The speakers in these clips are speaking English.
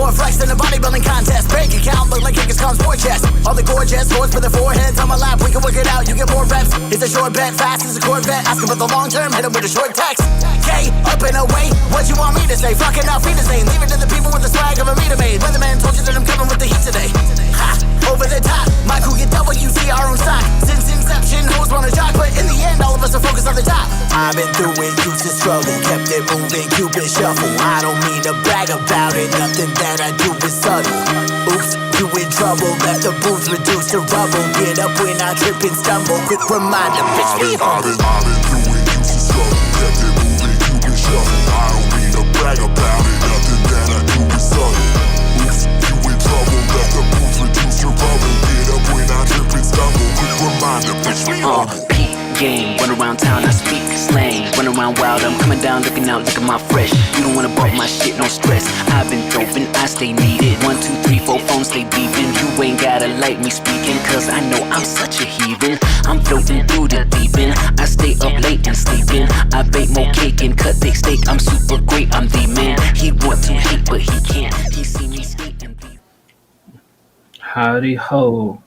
more flex than a bodybuilding contest. Bank account look like Kangaskhan's war chest. All the gorgeous horse for the foreheads on my lap. We can work it out, you get more reps. It's a short bet, fast as a Corvette. Ask about the long term, hit him with a short text. K, up and away, what you want me to say? Fucking out, feet insane. Leave it to the people with the swag of a meter maid. When the man told you that I'm coming with the heat today. Ha, over the top, my crew get WC, our own stock. Since inception, hoes wanna jock, but in the end, all of us are focused on the top. I've been through it, used to struggle, kept it moving, Cupid shuffle. I don't mean to brag about it, nothing that I do is subtle. Oops, you in trouble, let the booze reduce to rubble. Get up when I trip and stumble, quick reminder, bitch, we humble. I've been through it, used to struggle, kept it moving, Cupid shuffle. I don't mean to brag about it, nothing that I do is subtle. Oops, you in trouble, let the booze reduce to rubble. Get up when I trip and stumble, quick reminder, bitch, we humble. Game, run around town, I speak slang. Run around wild, I'm coming down, looking out, look at my fresh. You don't wanna bump my shit, no stress. I've been doping, I stay needed. 1, 2, 3, 4 phones stay beeping. You ain't gotta like me speaking, cause I know I'm such a heathen. I'm floating through the deep end. I stay up late and sleeping. I bake more cake and cut thick steak. I'm super great, I'm the man. He want to hate, but he can't. He see me skating deep. Howdy ho.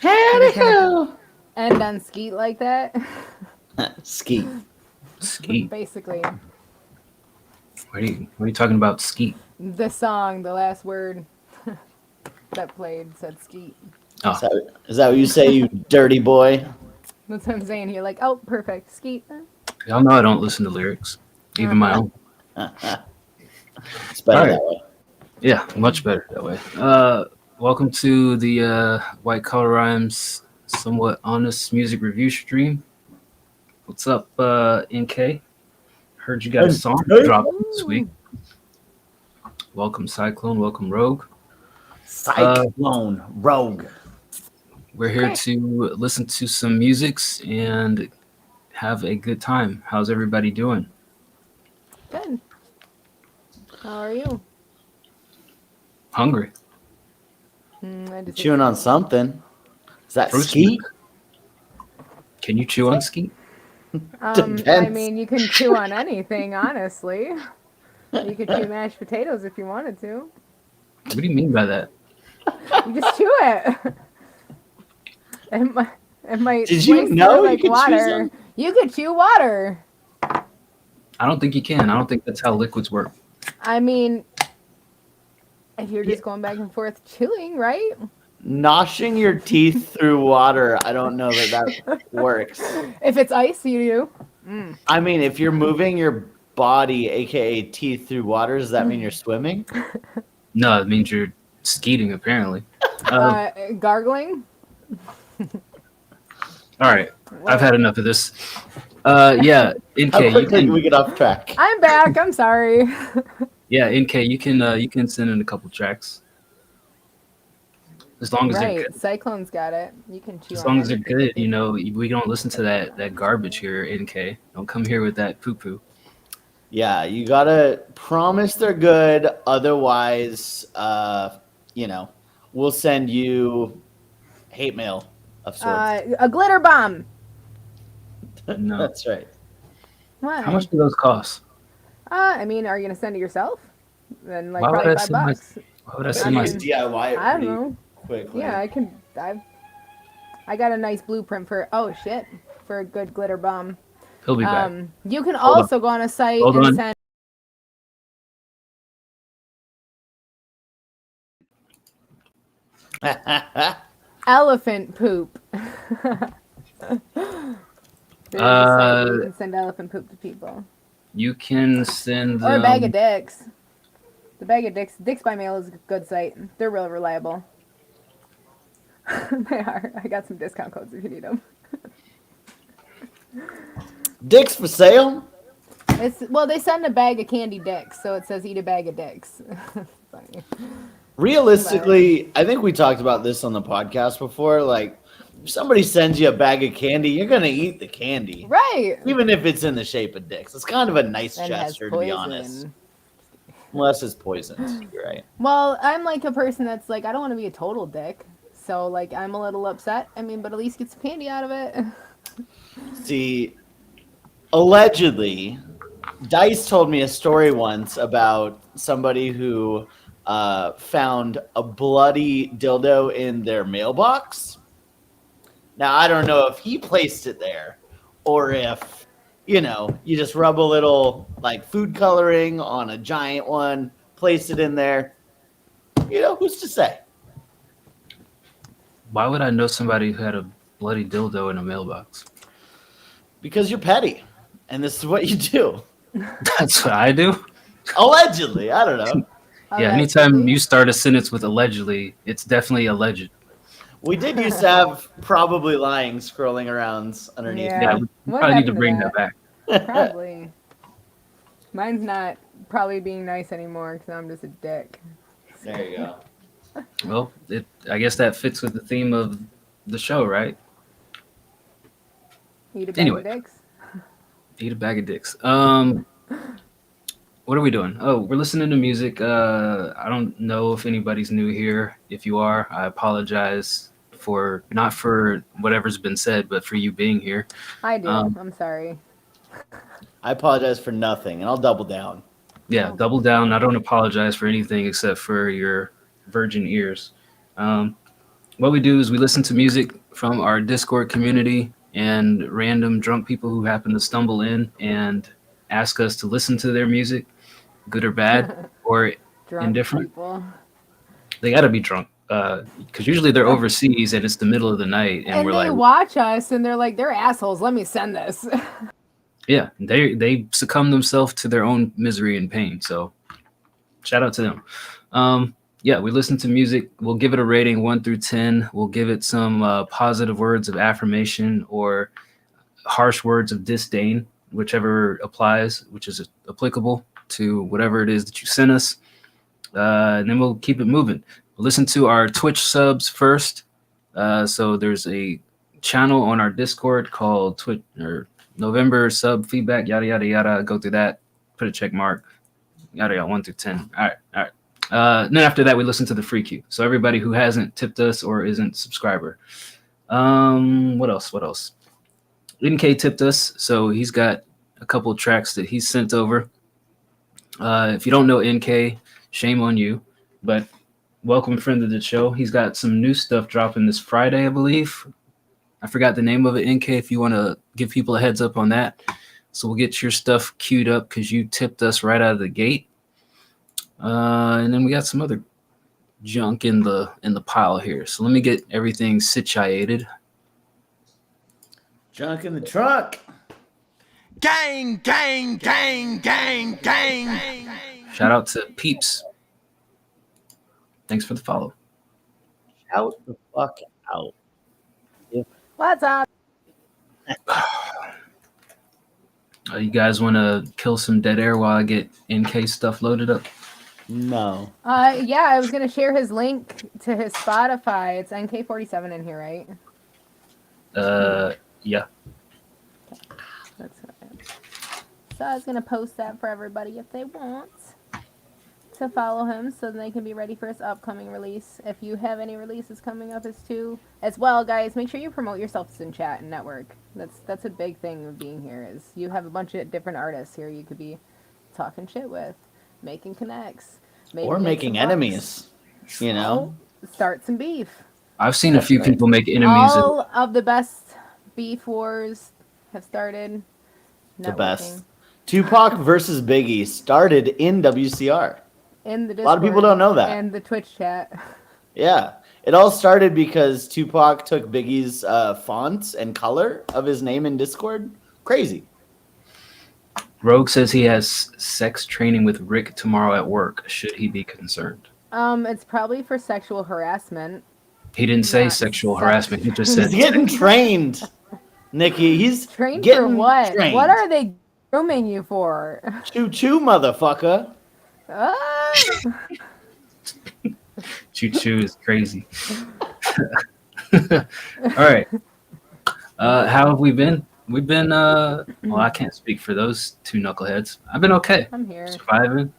Howdy ho. End on skeet like that. Skeet. Skeet. Basically, What are you talking about? Skeet. the song, the last word that played said skeet. Oh, Is that what you say, you dirty boy? That's what I'm saying. You're like, oh, perfect, skeet. y'all know I don't listen to lyrics, even my own. It's better All right. that way. Yeah, much better that way. Welcome to the White Collar Rhymes Somewhat Honest Music Review stream. What's up, NK? Heard you got a song dropped this week. Welcome Cyclone, welcome Rogue. Cyclone Rogue. We're here to listen to some musics and have a good time. How's everybody doing? Good. How are you? Hungry. I just Chewing on something. Is that Fruit skeet? Can you chew on skeet? I Depends. mean, you can chew on anything, honestly. You could chew mashed potatoes if you wanted to. What do you mean by that? You just chew it. It might Did you taste know you like could chew water. some? You could chew water. I don't think you can. I don't think that's how liquids work. I mean, if you're just going back and forth chewing, right? Noshing your teeth through water. I don't know that works. If it's ice, you do. I mean, if you're moving your body, aka teeth, through water, does that mean you're swimming? No, it means you're skeeting, apparently. Gargling. All right. I've had enough of this. Yeah, NK, How you quickly do we can, get off track? I'm back. I'm sorry. yeah, NK, you can send in a couple tracks. As long as they're Right. good. Cyclone's got it. You can chew As on long as they're anything. good, you know, we don't listen to that garbage here, NK. Don't come here with that poo-poo. Yeah, you gotta promise they're good. Otherwise, we'll send you hate mail of sorts. A glitter bomb. No. That's right. What? How much do those cost? I mean, are you gonna send it yourself? Then like Why would probably I $5. send Why would I You send my... can DIY it I don't pretty know. quickly. Yeah, I got a nice blueprint for for a good glitter bomb. He'll be back. You can Hold on. also go on a site Hold and on. send elephant poop. There's a site where you can send elephant poop to people. You can send Or a them... bag of dicks. The bag of dicks. Dicks by Mail is a good site. They're real reliable. They are. I got some discount codes if you need them. Dicks for sale? They send a bag of candy dicks, so it says eat a bag of dicks. Funny. Realistically, I think we talked about this on the podcast before. Like, if somebody sends you a bag of candy, you're gonna eat the candy, Right. even if it's in the shape of dicks. It's kind of a nice And it has gesture, to be honest. poison. Unless it's poisoned, you're right? Well, I'm like a person that's like, I don't want to be a total dick. So, like, I'm a little upset. I mean, but at least get some candy out of it. See, allegedly, Dice told me a story once about somebody who found a bloody dildo in their mailbox. Now, I don't know if he placed it there or if, you just rub a little like food coloring on a giant one, place it in there. Who's to say? Why would I know somebody who had a bloody dildo in a mailbox? Because you're petty, and this is what you do. That's what I do. Allegedly, I don't know. Yeah, anytime you start a sentence with allegedly, it's definitely alleged. We did used to have probably lying scrolling around underneath. Yeah, we What probably need to happened to bring that? that back. Probably. Mine's not probably being nice anymore because I'm just a dick. There you go. Well, I guess that fits with the theme of the show, right? Eat a bag Anyway. of dicks. Eat a bag of dicks. What are we doing? Oh, we're listening to music. I don't know if anybody's new here. If you are, I apologize for not for whatever's been said, but for you being here. I do. Um, I'm sorry. I apologize for nothing, and I'll double down. Yeah, double down. I don't apologize for anything except for your virgin ears. What we do is we listen to music from our Discord community and random drunk people who happen to stumble in and ask us to listen to their music, good or bad, or Drunk indifferent. people. They got to be drunk because usually they're overseas and it's the middle of the night and And we're they like, watch us and they're like, they're assholes. Let me send this. yeah, they succumb themselves to their own misery and pain. So shout out to them. Yeah, we listen to music. We'll give it a rating 1 through 10. We'll give it some positive words of affirmation or harsh words of disdain, whichever applies, which is applicable to whatever it is that you sent us. And then we'll keep it moving. We'll listen to our Twitch subs first. So there's a channel on our Discord called Twitch or November sub feedback, yada, yada, yada. Go through that, put a check mark, yada, yada, 1 through 10. All right. And then after that, we listen to the free queue. So everybody who hasn't tipped us or isn't a subscriber. What else? NK tipped us, so he's got a couple of tracks that he's sent over. If you don't know NK, shame on you, but welcome friend of the show. He's got some new stuff dropping this Friday, I believe. I forgot the name of it, NK, if you want to give people a heads up on that. So we'll get your stuff queued up because you tipped us right out of the gate. And then we got some other junk in the pile here. So let me get everything situated. Junk in the trunk. Gang, gang, gang, gang, gang. Shout out to Peeps. Thanks for the follow. Out the fuck out. What's up? You guys want to kill some dead air while I get NK stuff loaded up? No. Yeah, I was gonna share his link to his Spotify. It's NK47 in here, right? Yeah. That's right. So I was gonna post that for everybody if they want to follow him, so they can be ready for his upcoming release. If you have any releases coming up as well, guys, make sure you promote yourselves in chat and network. That's a big thing of being here. Is you have a bunch of different artists here you could be talking shit with, making connects, maybe Or make making some bucks. enemies. Start some beef. I've seen a few right. people make enemies. All of the best beef wars have started. The networking best. Tupac versus Biggie started in WCR. in the Discord A lot of people don't know that. and the Twitch chat. Yeah. It all started because Tupac took Biggie's font and color of his name in Discord. Crazy. Rogue says he has sex training with Rick tomorrow at work. Should he be concerned? It's probably for sexual harassment. He didn't say Yeah, sexual sex. harassment. He just He's said getting trained. Nikki, he's Trained getting for what? trained. What are they grooming you for? Choo-choo, motherfucker. Ah! choo choo is crazy. All right. How have we been? We've been, well, I can't speak for those two knuckleheads. I've been okay. I'm here. Surviving.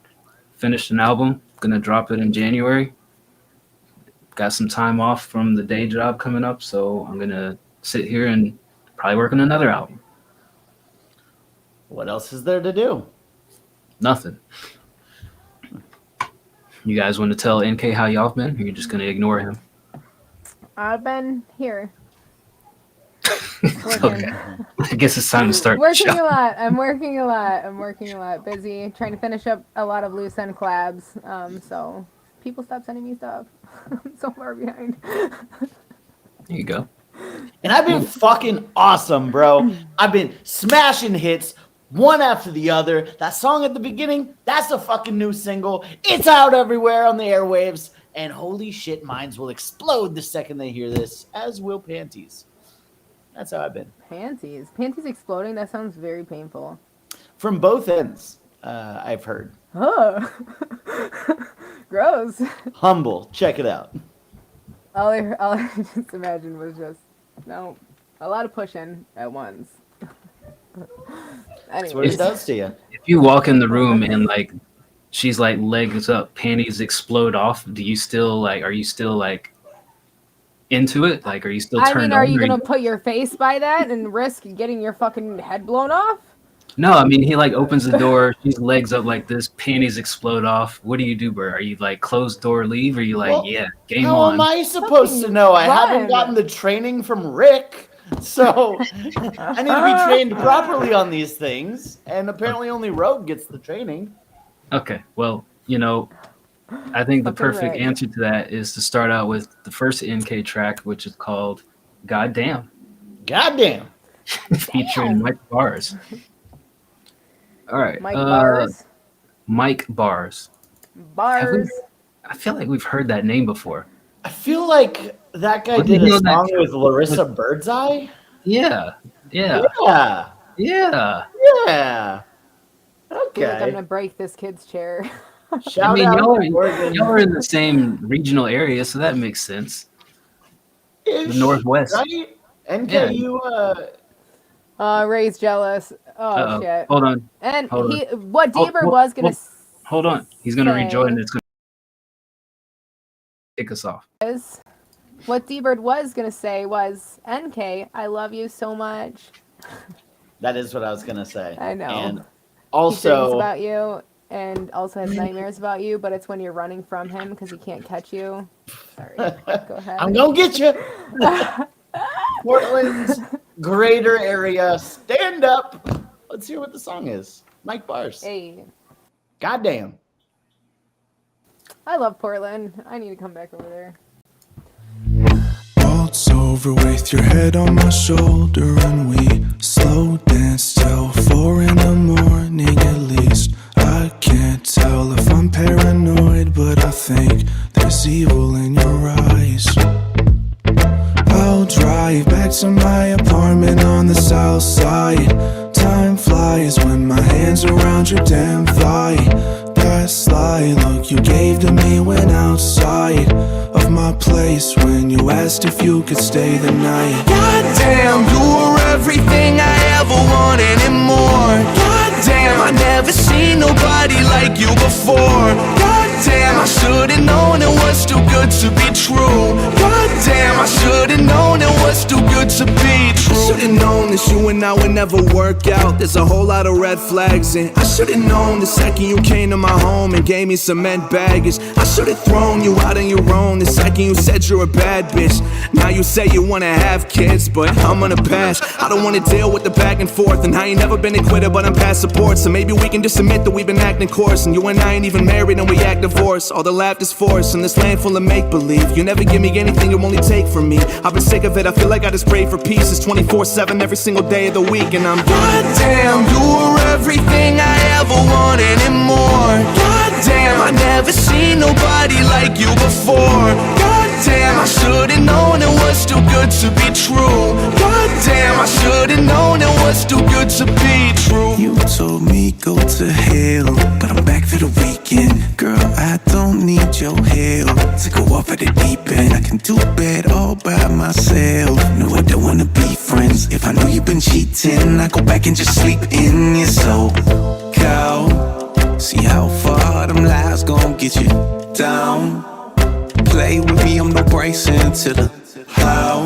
Finished an album. Gonna drop it in January. Got some time off from the day job coming up, so I'm gonna sit here and probably work on another album. What else is there to do? Nothing. You guys want to tell NK how y'all been? Or you're just gonna ignore him? I've been here. Okay. I guess it's time to start the Working show. a lot. I'm working a lot. Busy trying to finish up a lot of loose end collabs. So people stop sending me stuff. I'm so far behind. There you go. And I've been fucking awesome, bro. I've been smashing hits one after the other. That song at the beginning, that's a fucking new single. It's out everywhere on the airwaves. And holy shit, minds will explode the second they hear this, as will panties. That's how I've been. Panties exploding. That sounds very painful. From both ends, I've heard. Oh, gross. Humble. Check it out. All I just imagined was just a lot of pushing at once. That's what it does to you. If you walk in the room and like she's like legs up, panties explode off, are you still like into it? Like, are you still turned on? Are you gonna put your face by that and risk getting your fucking head blown off? No, I mean, he like opens the door, she's legs up like this, panties explode off. What do you do, bro? Are you like close door leave? Or are you like, Well, yeah, game How on? am I supposed to know? I haven't run. gotten the training from Rick. So I need to be trained properly on these things. And apparently only Rogue gets the training. Okay, well, I think the Fucking perfect right. answer to that is to start out with the first NK track, which is called Goddamn, Goddamn. featuring Mike Bars. All right. Mike Bars. Mike Bars. Bars. I feel like we've heard that name before. I feel like that guy What did the a hell that- song with Larissa Birdseye. Yeah. Yeah. Yeah. Yeah. I feel like I'm Okay. gonna break this kid's chair. Shout I mean, out y'all to Oregon. are in the same regional area, so that makes sense. The Northwest. Right? NK, Yeah. you Ray's jealous. Oh Uh-oh. shit. Hold on. And Hold on. what Deaver was gonna Hold on. He's gonna say rejoin. It's gonna kick us off. is, what D-Bird was gonna say was, NK, I love you so much. that is what I was gonna say. I know. And He dreams also about you and also has nightmares about you, but it's when you're running from him because he can't catch you. Sorry. Go ahead. I'm gonna get you. Portland's greater area. Stand up. Let's hear what the song is. Mike Bars. Hey, Goddamn. I love Portland. I need to come back over there. Waltz over with your head on my shoulder and we slow dance till 4 in the morning at least. I can't tell if I'm paranoid, but I think there's evil in your eyes. I'll drive back to my apartment on the south side. Time flies when my hands around your damn thigh. That sly look you gave to me when outside of my place when you asked if you could stay the night. Goddamn, you were everything I ever wanted and more. Goddamn, I never seen nobody like you before. Goddamn, I should've known it was too good to be true. Goddamn, I should've known it was too good to be true. I should've known that you and I would never work out. There's a whole lot of red flags and I should've known the second you came to my home and gave me cement baggage. I should've thrown you out on your own the second you said you're a bad bitch. Now you say you wanna have kids, but I'm gonna pass. I don't wanna deal with the back and forth, and I ain't never been a quitter, but I'm past support. So maybe we can just admit that we've been acting coarse, and you and I ain't even married and we act divorced. All the laughter's forced in this land full of make-believe. You never give me anything, you only take from me. I've been sick of it, I feel like I just pray for peace. It's 24/7 every single day of the week, and I'm goddamn, you were everything I ever wanted and more. Goddamn, I never seen nobody like you before. Goddamn, I should've known it was too good to be true. Goddamn, I should've known it was too good to be true. You told me go to hell, but I'm back for the weekend. Girl, I don't need your help to go off at the deep end. I can do bad all by myself. No, I don't wanna be friends. If I know you've been cheating, I go back and just sleep in your soul. Cow, see how far them lies gon' get you down. Play with me, I'm no Bryson to the how.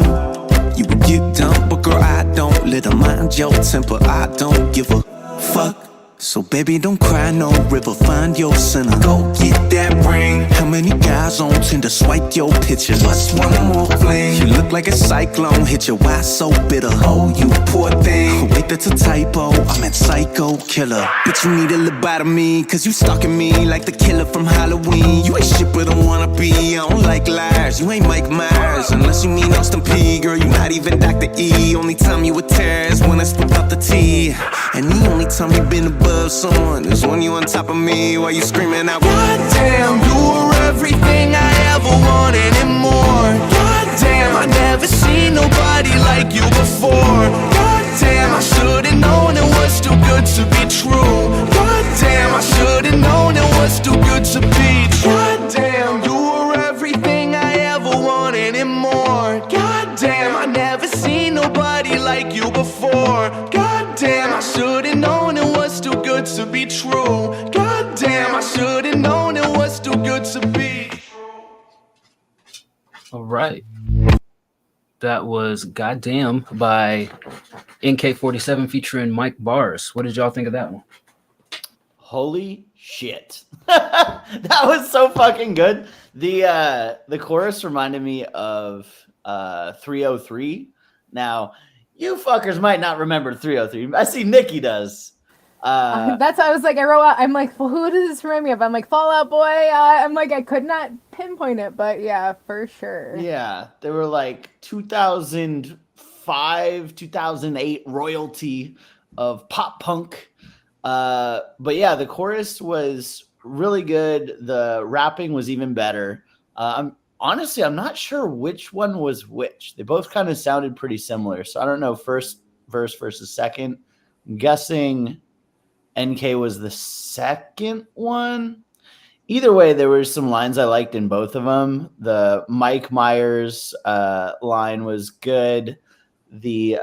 You would get dumb, but girl, I don't let her mind your temper. I don't give a fuck. So baby, don't cry no river, find your sinner. Go get that ring. How many guys on Tinder swipe your picture? What's one more fling? You look like a cyclone, hit your why so bitter. Oh, you poor thing. Wait, that's a typo, I meant psycho killer. Bitch, you need a lobotomy, cause you stalking me like the killer from Halloween. You ain't shit but I wanna be, I don't like liars. You ain't Mike Myers, unless you mean Austin P. Girl, you not even Dr. E. Only time you a tear is when I spit out the tea. And the only time you been above someone is when you on top of me while you screaming out, God damn, you were everything I ever wanted and more. God damn, I never seen nobody like you before. God damn, I should've known it was too good to be true. God damn, I should've known it was too good to be true. God damn, you were everything I ever wanted and more. God damn, I never seen nobody like you before. God damn, I should've known it was too good to be true. God damn, I should've known it was too good to be. All right. That was Goddamn by NK47 featuring Mike Bars. What did y'all think of that one? Holy shit. That was so fucking good. The chorus reminded me of 303. Now, you fuckers might not remember 303. I see Nikki does. That's why I was like, I wrote out, I'm like, well, who does this remind me of? I'm like, Fall Out Boy. I'm like, I could not pinpoint it, but yeah, for sure. Yeah, they were like 2005, 2008 royalty of pop punk. But yeah, the chorus was really good. The rapping was even better. I'm not sure which one was which. They both kind of sounded pretty similar. So I don't know first verse versus second. I'm guessing NK was the second one. Either way, there were some lines I liked in both of them. The Mike Myers line was good. The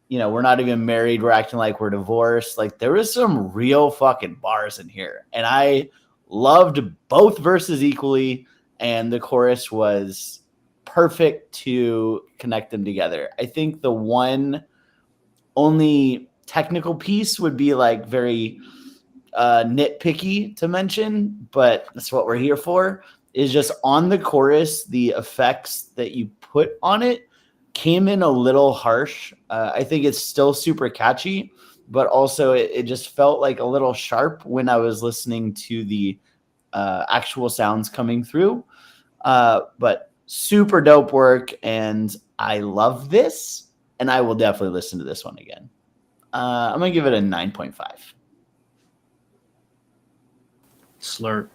we're not even married, we're acting like we're divorced. Like, there was some real fucking bars in here. And I loved both verses equally. And the chorus was perfect to connect them together. I think the one only technical piece would be like very nitpicky to mention, but that's what we're here for, is just on the chorus, the effects that you put on it came in a little harsh. I think it's still super catchy, but also it just felt like a little sharp when I was listening to the actual sounds coming through. But super dope work, and I love this, and I will definitely listen to this one again. I'm going to give it a 9.5. Slurp.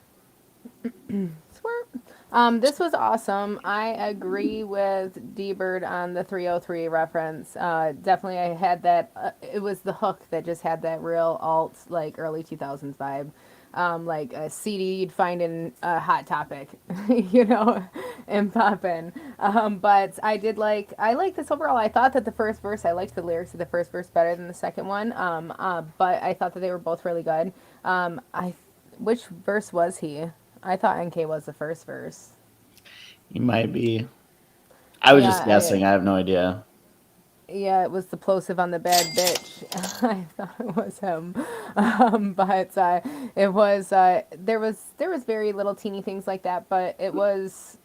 This was awesome. I agree with D-Bird on the 303 reference. Definitely I had that. It was the hook that just had that real alt, like early 2000s vibe. Like a CD you'd find in a Hot Topic, and poppin'. But I like this overall. I thought that the first verse, I liked the lyrics of the first verse better than the second one. But I thought that they were both really good. Which verse was he? I thought NK was the first verse. He might be. I was just guessing. I have no idea. Yeah, it was the plosive on the bad bitch. I thought it was him, but it was. There was very little teeny things like that, but it was.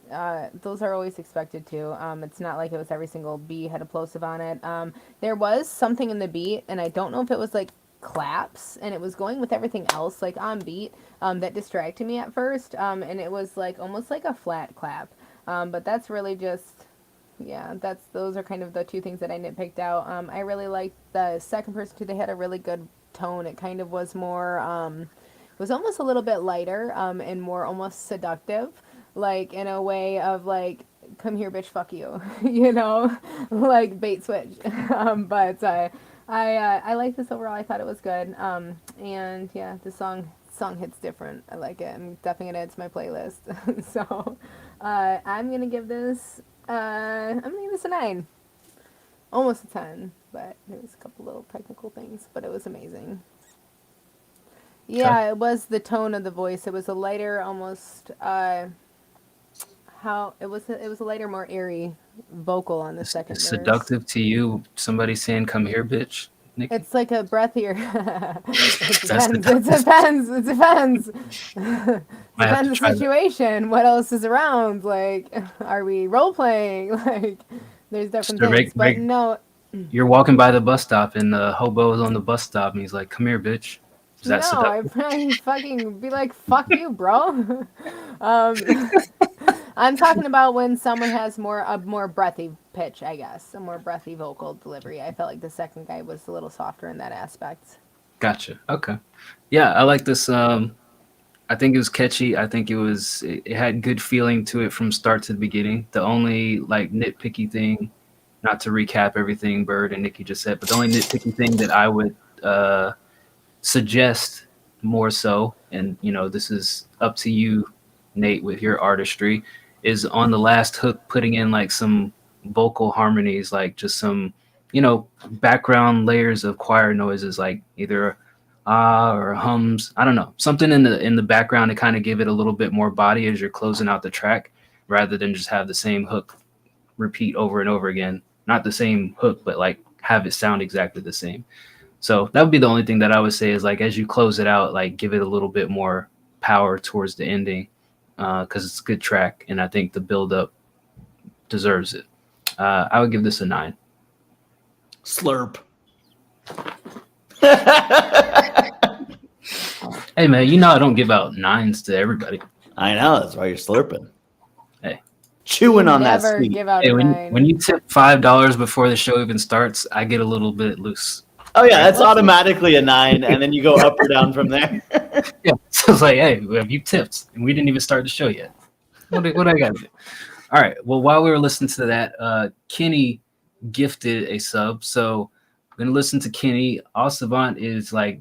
Those are always expected to. It's not like it was every single beat had a plosive on it. There was something in the beat, and I don't know if it was like claps, and it was going with everything else like on beat. That distracted me at first, and it was like almost like a flat clap. But that's really just. Yeah, those are kind of the two things that I nitpicked out. I really liked the second person too. They had a really good tone. It kind of was more, it was almost a little bit lighter, and more almost seductive, like in a way of like, come here, bitch, fuck you, like bait switch. But I like this overall. I thought it was good. And yeah, the song hits different. I like it. I'm definitely gonna add to my playlist. So, I'm gonna give this. I'm gonna give this a 9. Almost a 10, but there was a couple little technical things, but it was amazing. Yeah, It was the tone of the voice. It was a lighter, almost it was a lighter, more airy vocal on the second verse. Seductive to you, somebody saying "Come here, bitch." Nick? It's like a breathier. it That's depends. the- It depends. It depends. Might have Depends to the try that. situation. What else is around? Like, are we role playing? Like, there's different Sure, things. But no, You're walking by the bus stop, and the hobo is on the bus stop, and he's like, "Come here, bitch." Is that no, I'd seductive? probably fucking be like, "Fuck you, bro." um, I'm talking about when someone has a more breathy pitch, I guess, a more breathy vocal delivery. I felt like the second guy was a little softer in that aspect. Gotcha. Okay. Yeah, I like this. I think it was catchy. I think it had good feeling to it from start to the beginning. The only like nitpicky thing, not to recap everything Bird and Nikki just said, but the only nitpicky thing that I would suggest more so, and this is up to you, Nate, with your artistry, is on the last hook putting in like some vocal harmonies, like just some background layers of choir noises, like either or hums, I don't know, something in the background to kind of give it a little bit more body as you're closing out the track, rather than just have the same hook repeat over and over again. Not the same hook, but like have it sound exactly the same. So that would be the only thing that I would say is like as you close it out, like give it a little bit more power towards the ending, because it's a good track, and I think the build up deserves it. I would give this a 9. Slurp. Hey man, I don't give out 9s to everybody. I know, that's why you're slurping. Hey. Chewing on that Never sweet. give out Hey, a when 9. you tip $5 before the show even starts, I get a little bit loose. Oh yeah, that's automatically a 9, and then you go up or down from there. Yeah, so it's like, hey, have you tipped? And we didn't even start the show yet. What I got to do? All right. Well, while we were listening to that, Kenny gifted a sub. So I'm gonna listen to Kenny. Savant is like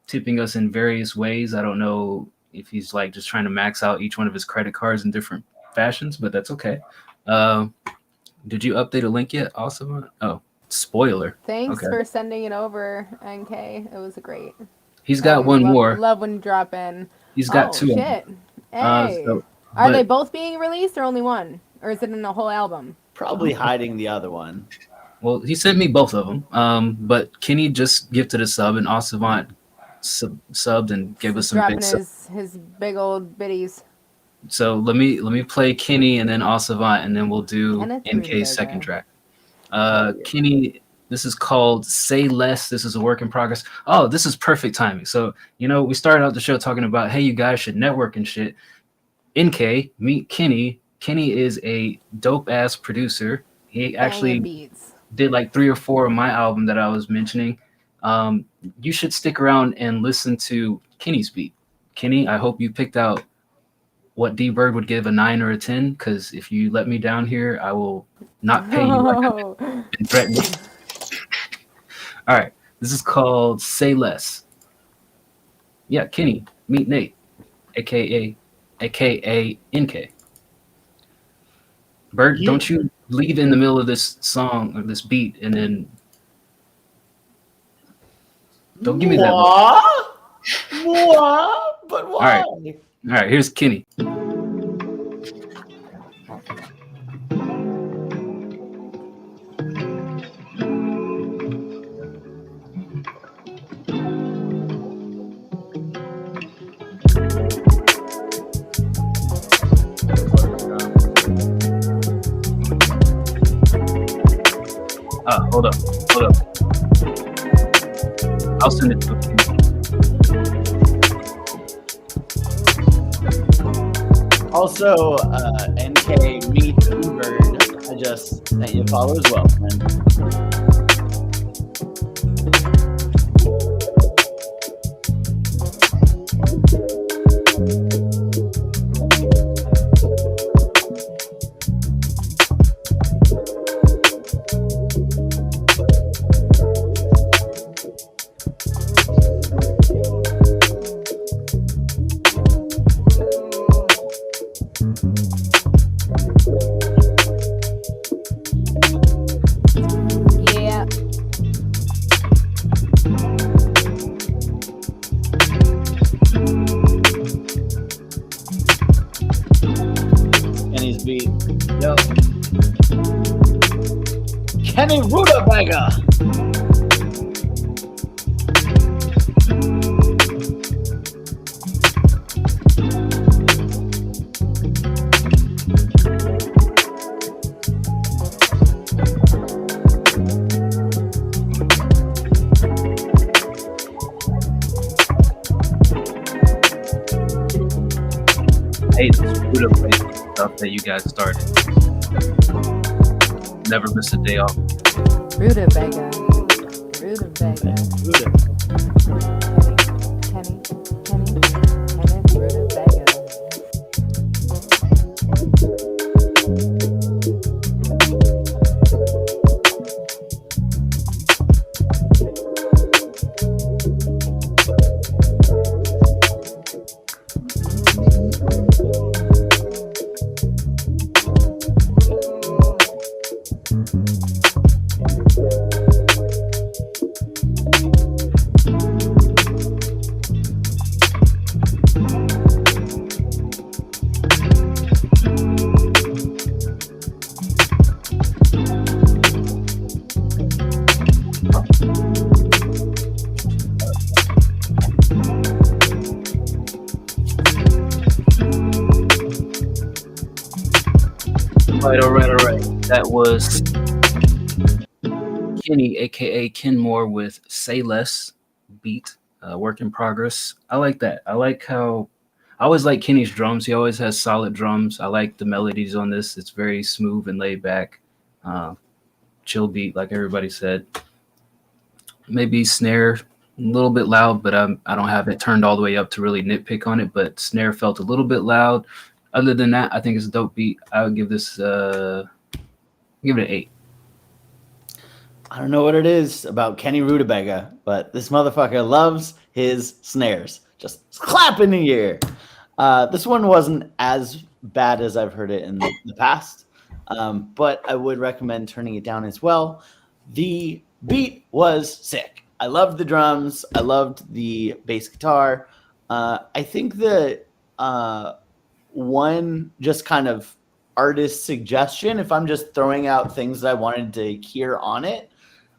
tipping us in various ways. I don't know if he's like just trying to max out each one of his credit cards in different fashions, but that's okay. Did you update a link yet, Savant? Oh, spoiler. Thanks Okay. for sending it over, NK. It was great. He's got one more. Love when you drop in. He's got two. of them. Shit. Hey. So- Are but- they both being released or only one? Or is it in the whole album? Probably hiding the other one. Well, he sent me both of them. But Kenny just gifted a sub, and Savant subbed and gave us some Dropping big subs. his big old biddies. So let me play Kenny and then Savant, and then we'll do And it's really NK's second big. track. Kenny, this is called Say Less. This is a work in progress. Oh, this is perfect timing. So, we started out the show talking about, hey, you guys should network and shit. NK, meet Kenny. Kenny is a dope ass producer. He actually Banging beats. did like 3 or 4 of my album that I was mentioning. You should stick around and listen to Kenny's beat. Kenny, I hope you picked out what D Bird would give a 9 or a 10, because if you let me down here, I will not pay you like I've been threatening. All right, this is called Say Less. Yeah, Kenny, meet Nate, aka NK. Bird, don't you leave in the middle of this song or this beat and then don't give me that look. What? But why? All right, here's Kenny. Hold up. I'll send it to you. Also, NK Meet Bird. I just sent you a follow as well, friend. Yeah. Kenny's beat. Yo. Kenny Rutabaga. stuff that you guys started. Never miss a day off. Rutabaga. Rutabaga. Kenny, rutabaga. All right. That was Kenny, aka Kenmore, with "Say Less" beat. Work in progress. I like that. I always like Kenny's drums. He always has solid drums. I like the melodies on this. It's very smooth and laid back. Chill beat, like everybody said. Maybe snare a little bit loud, but I don't have it turned all the way up to really nitpick on it. But snare felt a little bit loud. Other than that, I think it's a dope beat. I would give this give it an 8. I don't know what it is about Kenny Rutabaga, but this motherfucker loves his snares. Just clap in the ear. This one wasn't as bad as I've heard it in the past, but I would recommend turning it down as well. The beat was sick. I loved the drums. I loved the bass guitar. I think the one just kind of artist suggestion, if I'm just throwing out things that I wanted to hear on it,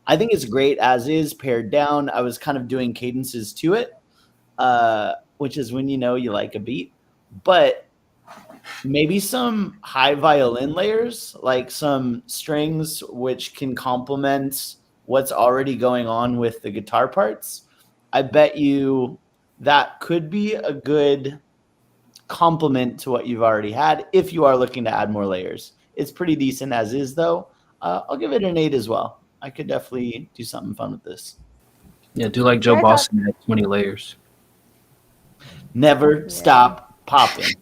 I think it's great as is, pared down. I was kind of doing cadences to it, which is when you know you like a beat. But maybe some high violin layers, like some strings which can complement what's already going on with the guitar parts. I bet you that could be a good complement to what you've already had if you are looking to add more layers. It's pretty decent as is, though. I'll give it an 8 as well. I could definitely do something fun with this. Yeah, do like Joe Boston had 20 layers. Never stop popping.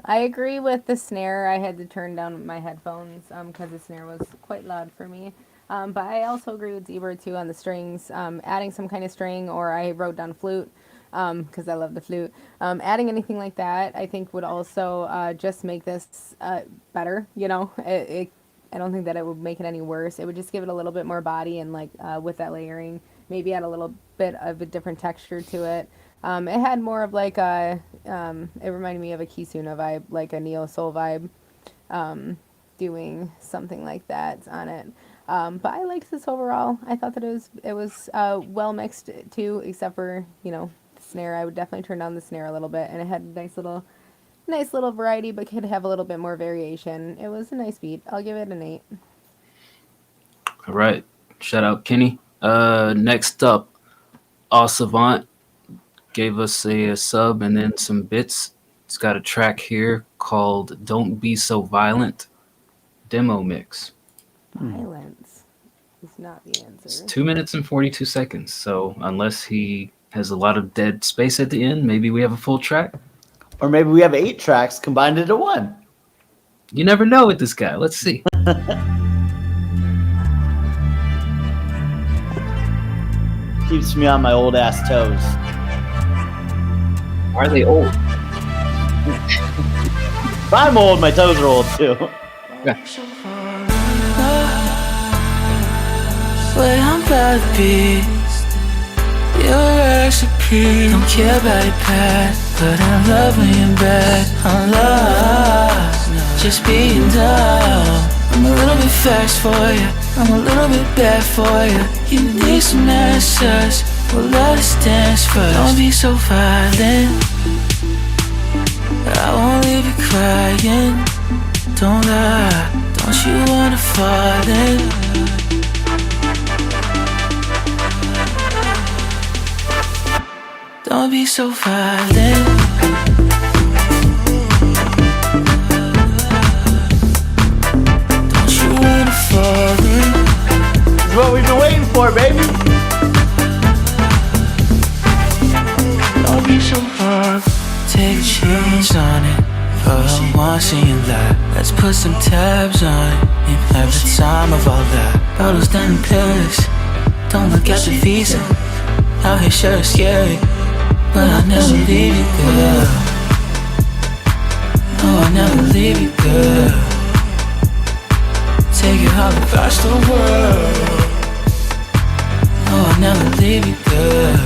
I agree with the snare. I had to turn down my headphones because the snare was quite loud for me. But I also agree with Z-Bird too on the strings. Adding some kind of string, or I wrote down flute because I love the flute. Adding anything like that, I think would also just make this better. You know, I don't think that it would make it any worse. It would just give it a little bit more body, and like with that layering, maybe add a little bit of a different texture to it. It had more of like a, it reminded me of a Kisuna vibe, like a neo soul vibe, doing something like that on it. But I liked this overall. I thought that it was well mixed too, except for, you know, the snare. I would definitely turn down the snare a little bit, and it had a nice little variety, but could have a little bit more variation. It was a nice beat. I'll give it an 8. All right. Shout out Kenny. Next up, Savant gave us a sub and then some bits. It's got a track here called Don't Be So Violent demo mix. Violence is not the answer. It's 2 minutes and 42 seconds. So unless he has a lot of dead space at the end, maybe we have a full track. Or maybe we have 8 tracks combined into one. You never know with this guy. Let's see. Keeps me on my old ass toes. Why are they old? If I'm old, my toes are old too. Way I'm bad beast. Your recipe. Don't care about your past, but I love when you're bad. I'm lost, just being dumb. I'm a little bit fast for you, I'm a little bit bad for you. You need some answers, well let us dance first. Don't be so violent, I won't leave you crying. Don't lie, don't you wanna fall in? Don't be so violent. I see you lie. Let's put some tabs on. Ain't have the time of all that. Bottles down in Paris. Don't look at the visa. Out here sure it's scary, but I'll never leave you, girl. No, I'll never leave you, girl. Take you all across the world. No, I'll never leave you, girl.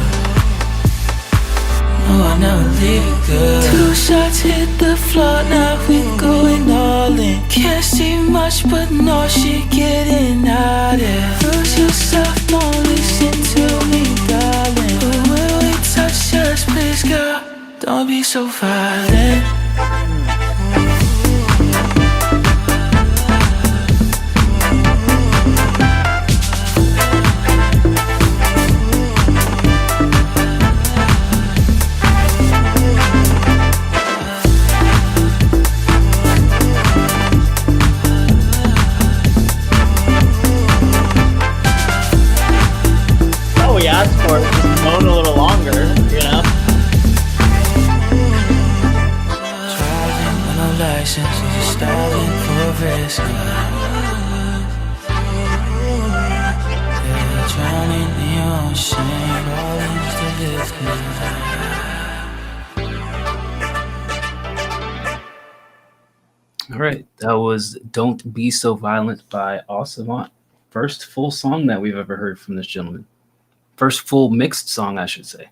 No, I'll never leave you, girl. 2 shots hit the floor, now we going all in. Can't see much, but no shit getting out there. Lose yourself, don't listen to me, darling. But when we touch us, please, girl, don't be so violent. Oh, we asked for it. Just moan a little longer, you know? Driving with no license, just starting for a risk. Yeah, drowning in your own shame, all into this All right, that was "Don't Be So Violent" by Osavant. First full song that we've ever heard from this gentleman. First full mixed song, I should say.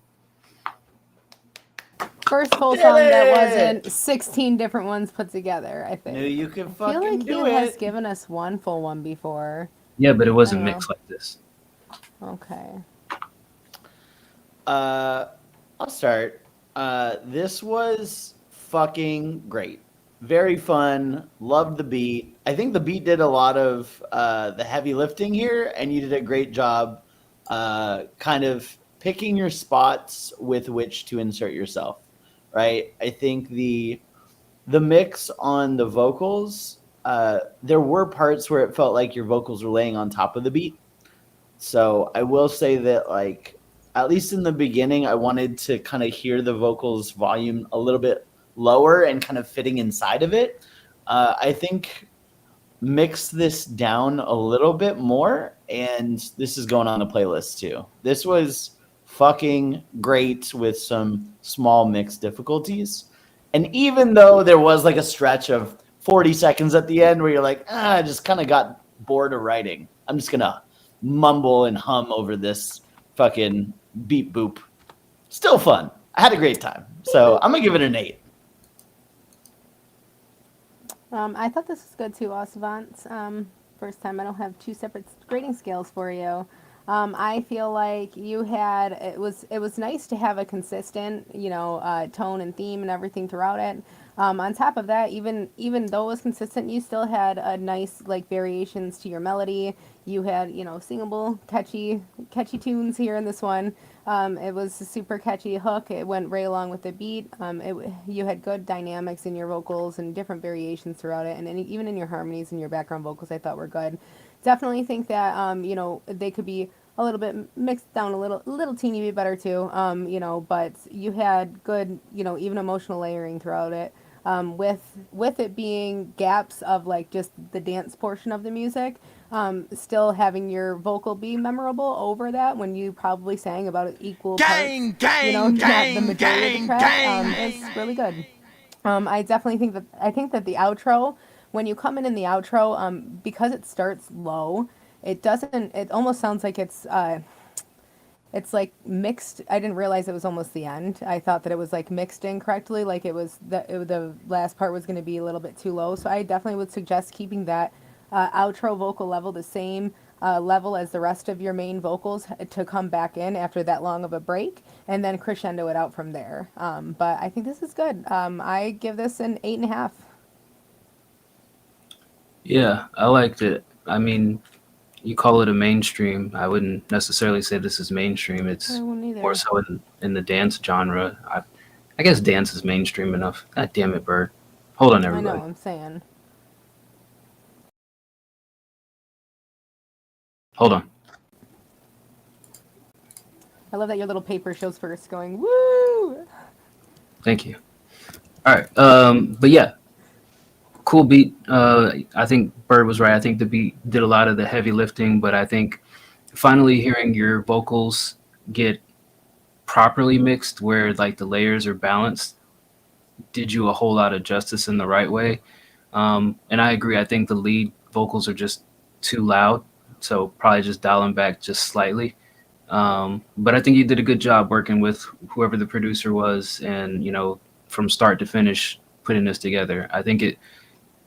First full song that wasn't 16 different ones put together, I think. Knew you could I fucking feel like he do has it. given us one full one before. Yeah, but it wasn't Oh. mixed like this. Okay. I'll start. This was fucking great. Very fun. Loved the beat. I think the beat did a lot of the heavy lifting here, and you did a great job kind of picking your spots with which to insert yourself, right? I think the mix on the vocals, there were parts where it felt like your vocals were laying on top of the beat. So I will say that, like, at least in the beginning, I wanted to kind of hear the vocals volume a little bit lower and kind of fitting inside of it. I think mix this down a little bit more, and this is going on the playlist too. This was fucking great with some small mix difficulties. And even though there was like a stretch of 40 seconds at the end where you're like, I just kind of got bored of writing. I'm just going to mumble and hum over this fucking beep boop. Still fun. I had a great time. So I'm going to give it an 8. I thought this was good too, Osavant. First time I don't have 2 separate grading scales for you. I feel like you had it was nice to have a consistent, tone and theme and everything throughout it. On top of that, even though it was consistent, you still had a nice like variations to your melody. You had singable, catchy tunes here in this one. It was a super catchy hook. It went right along with the beat. You had good dynamics in your vocals and different variations throughout it, and even in your harmonies and your background vocals, I thought were good. Definitely think that they could be a little bit mixed down a little teeny bit better too. But you had good even emotional layering throughout it. With it being gaps of like just the dance portion of the music, still having your vocal be memorable over that when you probably sang about equal parts, Gang, not gang, the majority of the gang, track, gang. is really good. I definitely think that the outro, when you come in the outro, because it starts low, it almost sounds like it's like mixed. I didn't realize it was almost the end. I thought that it was like mixed incorrectly, like it was the last part was going to be a little bit too low. So I definitely would suggest keeping that outro vocal level the same level as the rest of your main vocals to come back in after that long of a break, and then crescendo it out from there. But I think this is good. I give this an 8.5. Yeah, I liked it. I mean, you call it a mainstream. I wouldn't necessarily say this is mainstream. It's I wouldn't either. more so in the dance genre. I guess dance is mainstream enough. God damn it, Bird. Hold on, I everybody. know, I'm saying. Hold on. I love that your little paper shows first going, woo! Thank you. All right. But yeah, Cool beat. I think Bird was right. I think the beat did a lot of the heavy lifting, but I think finally hearing your vocals get properly mixed, where like the layers are balanced, did you a whole lot of justice in the right way. And I agree. I think the lead vocals are just too loud, so probably just dial them back just slightly. But I think you did a good job working with whoever the producer was, and from start to finish putting this together. I think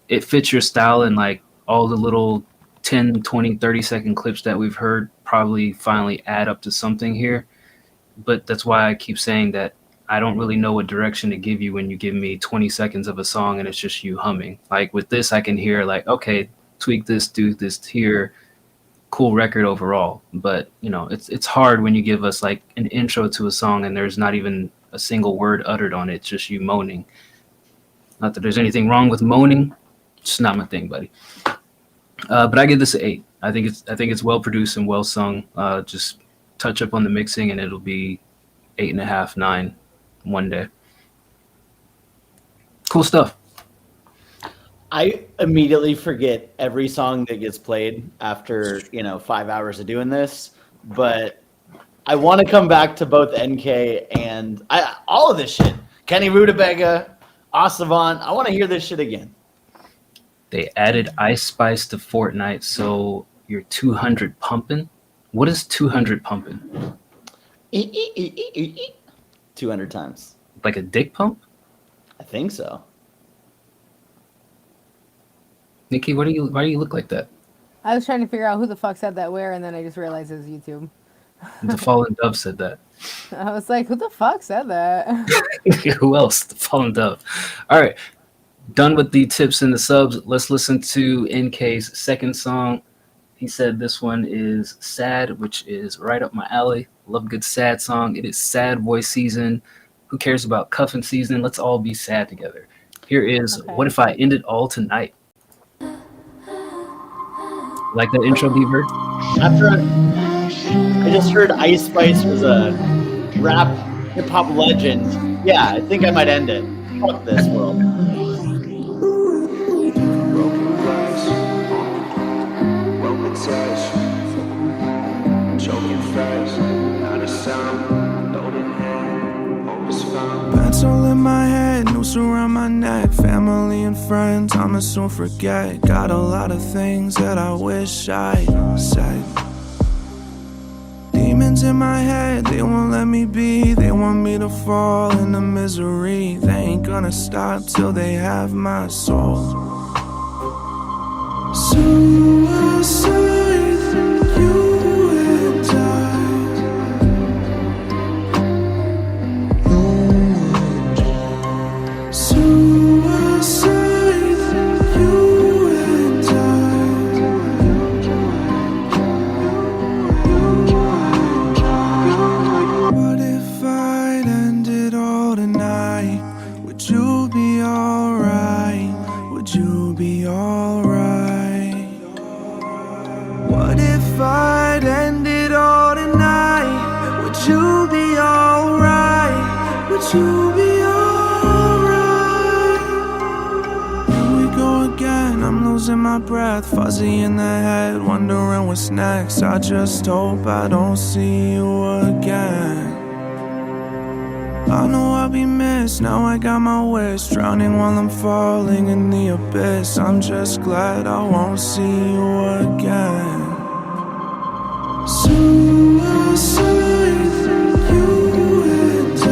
it fits your style, and like all the little 10, 20, 30-second clips that we've heard probably finally add up to something here. But that's why I keep saying that I don't really know what direction to give you when you give me 20 seconds of a song and it's just you humming. Like with this, I can hear like, okay, tweak this, do this here, cool record overall. But it's hard when you give us like an intro to a song and there's not even a single word uttered on it. It's just you moaning. Not that there's anything wrong with moaning, it's not my thing, buddy. But I give this an 8. I think it's well produced and well sung. Just touch up on the mixing and it'll be 8.5, 9 one day. Cool stuff. I immediately forget every song that gets played after 5 hours of doing this, but I want to come back to both NK and all of this shit. Kenny Rutabaga, Osavant. I want to hear this shit again. They added Ice Spice to Fortnite, so you're 200 pumping. What is 200 pumping? 200 times. Like a dick pump? I think so. Nikki, why do you look like that? I was trying to figure out who the fuck said that where, and then I just realized it was YouTube. The Fallen Dove said that. I was like, who the fuck said that? Who else? The Fallen Dove. All right. Done with the tips and the subs. Let's listen to NK's second song. He said this one is Sad, which is right up my alley. Love a good sad song. It is sad boy season. Who cares about cuffing season? Let's all be sad together. Here is What If I Ended All Tonight. Like that intro, Beaver? After I just heard Ice Spice was a rap hip hop legend. Yeah, I think I might end it. Fuck this world. Pencil in my head, noose around my neck. Family and friends, I'ma soon forget. Got a lot of things that I wish I said. Demons in my head, they won't let me be. They want me to fall into misery. They ain't gonna stop till they have my soul. Suicide, you and I. Breath fuzzy in the head, wondering what's next. I just hope I don't see you again. I know I'll be missed, now I got my wish. Drowning while I'm falling in the abyss. I'm just glad I won't see you again. Suicide, you and I.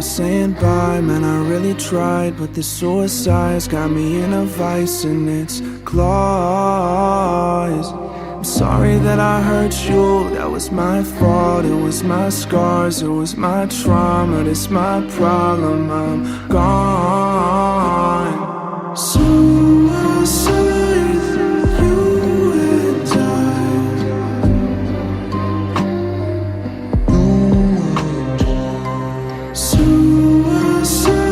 Saying bye, man, I really tried, but the suicide's got me in a vice and its claws. I'm sorry that I hurt you, that was my fault. It was my scars, it was my trauma. It's my problem, I'm gone. Suicide, you and I. Suicide.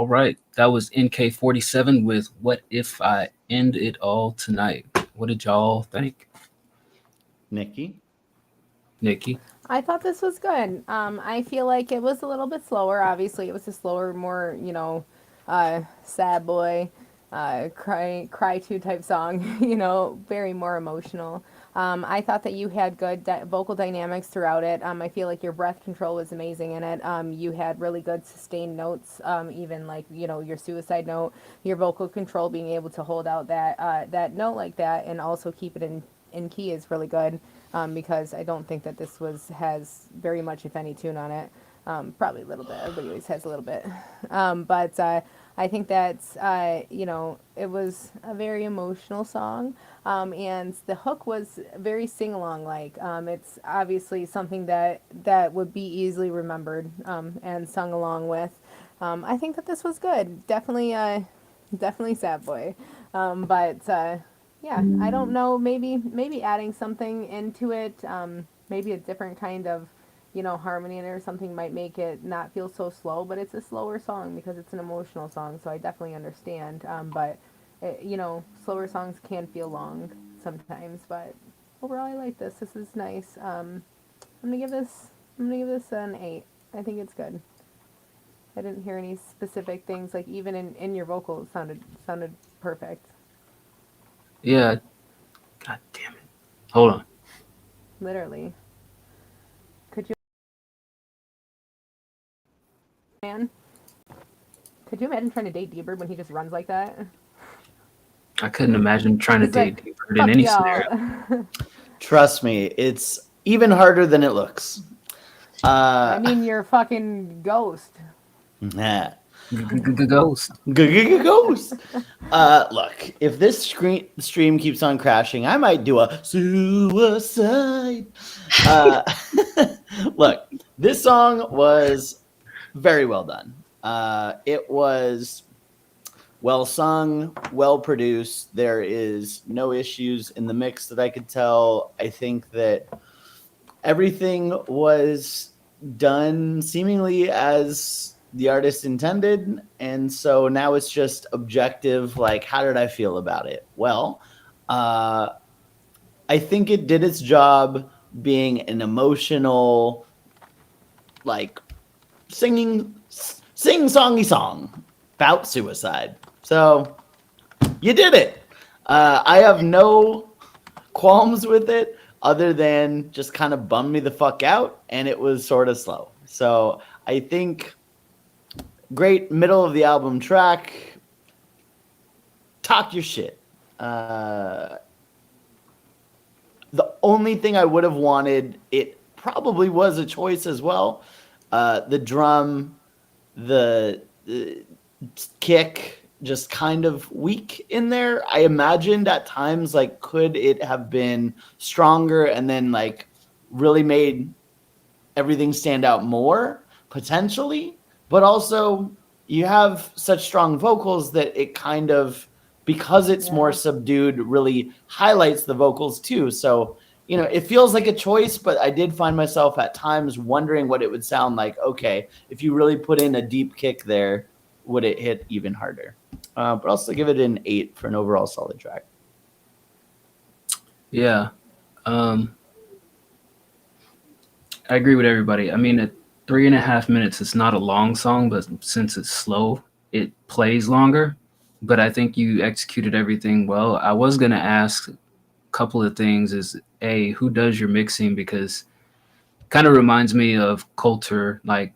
All right, that was NK47 with "What If I End It All Tonight." What did y'all think, Nikki? Nikki? I thought this was good. I feel like it was a little bit slower. Obviously, it was a slower, more sad boy, cry to type song. Very more emotional. I thought that you had good vocal dynamics throughout it. I feel like your breath control was amazing in it. You had really good sustained notes, even like your suicide note. Your vocal control, being able to hold out that note like that and also keep it in key is really good. Because I don't think that this has very much, if any, tune on it. Probably a little bit. Everybody always has a little bit. But I think that, it was a very emotional song. And the hook was very sing-along like. It's obviously something that would be easily remembered and sung along with. I think that this was good. Definitely sad boy. Yeah, I don't know. Maybe adding something into it, maybe a different kind of, harmony in it or something might make it not feel so slow. But it's a slower song because it's an emotional song, so I definitely understand. Slower songs can feel long sometimes. But overall, I like this. This is nice. I'm gonna give this an 8. I think it's good. I didn't hear any specific things like even in your vocals sounded perfect. Yeah. God damn it. Hold on. Literally. Could you imagine trying to date D-Bird when he just runs like that? I couldn't imagine trying to He's like, date D-Bird in any scenario. y'all. Trust me, it's even harder than it looks. I mean, you're a fucking ghost. Nah. Ghost. Ghost. Look, if this stream keeps on crashing, I might do a suicide. Look, this song was very well done. It was well sung, well produced. There is no issues in the mix that I could tell. I think that everything was done seemingly as the artist intended, and so now it's just objective, like, how did I feel about it? Well, I think it did its job being an emotional, like, sing-songy song about suicide. So you did it. I have no qualms with it other than just kind of bummed me the fuck out, and it was sort of slow. So I think great middle of the album track. Talk your shit. The only thing I would have wanted, it probably was a choice as well. The drum, the kick, just kind of weak in there. I imagined at times, like, could it have been stronger and then, like, really made everything stand out more, potentially? But also, you have such strong vocals that it kind of, because it's more subdued, really highlights the vocals too. So, it feels like a choice, but I did find myself at times wondering what it would sound like. Okay, if you really put in a deep kick there, would it hit even harder? But I'll still give it an 8 for an overall solid track. Yeah. I agree with everybody. I mean, at 3.5 minutes, it's not a long song, but since it's slow, it plays longer. But I think you executed everything well. I was going to ask a couple of things is, A, who does your mixing? Because it kind of reminds me of Coulter, like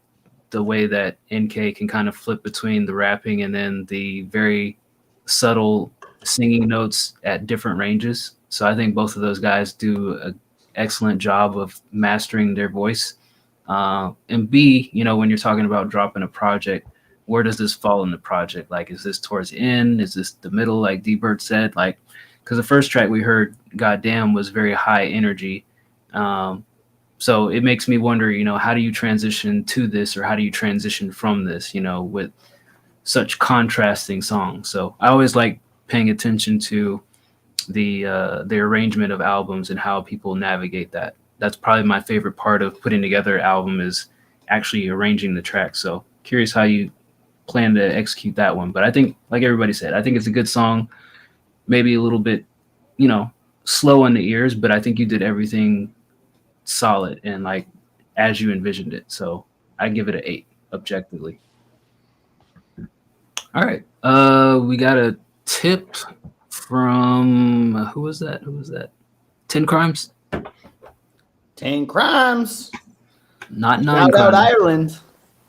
the way that NK can kind of flip between the rapping and then the very subtle singing notes at different ranges. So I think both of those guys do an excellent job of mastering their voice. And B, when you're talking about dropping a project, where does this fall in the project? Like, is this towards the end? Is this the middle? Like D-Bird said, like, because the first track we heard, Goddamn, was very high energy. So it makes me wonder, how do you transition to this, or how do you transition from this, with such contrasting songs? So I always like paying attention to the arrangement of albums and how people navigate that. That's probably my favorite part of putting together an album, is actually arranging the tracks. So curious how you plan to execute that one. But I think, like everybody said, I think it's a good song. Maybe a little bit, slow on the ears, but I think you did everything solid and like as you envisioned it. So I give it an 8 objectively. All right. We got a tip from who was that? 10 Crimes? 10 Crimes. Not 9 Shout out Crimes. Ireland.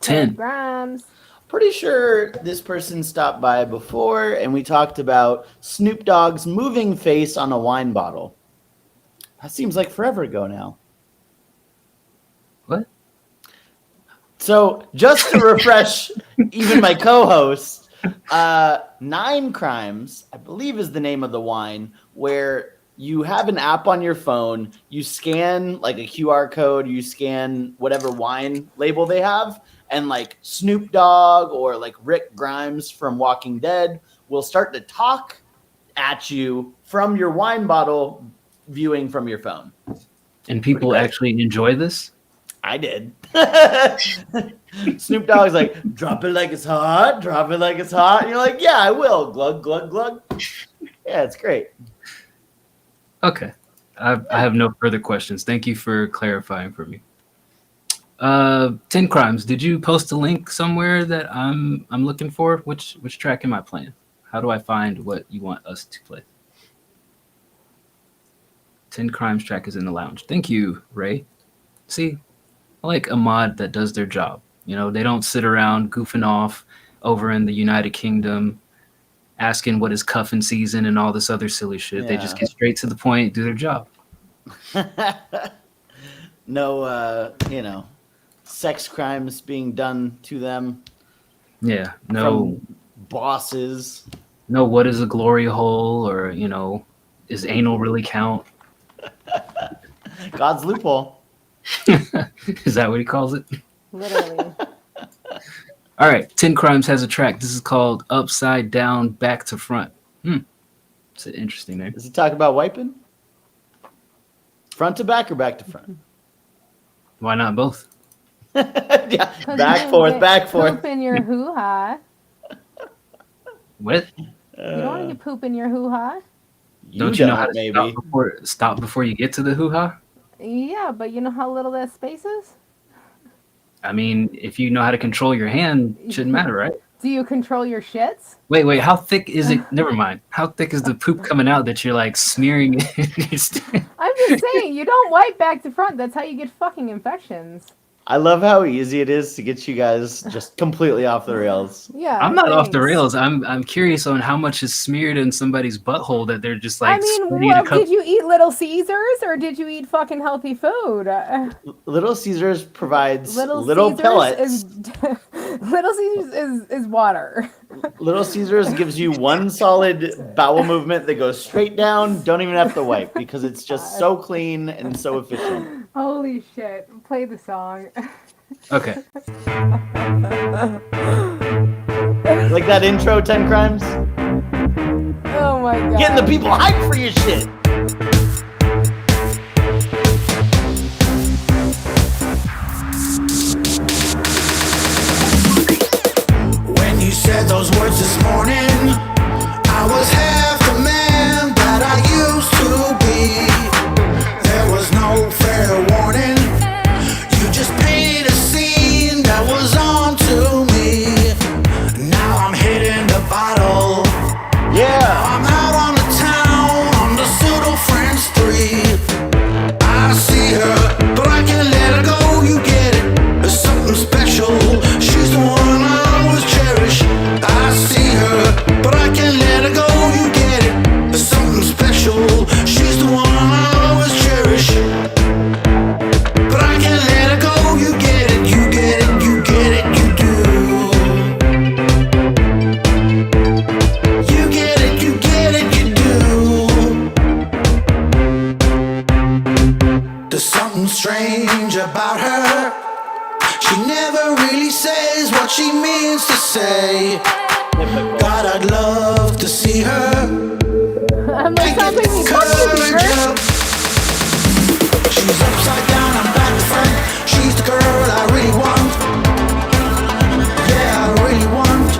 10. Grimes. Pretty sure this person stopped by before and we talked about Snoop Dogg's moving face on a wine bottle. That seems like forever ago now. What? So just to refresh even my co-host, 9 Crimes, I believe is the name of the wine, where you have an app on your phone, you scan like a QR code, you scan whatever wine label they have, and like Snoop Dogg or like Rick Grimes from Walking Dead will start to talk at you from your wine bottle viewing from your phone. And people actually enjoy this? I did. Snoop Dogg's like, drop it like it's hot, drop it like it's hot. And you're like, yeah, I will. Glug, glug, glug. Yeah, it's great. Okay. I have no further questions. Thank you for clarifying for me. 10 Crimes. Did you post a link somewhere that I'm looking for? Which track am I playing? How do I find what you want us to play? 10 Crimes track is in the lounge. Thank you, Ray. See, I like a mod that does their job. They don't sit around goofing off over in the United Kingdom, asking what is cuffing season and all this other silly shit. Yeah. They just get straight to the point, do their job. No, sex crimes being done to them. Yeah, no, From bosses. no. What is a glory hole, or is anal really count? God's loophole. Is that what he calls it? Literally. All right, 10 Crimes has a track. This is called Upside Down, Back to Front. It's an interesting name. Does he talk about wiping? Front to back or back to front? Why not both? Yeah, 'Cause back you forth, get back forth. Poop in your hoo-ha. What? You don't want to get poop in your hoo-ha. Don't you know how to maybe. stop before you get to the hoo-ha? Yeah, but you know how little that space is? I mean, if you know how to control your hand, it shouldn't matter, right? Do you control your shits? Wait, how thick is it? Never mind. How thick is the poop coming out that you're like smearing it? I'm just saying, you don't wipe back to front. That's how you get fucking infections. I love how easy it is to get you guys just completely off the rails. Yeah. I'm not off the thanks. rails. I'm curious on how much is smeared in somebody's butthole that they're just like. I mean, spreading well, a couple- did you eat Little Caesars or did you eat fucking healthy food? Little Caesars provides little Caesars pellets. Little Caesars is water. Little Caesars gives you one solid bowel movement that goes straight down. Don't even have to wipe because it's just so clean and so efficient. Holy shit. Play the song. Okay. Like that intro, 10 Crimes? Oh my god. Getting the people hyped for your shit. When you said those words this morning, I was half the man that I used to be. There was no fair warning. You just painted a scene that was on to me. Now I'm hitting the bottle. Yeah. I'm out on the town on the pseudo French 3. I see her, but I can't let her go. You get it? There's something special. She's the one I always cherish. I see her, but I can't let her go. You get it? There's something special. She's the one I always cherish. But I can't let her go. You get it? You get it? You get it? You do. You get it? You get it? You do. There's something strange about her. She never really says what she means to say. God, I'd love to see her. I'm like, stop making me fuck you, Courage Beaver. up. She's upside down, I'm back to front. She's the girl I really want. Yeah, I really want.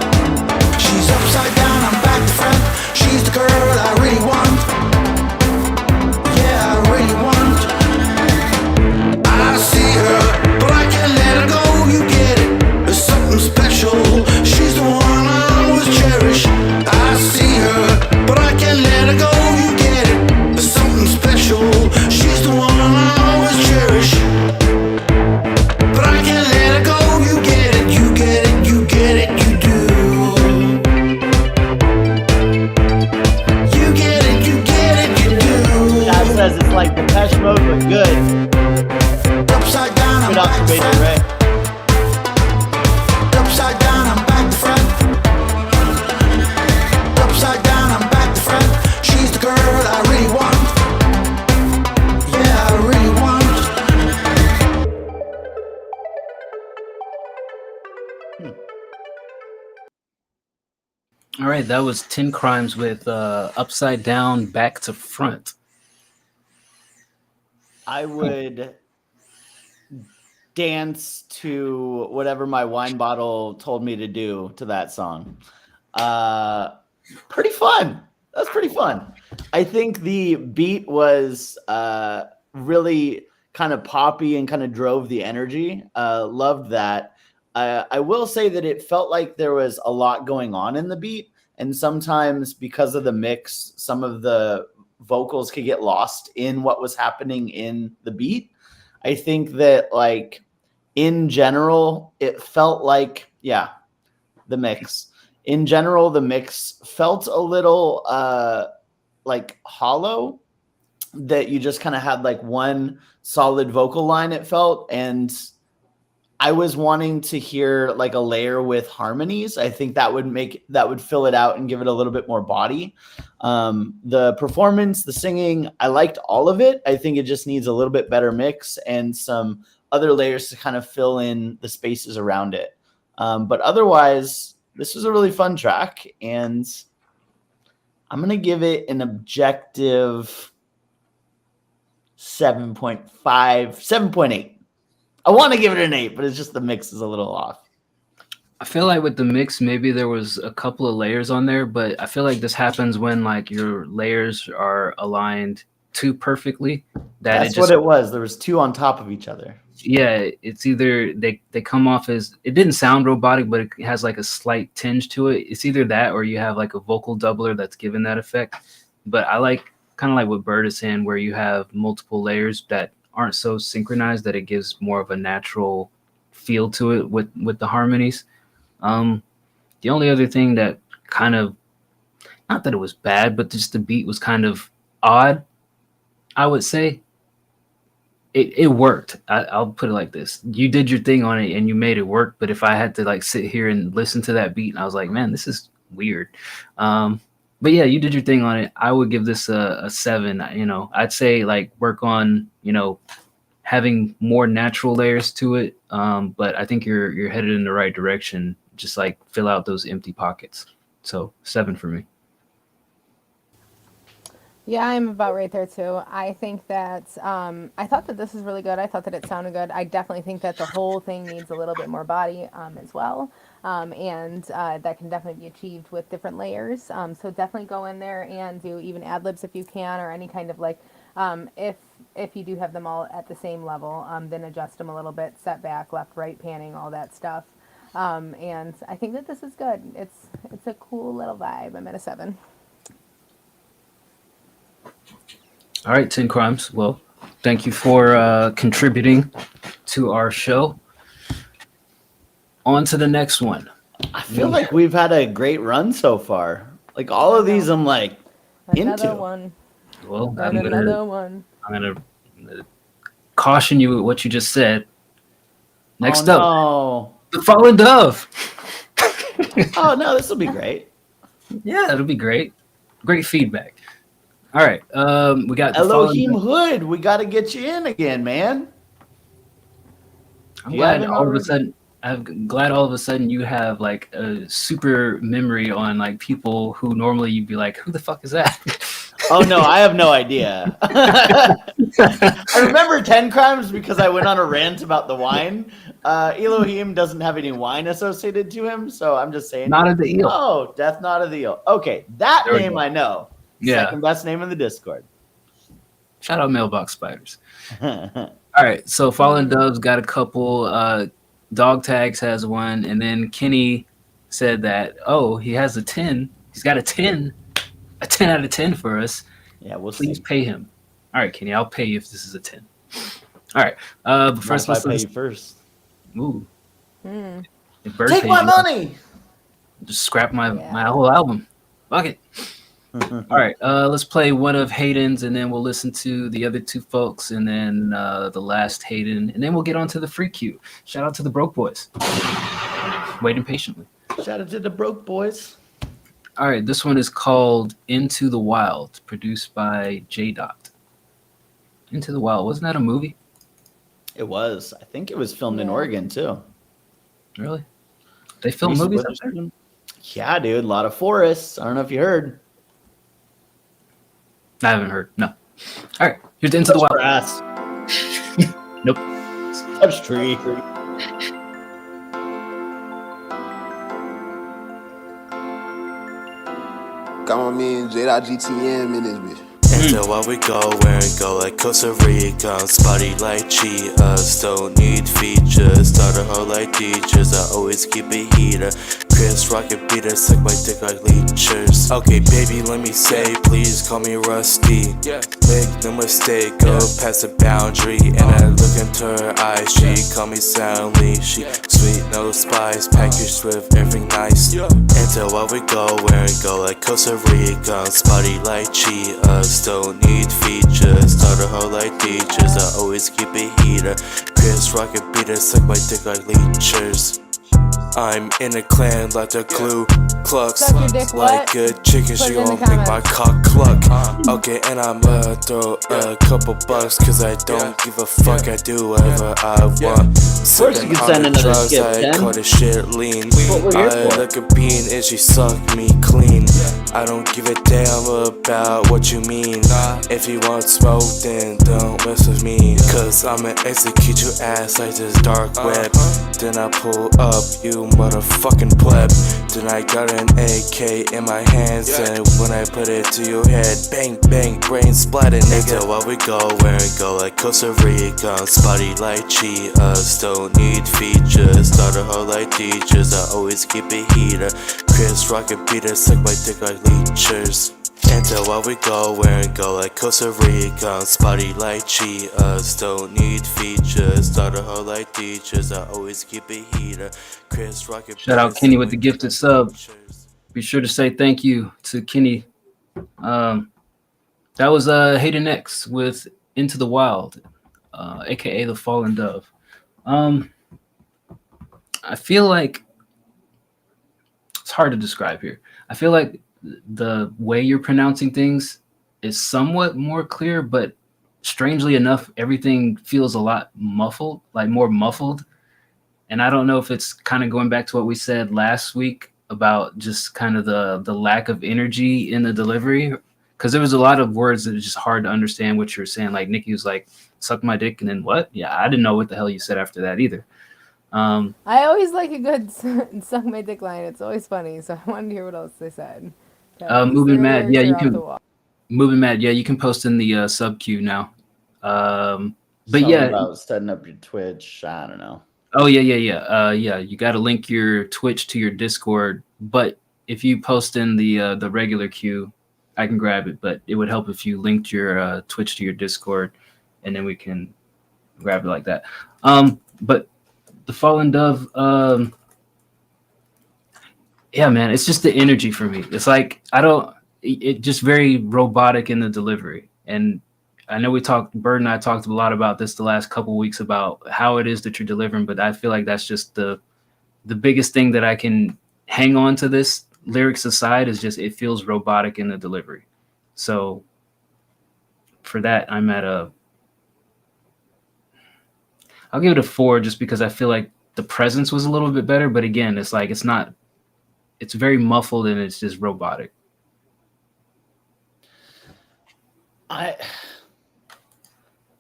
All right, that was 10 Crimes with Upside Down, Back to Front. I would dance to whatever my wine bottle told me to do to that song. Pretty fun. That's pretty fun. I think the beat was really kind of poppy and kind of drove the energy. Loved that. I will say that it felt like there was a lot going on in the beat, and sometimes because of the mix, some of the vocals could get lost in what was happening in the beat. I think that, like, in general, it felt like, the mix. In general, the mix felt a little like hollow, that you just kind of had like one solid vocal line, it felt. And I was wanting to hear like a layer with harmonies. I think that would fill it out and give it a little bit more body. The performance, the singing, I liked all of it. I think it just needs a little bit better mix and some other layers to kind of fill in the spaces around it. But otherwise, this was a really fun track, and I'm going to give it an objective 7.5, 7.8. I want to give it an 8, but it's just the mix is a little off. I feel like with the mix, maybe there was a couple of layers on there, but I feel like this happens when like your layers are aligned too perfectly. That's what it was. There was two on top of each other. Yeah, it's either they come off as, it didn't sound robotic, but it has like a slight tinge to it. It's either that or you have like a vocal doubler that's given that effect. But I like kind of like what Bird is saying, where you have multiple layers that aren't so synchronized that it gives more of a natural feel to it with the harmonies. The only other thing that kind of, not that it was bad, but just the beat was kind of odd, I would say. It worked. I'll put it like this. You did your thing on it and you made it work. But if I had to like sit here and listen to that beat, and I was like, man, this is weird. But yeah, you did your thing on it. I would give this a 7. You know, I'd say like work on, you know, having more natural layers to it. But I think you're headed in the right direction. Just like fill out those empty pockets. So 7 for me. Yeah, I'm about right there too. I think that I thought that this is really good. I thought that it sounded good. I definitely think that the whole thing needs a little bit more body as well. And that can definitely be achieved with different layers. So definitely go in there and do even ad libs if you can, or any kind of like, if you do have them all at the same level, then adjust them a little bit, set back, left, right, panning, all that stuff. And I think that this is good. It's a cool little vibe. I'm at a 7. All right, 10 Crimes. Well, thank you for contributing to our show. On to the next one. I feel like we've had a great run so far. Like all of these, I'm like Another into. one. Well, And another one. I'm gonna caution you with what you just said. Next up, No. The Fallen Dove. Oh no, this will be great. Yeah, it'll be great. Great feedback. All right, we got the Elohim Fallen Dove. Hood. We got to get you in again, man. I'm You glad haven't all of a already- sudden. I'm glad all of a sudden you have like a super memory on like people who normally you'd be like, who the fuck is that? Oh no, I have no idea. I remember 10 Crimes because I went on a rant about the wine. Elohim doesn't have any wine associated to him, so I'm just saying. Not of the eel. Oh, Death Not of the Eel. Okay, that There we name go. I know. Yeah. Second best name in the Discord. Shout out Mailbox Spiders. All right, so Fallen Dove's got a couple. Dog Tags has one, and then Kenny said that, oh, he has a 10. He's got a 10 out of 10 for us. Yeah, we'll Please see. pay him. All right, Kenny, I'll pay you if this is a 10. All right, but first First, I let's pay you first. Ooh. If Bird Take pays my you, money. just scrap my Yeah. whole album. Fuck it. All right, let's play one of Hayden's, and then we'll listen to the other two folks, and then the last Hayden, and then we'll get on to the free queue. Shout out to the Broke Boys. Waiting patiently. Shout out to the Broke Boys. All right, this one is called Into the Wild, produced by J. Dot. Into the Wild, wasn't that a movie? It was. I think it was filmed in Yeah. Oregon too. Really? They film Reese movies up there? Witherspoon. Yeah, dude, a lot of forests. I don't know if you heard. I haven't heard. No. All right. Here's Into the Wild. Grass. Nope. Touch tree. Got my man JGTM in this bitch. And while we go, where we go, like Costa Rica, spotty like Chias, don't need features, start a hoe like teachers, I always keep a heater, Chris Rocket beater, suck my dick like leechers. Okay, baby, let me say, please call me Rusty, make no mistake, go past the boundary, and I look into her eyes, she call me soundly, she sweet, no spice, packaged with everything nice, and while we go, where we go, like Costa Rica, spotty like Chias, don't need features, start a hoe like teachers, I always keep a heater, Chris Rocket beater, suck my dick like leechers. I'm in a clan like the Ku Klux, Suck your dick like what? good chicken, Put she it in the gon' make my comments. cock cluck. Okay, and I'ma throw a couple bucks, cause I don't give a fuck, I do whatever I want. Of course you can send another skip, I Ken. call this shit lean. What we're here I for. look a bean and she suck me clean. I don't give a damn about what you mean. If you want smoke, then don't mess with me, cause I'ma execute your ass like this dark web. Then I pull up, you motherfucking pleb. Then I got an AK in my hands, and when I put it to your head, bang bang, brain splatter, nigga. While we go, where we go, like Costa Rica, spotty like Chias, don't need features, start a hoe like teachers, I always keep a heater, Chris Rocket beater, suck my dick like leechers. Enter while we go, where we go, like Costa Rica, spotty like Chias, don't need features, start a hoe like teachers, I always keep a heater, Chris Rocket. Shout out Kenny with the gifted sub. Be sure to say thank you to Kenny. That was Hayden X with Into the Wild, aka The Fallen Dove. I feel like it's hard to describe here. I feel like the way you're pronouncing things is somewhat more clear, but strangely enough, everything feels a lot muffled, like more muffled. And I don't know if it's kind of going back to what we said last week about just kind of the lack of energy in the delivery, because there was a lot of words that are just hard to understand what you were saying. Like Nikki was like, suck my dick, and then what? Yeah, I didn't know what the hell you said after that either. I always like a good suck my dick line. It's always funny, so I wanted to hear what else they said. Moving Mad, yeah, you can. can. Moving Mad, yeah, you can post in the sub queue now. But Something yeah, about setting up your Twitch. I don't know. oh yeah. You got to link your Twitch to your Discord, but if you post in the regular queue, I can grab it. But it would help if you linked your Twitch to your Discord, and then we can grab it like that. But the Fallen Dove, yeah, man, it's just the energy for me. It's like it just very robotic in the delivery. And I know Bird and I talked a lot about this the last couple of weeks about how it is that you're delivering, but I feel like that's just the biggest thing that I can hang on to this lyrics aside is just it feels robotic in the delivery. So for that, I'm at I'll give it a 4 just because I feel like the presence was a little bit better, but again, it's like it's very muffled and it's just robotic.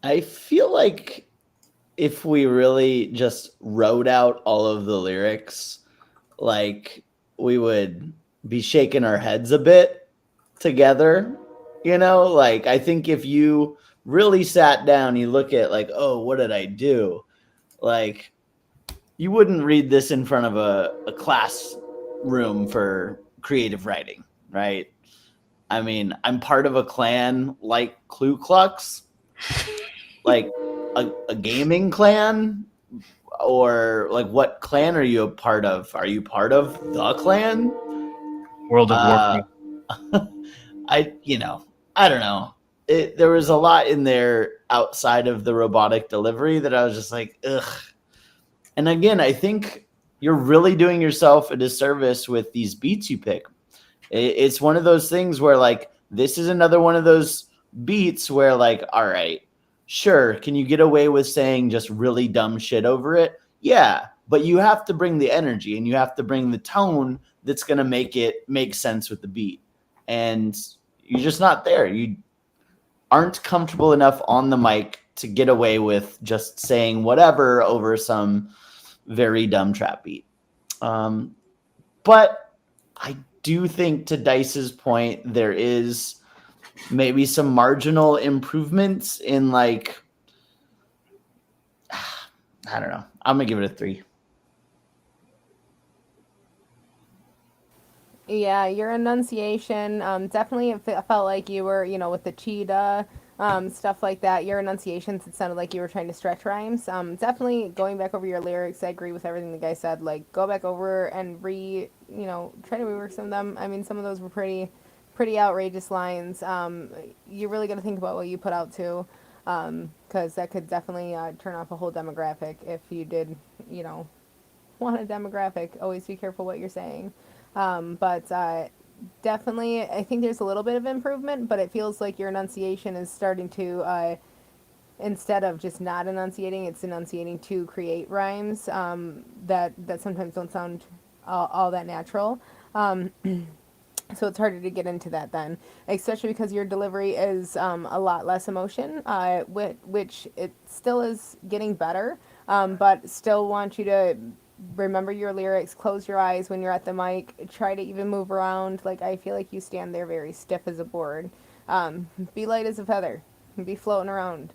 I feel like if we really just wrote out all of the lyrics, like we would be shaking our heads a bit together, you know? Like I think if you really sat down, you look at like, oh, what did I do? Like you wouldn't read this in front of a classroom for creative writing, right? I mean, I'm part of a clan like Ku Klux, like a gaming clan, or like what clan are you a part of? Are you part of the clan? World of Warcraft. I don't know. There was a lot in there outside of the robotic delivery that I was just like, ugh. And again, I think you're really doing yourself a disservice with these beats you pick. It's one of those things where like, this is another one of those beats where like, all right, sure. Can you get away with saying just really dumb shit over it? Yeah. but you have to bring the energy and you have to bring the tone that's going to make it make sense with the beat. And you're just not there. You aren't comfortable enough on the mic to get away with just saying whatever over some very dumb trap beat. But I do think, to Dice's point, there is maybe some marginal improvements in, like, I don't know. I'm going to give it a 3. Yeah, your enunciation, definitely it felt like you were, you know, with the cheetah, stuff like that. Your enunciations, it sounded like you were trying to stretch rhymes. Definitely going back over your lyrics, I agree with everything the guy said. Like, go back over and try to rework some of them. I mean, some of those were pretty outrageous lines. You really got to think about what you put out too, because that could definitely turn off a whole demographic if you did, want a demographic. Always be careful what you're saying. But definitely, I think there's a little bit of improvement, but it feels like your enunciation is starting to, instead of just not enunciating, it's enunciating to create rhymes that sometimes don't sound all that natural. So it's harder to get into that then, especially because your delivery is a lot less emotion, which it still is getting better, but still want you to remember your lyrics, close your eyes when you're at the mic, try to even move around. Like, I feel like you stand there very stiff as a board. Be light as a feather. Be floating around.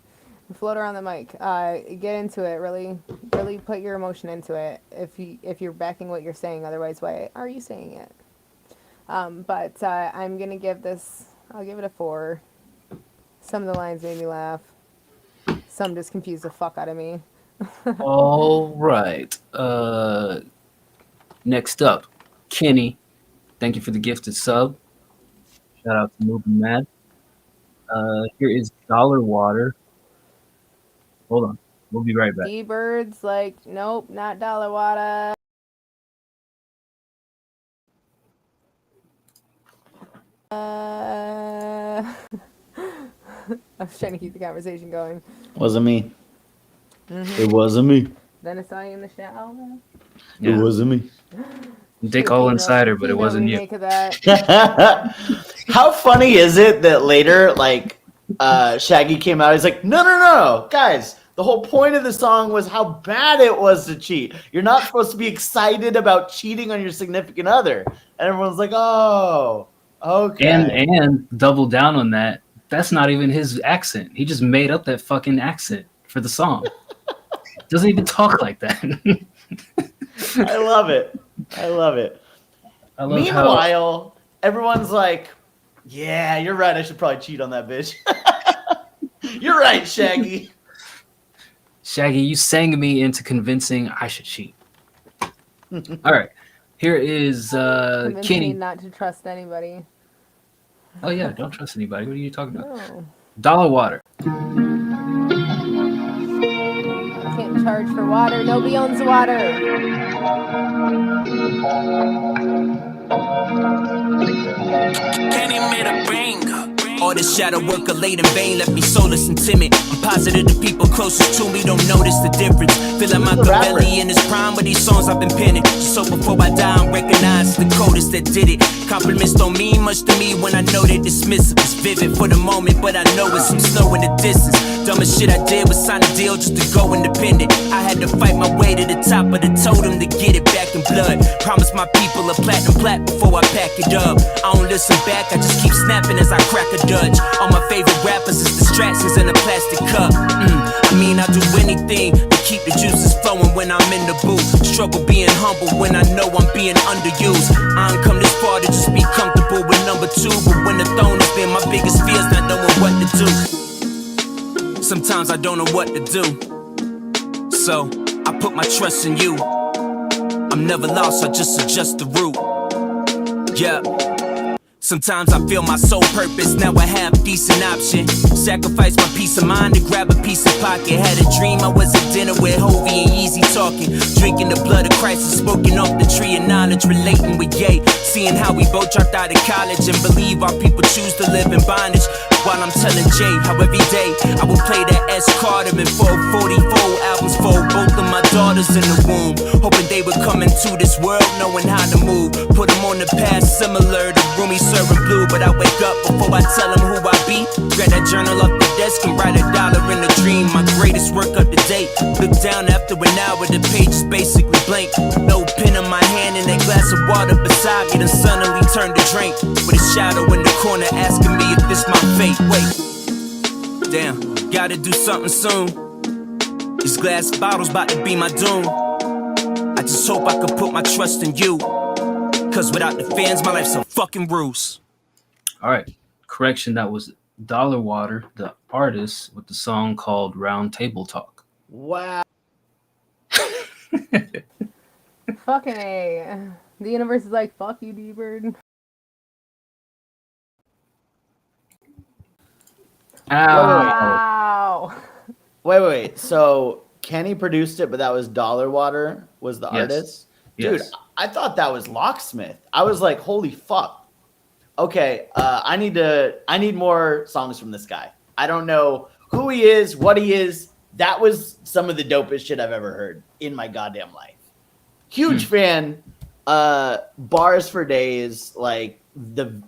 Float around the mic. Get into it. Really put your emotion into it if you're backing what you're saying. Otherwise, why are you saying it? But I'm going to give this, I'll give it a 4. Some of the lines made me laugh. Some just confused the fuck out of me. All right. Next up, Kenny. Thank you for the gifted sub. Shout out to Moving Mad. Here is Dollar Water. Hold on. We'll be right back. D-Birds, like, nope, not Dollar Water. I was trying to keep the conversation going. Wasn't me. Mm-hmm. It wasn't me. Then I saw you in the shower. Yeah. It wasn't me. Dick all insider, but it wasn't you. How funny is it that later, like, Shaggy came out, he's like, no, guys, the whole point of the song was how bad it was to cheat. You're not supposed to be excited about cheating on your significant other. And everyone's like, oh, okay. And double down on that. That's not even his accent. He just made up that fucking accent for the song. Doesn't even talk like that. I love it. Meanwhile, everyone's like, yeah, you're right. I should probably cheat on that bitch. You're right, Shaggy. Shaggy, you sang me into convincing I should cheat. All right. Here is Kenny. Not to trust anybody. Oh, yeah. Don't trust anybody. What are you talking about? No. Dollar Water. Can't charge for water. Nobody owns water. Kenny made a banger. All this shadow work laid in vain left me soulless and timid. I'm positive the people closest to me don't notice the difference. Feel like my belly in his prime with these songs I've been penning. So before I die, I recognize the coldest that did it. Compliments don't mean much to me when I know they dismissive. It's vivid for the moment, but I know it's some snow in the distance. Dumbest shit I did was sign a deal just to go independent. I had to fight my way to the top of the totem to get it back in blood. Promise my people a platinum plat before I pack it up. I don't listen back, I just keep snapping as I crack a Dutch. All my favorite rappers is distractions in a plastic cup. I mean, I'll do anything to keep the juices flowing when I'm in the booth. Struggle being humble when I know I'm being underused. I ain't come this far to just be comfortable with number 2, but when the throne is there, my biggest fear's not knowing what to do. Sometimes I don't know what to do, so I put my trust in you. I'm never lost, I just adjust the route. Yeah. Sometimes I feel my sole purpose, now I have decent option. Sacrifice my peace of mind to grab a piece of pocket. Had a dream I was at dinner with Hovey and Yeezy talking. Drinking the blood of Christ and smoking off the tree of knowledge. Relating with Ye, seeing how we both dropped out of college and believe our people choose to live in bondage. while I'm telling Jay how every day I will play that S Carter and 444 albums for both of my daughters in the womb. Hoping they would come into this world knowing how to move. Put them on the path similar to Rumi serving blue. But I wake up before I tell them who I be. Grab that journal off the desk and write $1 in a dream. My greatest work up to date. Look down after an hour, the page is basically blank. No pen in my hand and that glass of water beside me. Then suddenly turned to drink. With a shadow in the corner asking me if this my fate. Wait, damn, gotta do something soon. This glass bottle's about to be my doom. I just hope I could put my trust in you. Cause without the fans, my life's a fucking ruse. All right. Correction, that was Dollar Water, the artist, with the song called Round Table Talk. Wow. Fucking A. The universe is like, fuck you, D-Bird. Wow. Wait. So Kenny produced it, but that was Dollar Water was the artist? Dude, Yes. I thought that was Locksmith. I was like, holy fuck. Okay, I need more songs from this guy. I don't know who he is, what he is. That was some of the dopest shit I've ever heard in my goddamn life. Huge fan. Bars for days, like the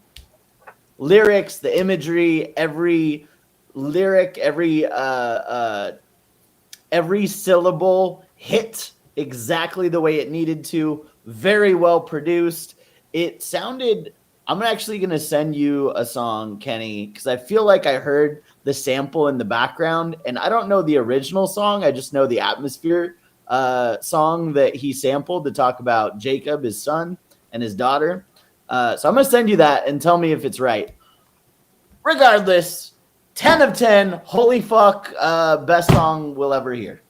lyrics, the imagery, every lyric, every syllable hit exactly the way it needed to. Very well produced. It sounded. I'm actually going to send you a song, Kenny, because I feel like I heard the sample in the background, and I don't know the original song. I just know the atmosphere song that he sampled to talk about Jacob, his son, and his daughter. So I'm going to send you that and tell me if it's right. Regardless, 10 of 10. Holy fuck, best song we'll ever hear.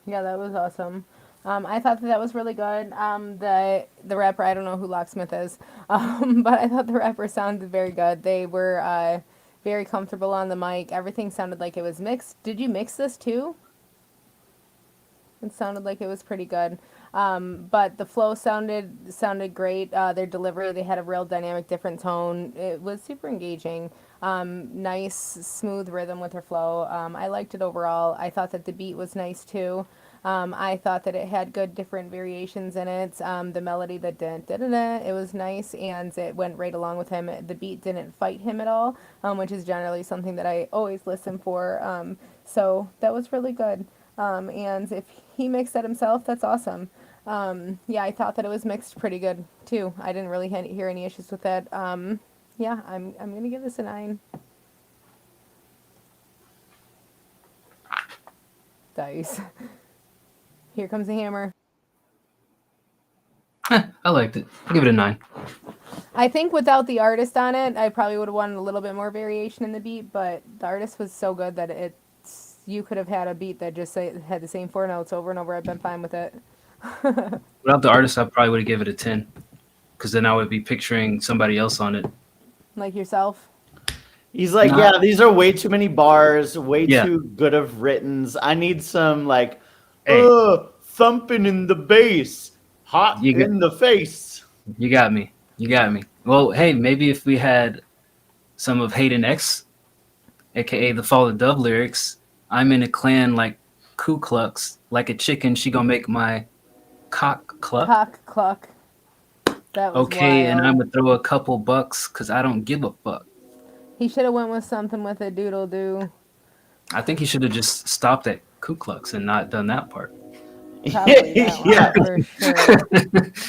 Yeah, that was awesome. I thought that was really good. The rapper, I don't know who Locksmith is, but I thought the rapper sounded very good. They were very comfortable on the mic. Everything sounded like it was mixed. Did you mix this too? It sounded like it was pretty good. But the flow sounded great. Their delivery, they had a real dynamic, different tone. It was super engaging. Nice, smooth rhythm with their flow. I liked it overall. I thought that the beat was nice too. I thought that it had good different variations in it. The melody, the da-da-da, it was nice, and it went right along with him. The beat didn't fight him at all, which is generally something that I always listen for. So that was really good. And if he mixed that himself, that's awesome. Yeah, I thought that it was mixed pretty good too. I didn't really hear any issues with that. Yeah, I'm gonna give this a 9. Dice. Here comes the hammer. I liked it. I'll give it a 9. I think without the artist on it, I probably would have wanted a little bit more variation in the beat, but the artist was so good that you could have had a beat that just had the same 4 notes over and over. I've been fine with it. Without the artist, I probably would have given it a 10, because then I would be picturing somebody else on it. Like yourself? He's like, yeah, these are way too many bars, way too good of writtens. I need some like, thumping in the bass, hot in the face. You got me. Well, hey, maybe if we had some of Hayden X, aka the Fall of Dove lyrics, I'm in a clan like Ku Klux, like a chicken, she gonna make my cock cluck. Cock cluck. That was okay, wild. and I'm gonna throw a couple bucks because I don't give a fuck. He should have went with something with a doodle doo. I think he should have just stopped at Ku Klux and not done that part. Yeah, for sure.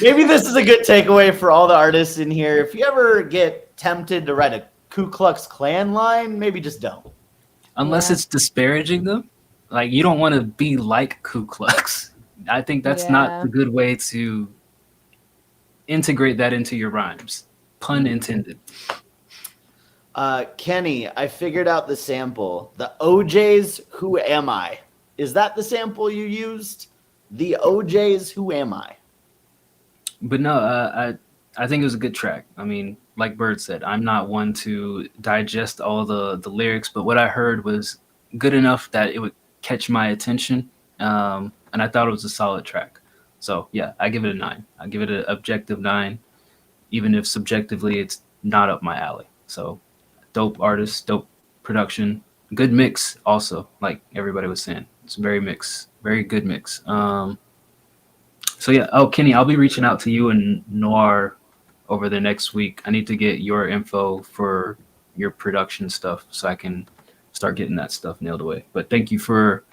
Maybe this is a good takeaway for all the artists in here. If you ever get tempted to write a Ku Klux Klan line, maybe just don't. Unless it's disparaging them. Like, you don't want to be like Ku Klux. I think that's not a good way to integrate that into your rhymes. Pun intended. Kenny, I figured out the sample. The OJ's Who Am I? Is that the sample you used? The OJ's Who Am I? But no, I think it was a good track. I mean, like Bird said, I'm not one to digest all the lyrics, but what I heard was good enough that it would catch my attention, and I thought it was a solid track. So yeah, I give it a 9. I give it an objective 9, even if subjectively it's not up my alley. So dope artist, dope production, good mix also, like everybody was saying. It's very very good mix. So yeah, oh Kenny, I'll be reaching out to you and Noir over the next week. I need to get your info for your production stuff so I can start getting that stuff nailed away. But thank you for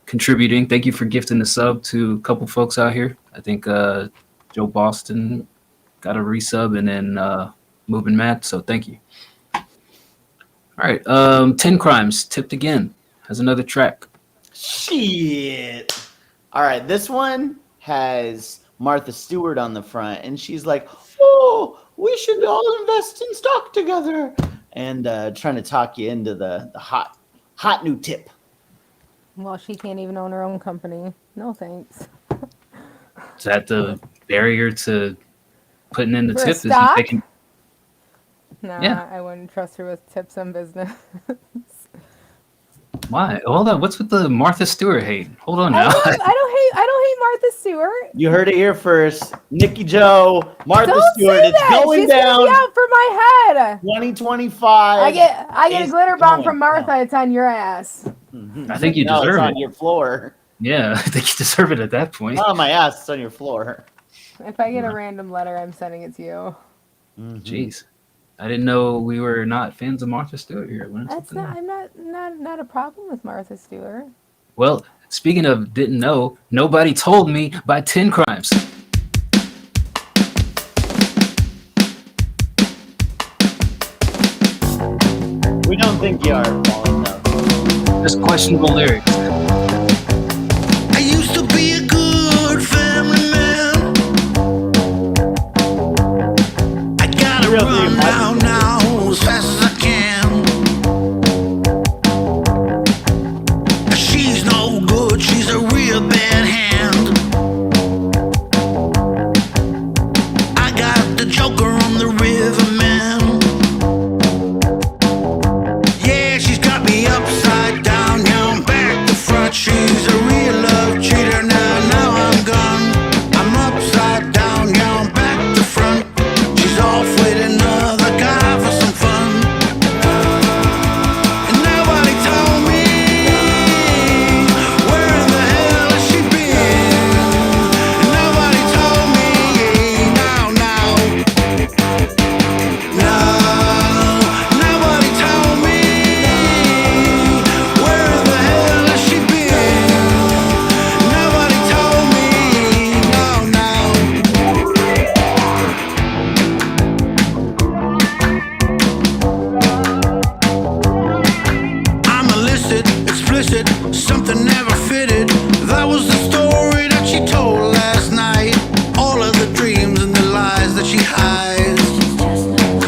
contributing. Thank you for gifting the sub to a couple folks out here. I think Joe Boston got a resub, and then Moving Mad. So thank you. All right, 10 Crimes tipped again has another track. Shit. All right, this one has Martha Stewart on the front, and she's like, "Oh, we should all invest in stock together," and trying to talk you into the hot new tip. Well, she can't even own her own company. No thanks. Is that the barrier to putting in the For a tip? stock? They can, Nah, Yeah. I wouldn't trust her with tips on business. why? Hold on. What's with the Martha Stewart hate? Hold on I now. don't hate Martha Stewart. You heard it here first. Nikki Joe, Martha Don't Stewart. say It's that. going She's gonna down. be out for my head. 2025. I get a is glitter bomb going from Martha. It's on your ass. I think you No, deserve it's on it. your floor. Yeah, I think you deserve it at that point. Not on my ass. It's on your floor. If I get a random letter, I'm sending it to you. Jeez. I didn't know we were not fans of Martha Stewart here. I learned That's something not. new. I'm not a problem with Martha Stewart. Well, speaking of didn't know, Nobody Told Me by 10 Crimes. We don't think you are falling though. Just questionable lyrics. I used to be a good family man. I gotta Real run deal, down now as fast as I can. She's no good, she's a real bad hand. I got the Joker on the river, man. Yeah, she's got me upside down, down, back to front. She's a real love cheater now, now I'm gone. I'm upside down, down, back to front. She's off with another guy for some fun. And nobody told me where the hell has she been. And nobody told me, now, no, nobody told me where the hell has she been. Nobody told me, no. I'm illicit, explicit, something never fitted. That was the story that she told last night. All of the dreams and the lies that she hides,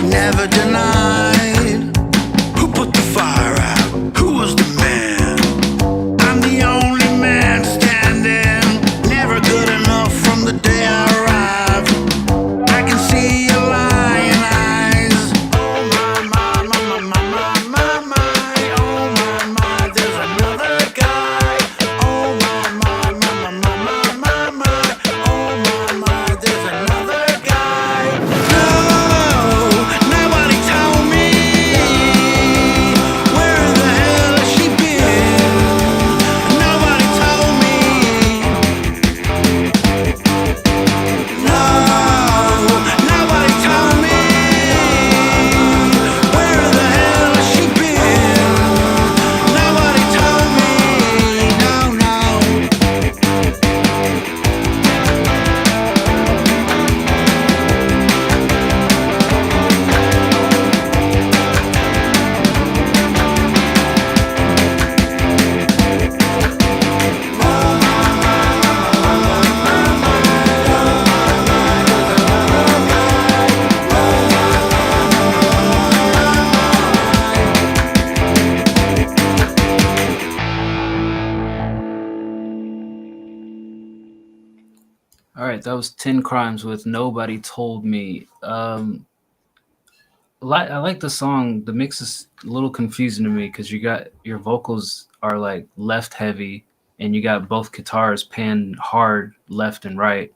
never denied. Who put the fire out? Who was the man? I'm the only man standing. Never good enough from the day I arrived. I can see your lying eyes. Oh my, my, my, my, my, my, oh my, there's another guy. Oh my, my, my, my, my, my, oh my, there's another guy. No, nobody told me where the hell has she been. Nobody told me. No, nobody told me where the hell has she been. Nobody told me, no. All right, that was 10 Crimes with Nobody Told Me. I like the song. The mix is a little confusing to me because you got your vocals are like left heavy and you got both guitars panned hard left and right.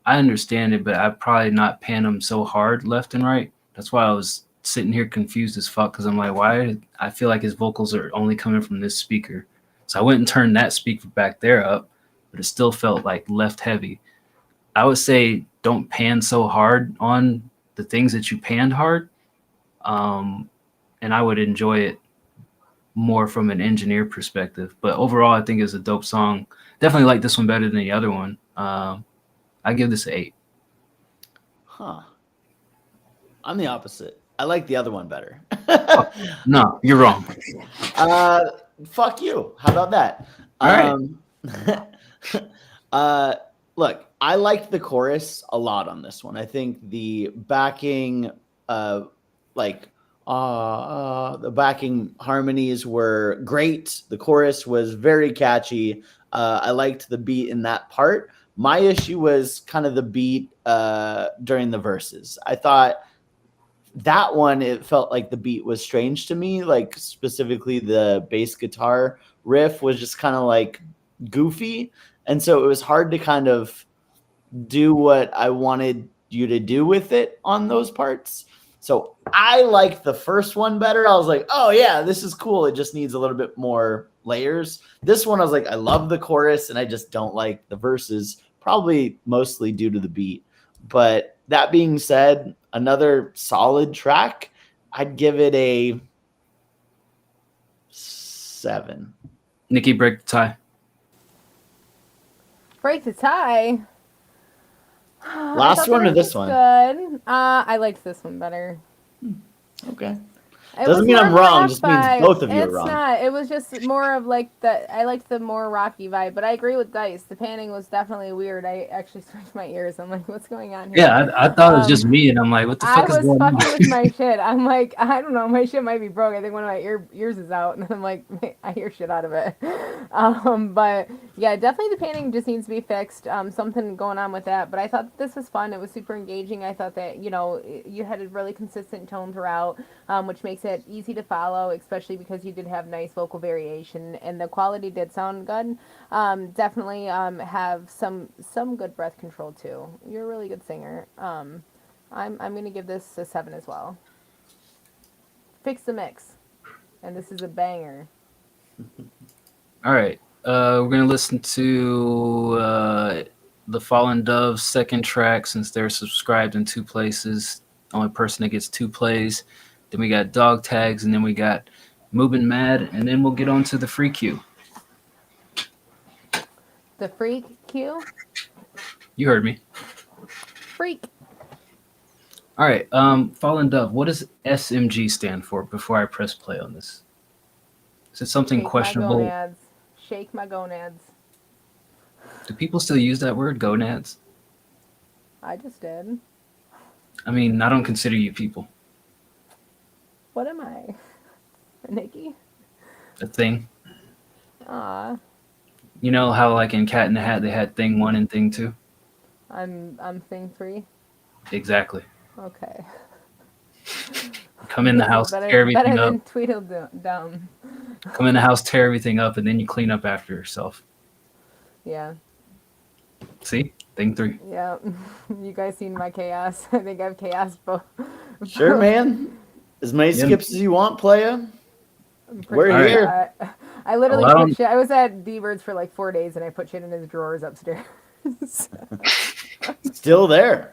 I understand it, but I probably not pan them so hard left and right. That's why I was sitting here confused as fuck, because I'm like, why? I feel like his vocals are only coming from this speaker. So I went and turned that speaker back there up, but it still felt like left heavy. I would say don't pan so hard on the things that you panned hard. And I would enjoy it more from an engineer perspective. But overall, I think it's a dope song. Definitely like this one better than the other one. I give this an 8. Huh. I'm the opposite. I like the other one better. No, you're wrong. Fuck you. How about that? All right. Look, I liked the chorus a lot on this one. I think the backing, the backing harmonies were great. The chorus was very catchy. I liked the beat in that part. My issue was kind of the beat during the verses. I thought that one, it felt like the beat was strange to me. Like specifically the bass guitar riff was just kind of like goofy. And so it was hard to kind of do what I wanted you to do with it on those parts. So I liked the first one better. I was like, oh yeah, this is cool. It just needs a little bit more layers. This one, I was like, I love the chorus and I just don't like the verses, probably mostly due to the beat. But that being said, another solid track. I'd give it a 7. Nikki, break the tie. Break the tie. Last one or this one? Good. I liked this one better. Okay. It Doesn't was mean I'm more wrong. rock Just means vibe. both of you are It's wrong. not. It was just more of like I liked the more rocky vibe, but I agree with Dice. The panning was definitely weird. I actually switched my ears. I'm like, what's going on here? Yeah, I thought it was just me, and I'm like, what the fuck is going on? I was fucking with my shit. I'm like, I don't know, my shit might be broke. I think one of my ears is out, and I'm like, I hear shit out of it. But yeah, definitely the panning just needs to be fixed. Something going on with that. But I thought this was fun. It was super engaging. I thought that, you know, you had a really consistent tone throughout, which makes it easy to follow, especially because you did have nice vocal variation, and the quality did sound good. Definitely have some good breath control too. You're a really good singer. I'm gonna give this a 7 as well. Fix the mix, and this is a banger. All right, we're gonna listen to the Fallen Dove's second track, since they're subscribed in 2 places. Only person that gets 2 plays. Then we got Dog Tags, and then we got Moving Mad, and then we'll get on to the Free Q. The Freak Q? You heard me. Freak. All right, Fallen Dove, what does SMG stand for before I press play on this? Is it something Shake questionable? My gonads. Shake my gonads. Do people still use that word, gonads? I just did. I mean, I don't consider you people. What am I? Nikki? A thing. Aw. You know how, like, in Cat in the Hat, they had thing 1 and thing 2? I'm thing 3? Exactly. Okay. Come in the house, tear everything better up. than Tweedledum. Come in the house, tear everything up, and then you clean up after yourself. Yeah. See? Thing 3. Yeah. You guys seen my chaos? I think I've chaos both. Sure, man. As many skips as you want, playa. We're here. I literally put shit. I was at D-Birds for like 4 days, and I put shit in his drawers upstairs. Still there.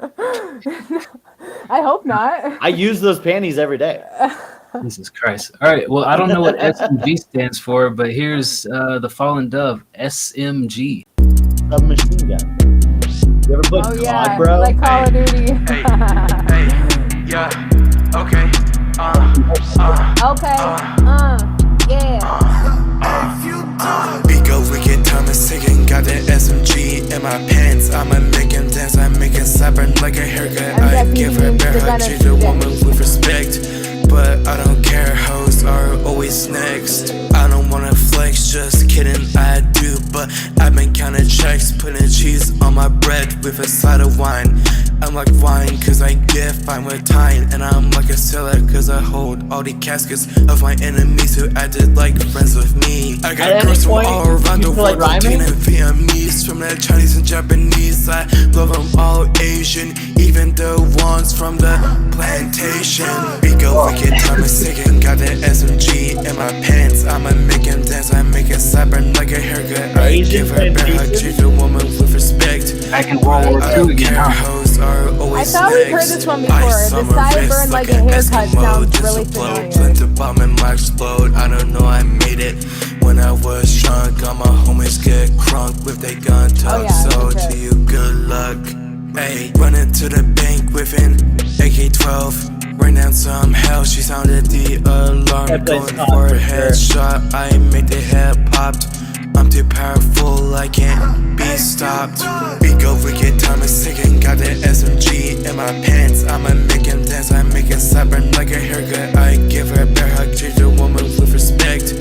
I hope not. I use those panties every day. Jesus Christ. All right. Well, I don't know what SMG stands for, but here's the Fallen Dove, SMG. Submachine gun. You ever played COD, bro? Like Call of Duty. Yeah. Okay. Yeah. Because wicked time is ticking. Got that SMG in my pants. I'ma make him dance. I make it stubborn like a haircut. I give her a bear hug. Treat a woman with respect. But I don't care, hoes are always next. I don't wanna flex, just kidding, I do. But I've been counting checks, putting cheese on my bread with a side of wine. I'm like wine cause I get fine with time. And I'm like a sailor cause I hold all the caskets of my enemies who acted like friends with me. I got girls from all around the world, Latin and Vietnamese, from the Chinese and Japanese. I love them all Asian, even the ones from the plantation. We go wicked, I'm a singing, got the SMG in my pants. I'ma make him dance, I make it cyber like a haircut. I give her a bear hug, treat the woman with respect. Back in World War II again, hoes are always I thought we've heard this one before. The sideburn like a haircut sounds really familiar. Blend the bomb and my explode. I don't know, I made it when I was drunk. All my homies get crunk with they gun talk. So to you, good luck. Hey, running to the bank with an AK-12. Ran down some hell, she sounded the alarm. Going for a headshot, I made the head popped. I'm too powerful, I can't be stopped. We go wicked, time is singing, got the SMG in my pants. I'ma make him dance, I make it cyber like a haircut. I give her a bear hug, treat the woman with respect.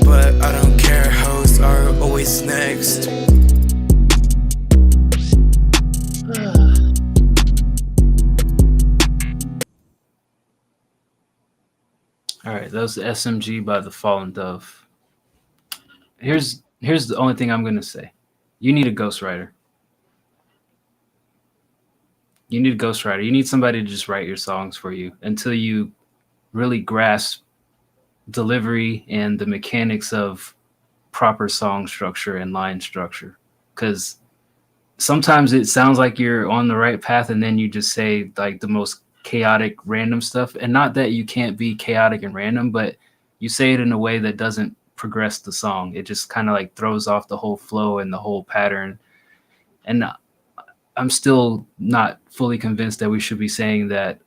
But I don't care, hoes are always next. All right, that was the SMG by the Fallen Dove. Here's the only thing I'm going to say. You need a ghostwriter. You need a ghostwriter. You need somebody to just write your songs for you until you really grasp delivery and the mechanics of proper song structure and line structure. Because sometimes it sounds like you're on the right path and then you just say like the most chaotic random stuff. And not that you can't be chaotic and random, but you say it in a way that doesn't progress the song. It just kind of like throws off the whole flow and the whole pattern. And I'm still not fully convinced that we should be saying that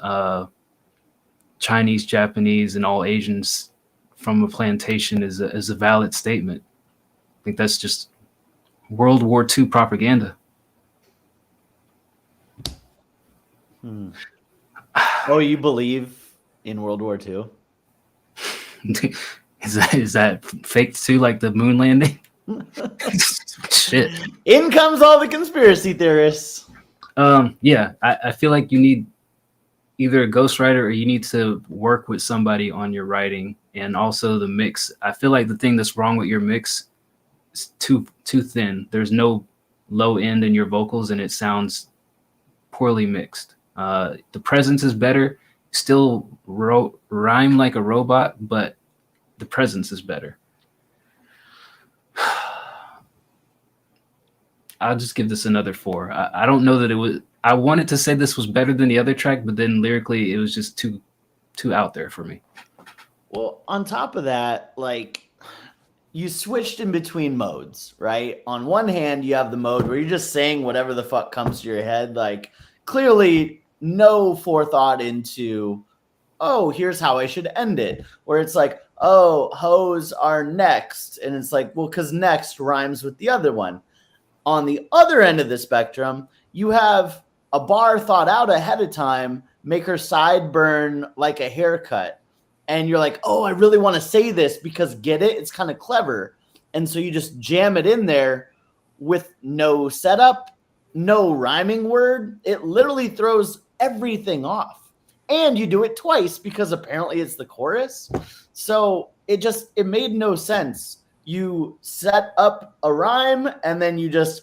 Chinese, Japanese, and all Asians from a plantation is a valid statement. I think that's just World War II propaganda. Oh, you believe in World War II? Is that fake too, like the moon landing? Shit. In comes all the conspiracy theorists. Yeah, I feel like you need either a ghostwriter or you need to work with somebody on your writing and also the mix. I feel like the thing that's wrong with your mix is too thin. There's no low end in your vocals and it sounds poorly mixed. The presence is better. Still rhyme like a robot, but the presence is better. I'll just give this another 4. I don't know that it was. I wanted to say this was better than the other track, but then lyrically it was just too out there for me. Well, on top of that, like you switched in between modes, right? On one hand, you have the mode where you're just saying whatever the fuck comes to your head, like clearly no forethought into, oh, here's how I should end it. Where it's like, oh, hoes are next. And it's like, well, because next rhymes with the other one. On the other end of the spectrum, you have a bar thought out ahead of time, make her sideburn like a haircut. And you're like, oh, I really want to say this because get it? It's kind of clever. And so you just jam it in there with no setup, no rhyming word. It literally throws everything off. And you do it twice because apparently it's the chorus. So it made no sense. You set up a rhyme and then you just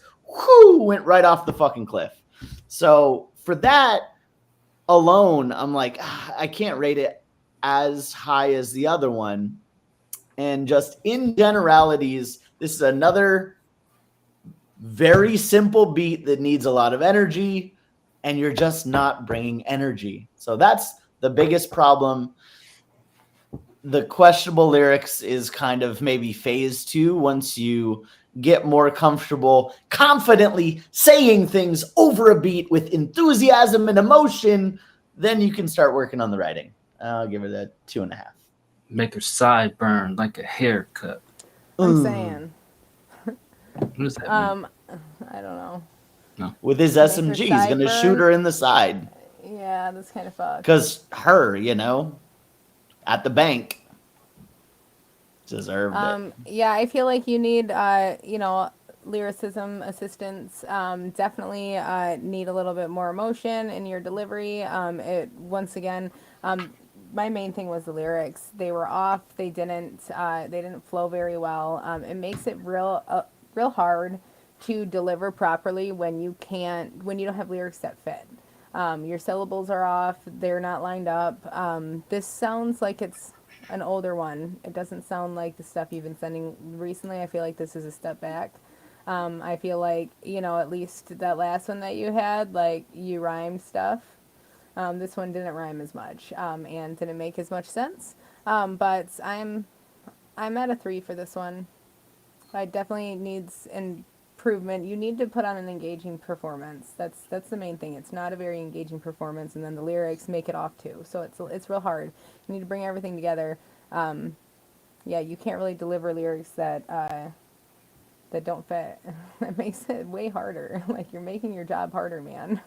went right off the fucking cliff. So for that alone, I'm like, I can't rate it as high as the other one. And just in generalities, this is another very simple beat that needs a lot of energy, and you're just not bringing energy. So that's the biggest problem. The questionable lyrics is kind of maybe phase 2 once you get more comfortable confidently saying things over a beat with enthusiasm and emotion, then you can start working on the writing. I'll give it a 2.5. Make her sideburn like a haircut. I'm saying. What does that mean? I don't know. No. With his SMG, he's going to shoot her in the side. Yeah, that's kind of fucked. Because her, at the bank, deserved it. Yeah, I feel like you need, lyricism assistance. Definitely need a little bit more emotion in your delivery. Once again, my main thing was the lyrics. They were off. They didn't flow very well. It makes it real hard to deliver properly when you don't have lyrics that fit. Your syllables are off. They're not lined up. This sounds like it's an older one. It doesn't sound like the stuff you've been sending recently. I feel like this is a step back. I feel like, at least that last one that you had, like, you rhymed stuff. This one didn't rhyme as much, and didn't make as much sense. But I'm at a 3 for this one. It definitely needs improvement. You need to put on an engaging performance. That's the main thing. It's not a very engaging performance, and then the lyrics make it off too. So it's real hard. You need to bring everything together. You can't really deliver lyrics that don't fit. That makes it way harder. Like, you're making your job harder, man.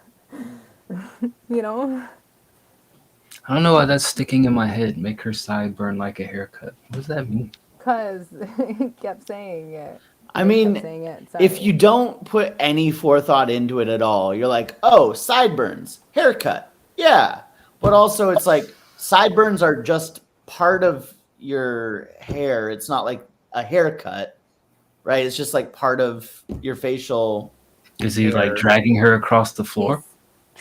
I don't know why that's sticking in my head. Make her sideburn like a haircut. What does that mean? Because he kept saying it. I mean, if you don't put any forethought into it at all, you're like, oh, sideburns, haircut. Yeah. But also it's like sideburns are just part of your hair. It's not like a haircut, right? It's just like part of your facial Is he like dragging her across the floor? He's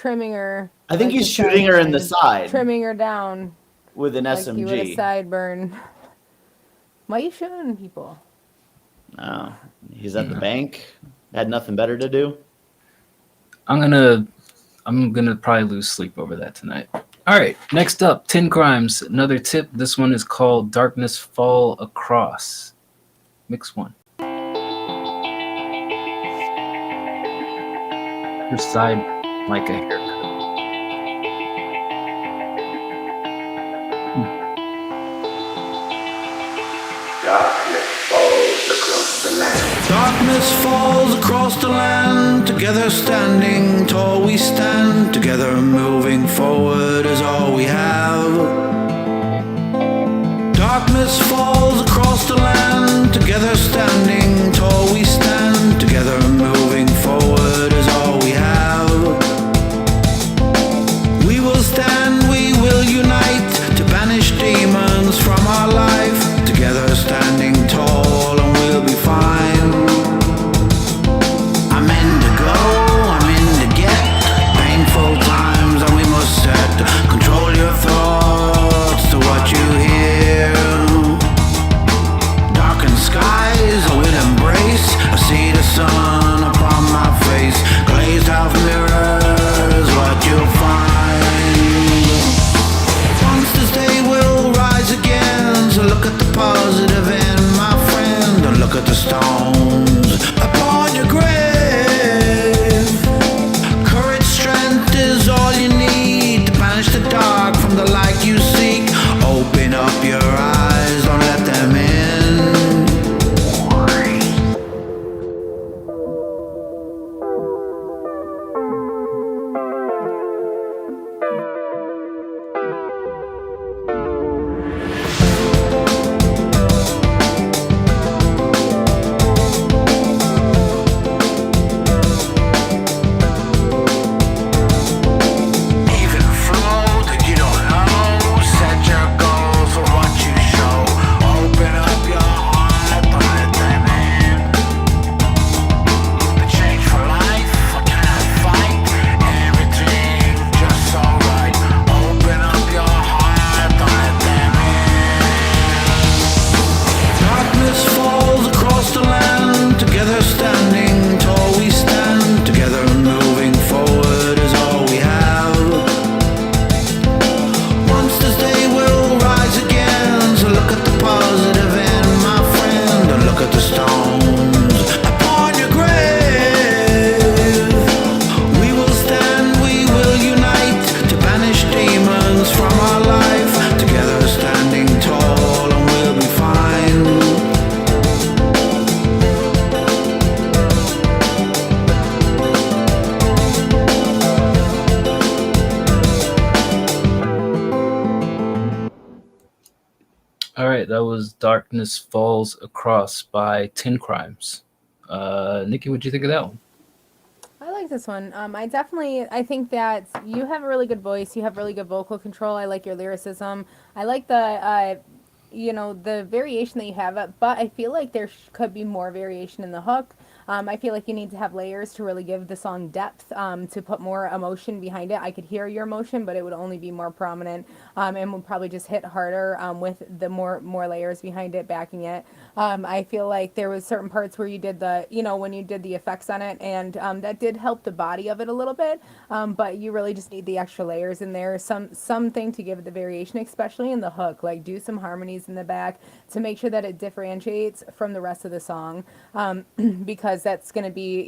trimming her. I think he's shooting her in the side. Trimming her down. With an SMG. Like you would a sideburn. Why are you shooting people? Oh, he's at the bank. Had nothing better to do. I'm gonna probably lose sleep over that tonight. All right, next up, 10 Crimes. Another tip. This one is called Darkness Fall Across. Mix 1. Her side like a haircut. Darkness falls across the land. Together standing tall we stand. Together moving forward is all we have. Darkness falls across the land. Together standing tall we stand. Together moving forward is all we have. We will stand, we will unite to banish demons from our life. Together standing tall and we'll be fine. I'm in to go, I'm in to get. Painful times and we must set. Control your thoughts to what you hear. Darkened skies I will embrace. I see the sun upon my face. Glazed half mirrors what you'll find. Once this day will rise again. So look at the positive in my friend. Don't look at the stones upon your grave. Courage, strength is all you need to banish the dark from the light you seek. Open up your eyes, don't let them in. Even flow that you don't know. Set your goals for what you show. Open up your heart, don't let them in. The change for life, I cannot fight. Everything just so right. Open up your heart, don't let them in. Darkness falls across the land. Together standing tall we stand. Together moving forward is all we have. Once this day will rise again. So look at the positive in my friend. And look at the stones upon your grave. We will stand, we will unite to banish demons from our life. Together standing tall and we'll be fine. All right, that was Darkness Falls Across by 10 Crimes. Nikki, what'd you think of that one? I like this one. I think that you have a really good voice. You have really good vocal control. I like your lyricism. I like the variation that you have, but I feel like there could be more variation in the hook. I feel like you need to have layers to really give the song depth, to put more emotion behind it. I could hear your emotion, but it would only be more prominent, and would probably just hit harder with the more layers behind it, backing it. I feel like there was certain parts where you did when you did the effects on it, and that did help the body of it a little bit. But you really just need the extra layers in there, something to give it the variation, especially in the hook. Like do some harmonies in the back to make sure that it differentiates from the rest of the song, because that's going to be,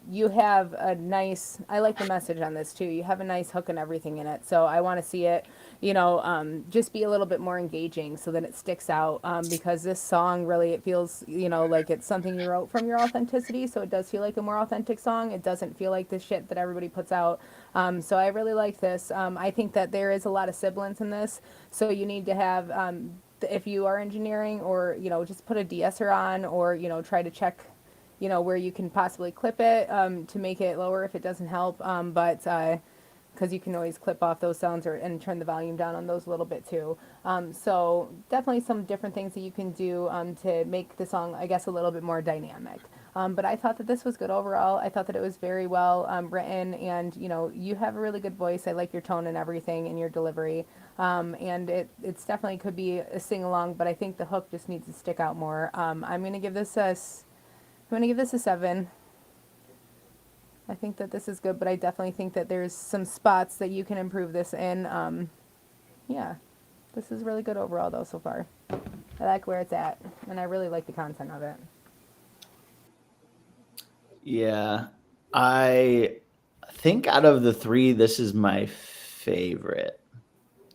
you have a nice, I like the message on this too. You have a nice hook and everything in it. So I want to see it, just be a little bit more engaging so that it sticks out, because this song really, it feels, like it's something you wrote from your authenticity. So it does feel like a more authentic song. It doesn't feel like the shit that everybody puts out. So I really like this. I think that there is a lot of sibilance in this. So you need to have, if you are engineering, or, just put a de-esser on, or, try to check, where you can possibly clip it, to make it lower if it doesn't help. But because you can always clip off those sounds and turn the volume down on those a little bit too. So definitely some different things that you can do to make the song, I guess, a little bit more dynamic. But I thought that this was good overall. I thought that it was very well written, and you have a really good voice. I like your tone and everything and your delivery. And it's definitely could be a sing along, but I think the hook just needs to stick out more. I'm gonna give this a 7. I think that this is good, but I definitely think that there's some spots that you can improve this in. Yeah, this is really good overall though so far. I like where it's at, and I really like the content of it. Yeah, I think out of the 3, this is my favorite.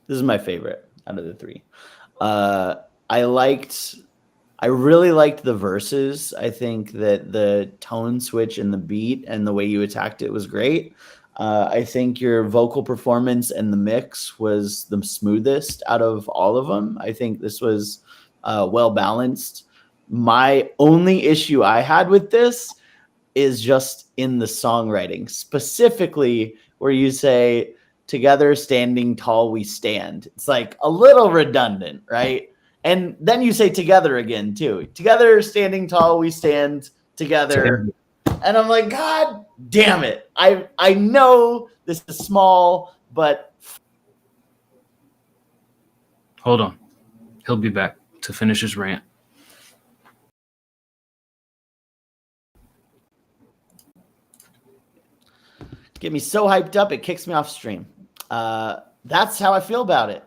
This is my favorite out of the 3. I really liked the verses. I think that the tone switch and the beat and the way you attacked it was great. I think your vocal performance and the mix was the smoothest out of all of them. I think this was well balanced. My only issue I had with this is just in the songwriting, specifically where you say, "Together standing tall we stand." It's like a little redundant, right? And then you say "together" again too. "Together standing tall we stand together." And I'm like, God damn it. I know this is small, but Hold on. He'll be back to finish his rant. get me so hyped up it kicks me off stream. That's how I feel about it.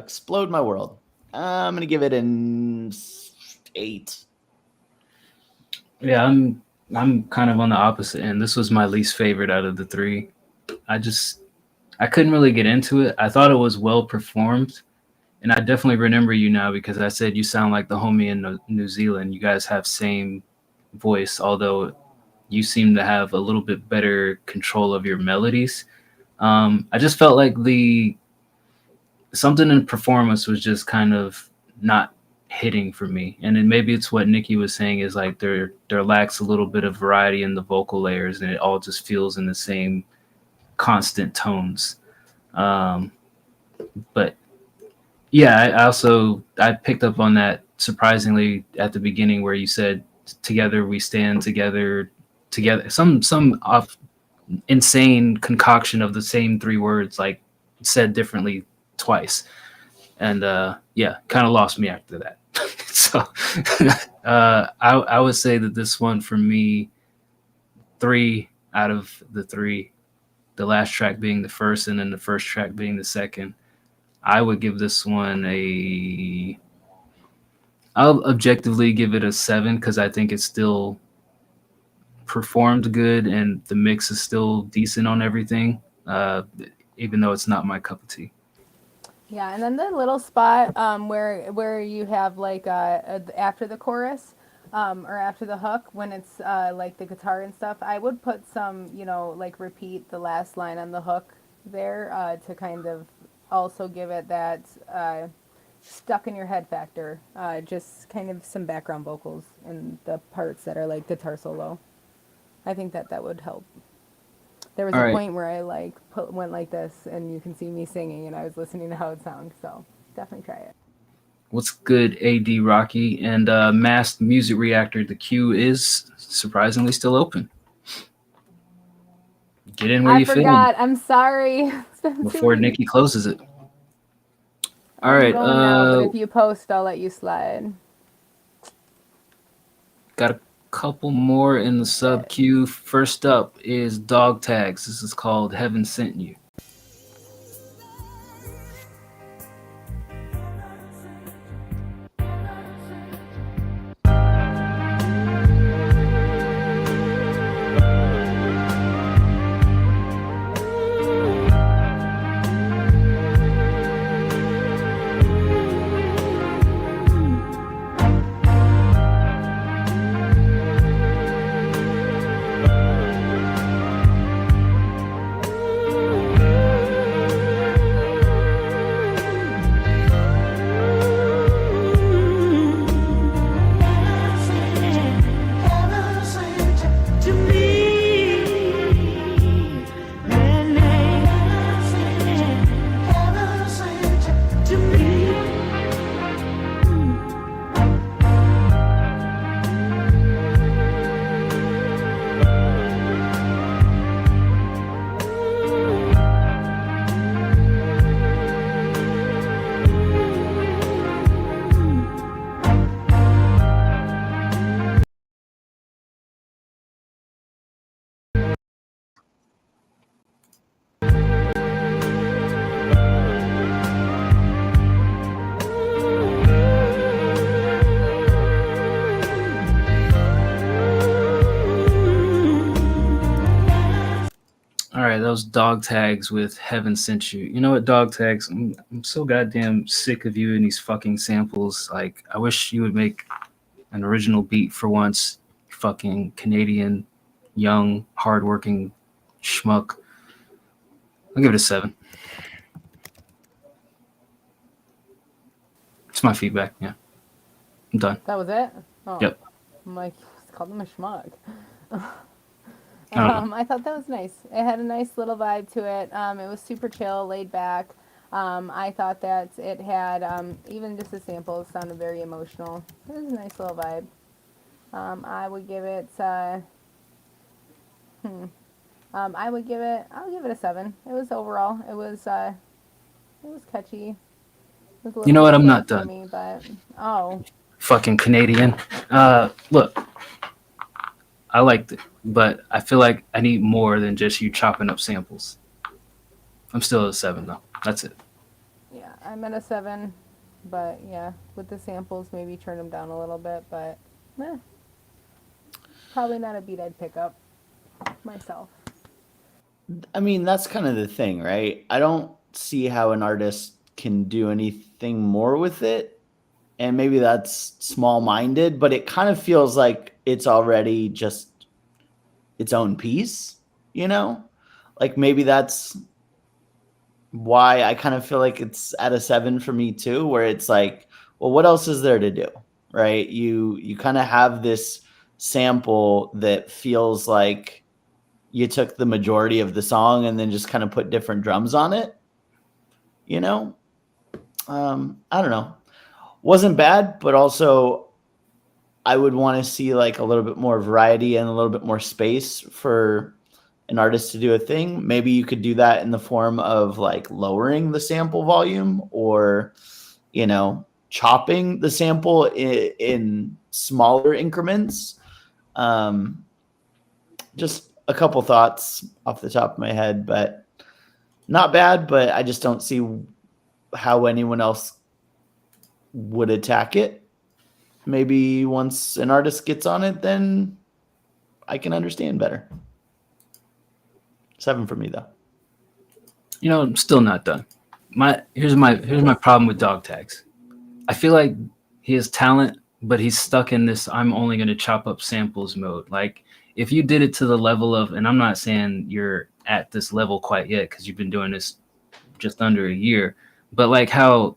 Explode my world. I'm gonna give it an 8. Yeah, I'm kind of on the opposite end. This was my least favorite out of the 3. I couldn't really get into it. I thought it was well performed, and I definitely remember you now because I said you sound like the homie in New Zealand. You guys have same voice, although you seem to have a little bit better control of your melodies. I just felt like something in performance was just kind of not hitting for me. And then maybe it's what Nikki was saying is like there lacks a little bit of variety in the vocal layers, and it all just feels in the same constant tones. But yeah, I picked up on that surprisingly at the beginning where you said "together we stand together," some insane concoction of the same 3 words, like said differently twice. And yeah, kind of lost me after that. So I would say that this one for me, 3 out of the 3, the last track being the first and then the first track being the second, I would give this one I'll objectively give it a 7 because I think it's still performed good and the mix is still decent on everything, even though it's not my cup of tea. Yeah, and then the little spot where you have like after the chorus, or after the hook, when it's like the guitar and stuff, I would put some, like repeat the last line on the hook there, to kind of also give it that stuck in your head factor. Just kind of some background vocals in the parts that are like guitar solo. I think that would help. There was All a right. point where I like went like this, and you can see me singing, and I was listening to how it sounds. So definitely try it. What's good, AD Rocky? And Masked Music Reactor, the queue is surprisingly still open. Get in where I you fit forgot. I'm sorry. It's been in two before weeks. Nikki closes it. All I'm right. going now, but if you post, I'll let you slide. Got a couple more in the sub queue. First up is Dog Tags. This is called Heaven Sent You. All right, those Dog Tags with Heaven Sent You. You know what, Dog Tags? I'm so goddamn sick of you and these fucking samples. Like, I wish you would make an original beat for once. Fucking Canadian, young, hardworking schmuck. I'll give it a 7. It's my feedback. Yeah, I'm done. That was it? Oh. Yep. I'm like, just called him a schmuck. I don't know. I thought that was nice. It had a nice little vibe to it. It was super chill, laid back. I thought that it had, even just the samples sounded very emotional. It was a nice little vibe. I would give it, I'll give it a 7. It was overall, it was catchy. It was a You know little what? I'm not slow for done. me, but, oh. Fucking Canadian. Look, I liked it, but I feel like I need more than just you chopping up samples. I'm still at a 7 though. That's it. Yeah, I'm at a 7, but yeah, with the samples, maybe turn them down a little bit, but probably not a beat I'd pick up myself. I mean, that's kind of the thing, right? I don't see how an artist can do anything more with it. And maybe that's small-minded, but it kind of feels like it's already just its own piece, you know? Like maybe that's why I kind of feel like it's at a 7 for me too, where it's like, well, what else is there to do, right? You kind of have this sample that feels like you took the majority of the song and then just kind of put different drums on it, you know? I don't know. Wasn't bad, but also I would want to see like a little bit more variety and a little bit more space for an artist to do a thing. Maybe you could do that in the form of like lowering the sample volume or, you know, chopping the sample in smaller increments. Just a couple thoughts off the top of my head, but not bad, but I just don't see how anyone else would attack it. Maybe once an artist gets on it, then I can understand better. 7 for me though. You know, I'm still not done. Here's my problem with Dog Tags. I feel like he has talent, but he's stuck in this I'm only going to chop up samples mode. Like if you did it to the level of, and I'm not saying you're at this level quite yet because you've been doing this just under a year, but like how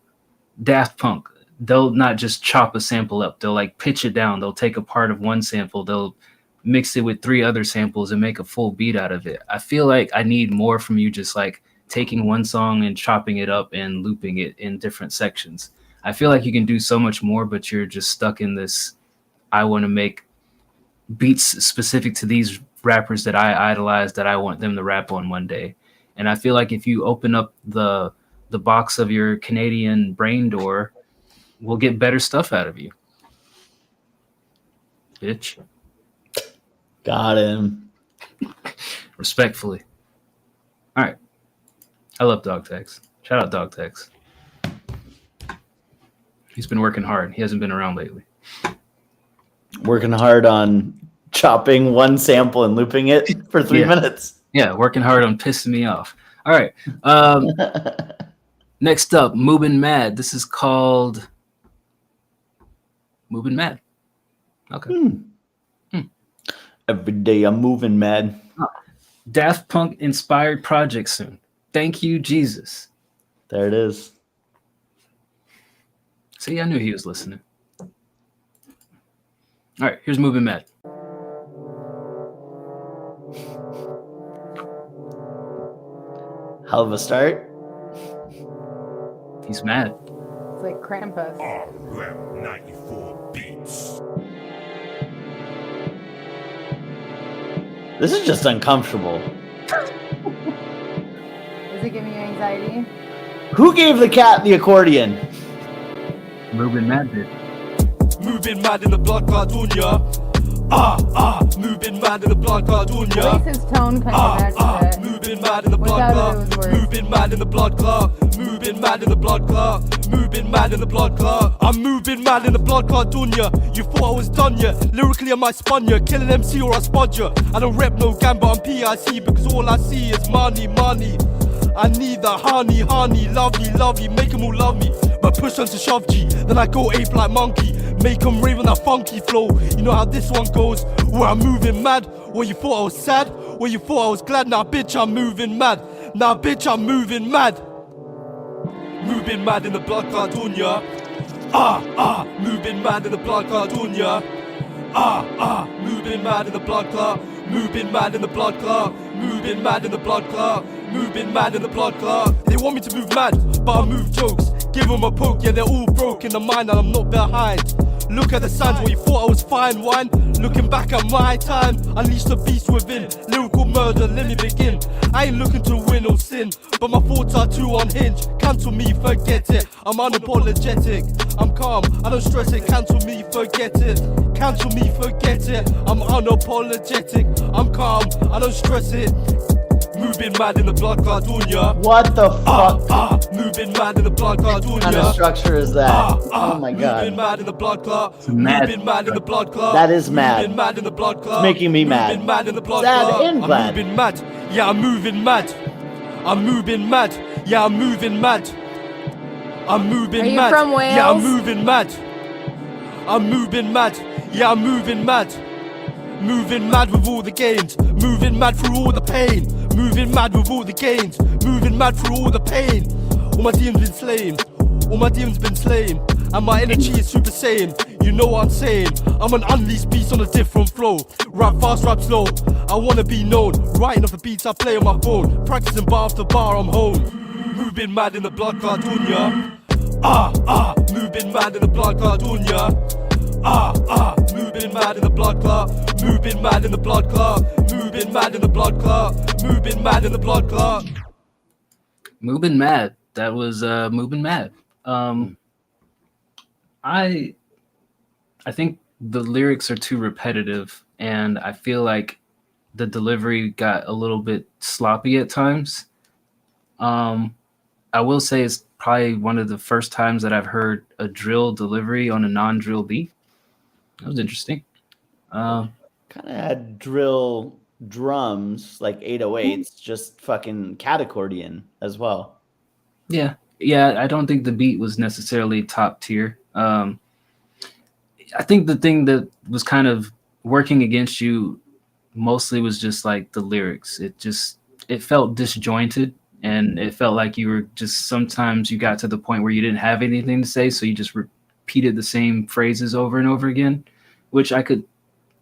Daft Punk, they'll not just chop a sample up. They'll like pitch it down. They'll take a part of one sample. They'll mix it with 3 other samples and make a full beat out of it. I feel like I need more from you, just like taking one song and chopping it up and looping it in different sections. I feel like you can do so much more, but you're just stuck in this, I want to make beats specific to these rappers that I idolize, that I want them to rap on one day. And I feel like if you open up the box of your Canadian brain door, we'll get better stuff out of you. Bitch. Got him. Respectfully. All right. I love Dog Tex. Shout out Dog Tex. He's been working hard. He hasn't been around lately. Working hard on chopping one sample and looping it for 3 minutes. Yeah, working hard on pissing me off. All right. Next up, Movin' Mad. This is called Movin' Mad. Okay. Every day I'm moving mad. Daft Punk inspired project soon. Thank you, Jesus. There it is. See, I knew he was listening. All right, here's Movin' Mad. Hell of a start. He's mad. It's like Krampus. RM 94 beats. This is just uncomfortable. Is it giving you anxiety? Who gave the cat the accordion? Movin' Mad did. Moving mad in the blood Cardunia. Moving mad in the blood Cardunia. At least his tone kind of matches it. Moving mad in the blood Without clot. it, it was worse. Moving mad in the blood clot. Moving mad in the blood clot. Moving mad in the blood clot. I'm moving mad in the blood Cardunia. You thought I was done ya. Lyrically I might spun ya. Kill an MC or I spud ya. I don't rep no gang but I'm PIC because all I see is money, money. I need that honey, honey, lovely, lovely, make 'em all love me. But push on to shove G, then I go ape like monkey. Make 'em rave on that funky flow. You know how this one goes, where I'm moving mad. Where you thought I was sad, where you thought I was glad. Now bitch I'm moving mad, now bitch I'm moving mad. Moving mad in the blood Cardunia. Moving mad in the blood Cardunia. Moving mad in the blood clot. Moving mad in the blood clot. Moving mad in the blood clot. Moving mad in the blood clot. They want me to move mad, but I move jokes. Give them a poke, yeah, they're all broke in the mind and I'm not behind. Look at the signs where you thought I was fine wine. Looking back at my time, unleash the beast within. Lyrical murder, let me begin. I ain't looking to win or sin, but my thoughts are too unhinged. Cancel me, forget it. I'm unapologetic. I'm calm, I don't stress it. Cancel me, forget it. Cancel me, forget it. I'm unapologetic. I'm calm, I don't stress it. Moving mad in the blood Cardunia. What the fuck? Moving mad in the blood Cardunia. What kind of structure is that? Oh my god. Moving mad in the blood clot. Mad. Moving mad in the blood clot. That is mad. Moving mad in the blood clot. It's making me mad. Moving mad in the blood Sad clot. and glad. I'm moving mad. Yeah, I'm moving mad. I'm moving mad. Yeah, I'm moving mad. I'm moving Are you mad. from Wales? Yeah, I'm moving mad. I'm moving mad. Yeah, I'm moving mad. Moving mad with all the gains. Moving mad through all the pain. Moving mad with all the gains. Moving mad through all the pain. All my demons been slain. All my demons been slain. And my energy is super saiyan. You know what I'm saying? I'm an unleashed beast on a different flow. Rap fast, rap slow. I wanna be known. Writing off the beats I play on my phone. Practicing bar after bar, I'm home. Moving mad in the blood Cardunia. Moving mad in the blood Cardunia. Moving mad in the blood clot. Moving mad in the blood clot. Moving mad in the blood clot. Moving mad in the blood clot. Moving Mad. That was Moving Mad. I think the lyrics are too repetitive, and I feel like the delivery got a little bit sloppy at times. I will say it's probably one of the first times that I've heard a drill delivery on a non-drill beat. That was interesting. Kind of had drill drums, like 808s, just fucking cat accordion as well. Yeah. I don't think the beat was necessarily top tier. I think the thing that was kind of working against you mostly was just like the lyrics. It felt disjointed and it felt like you were just, sometimes you got to the point where you didn't have anything to say, so you just repeated the same phrases over and over again, which I could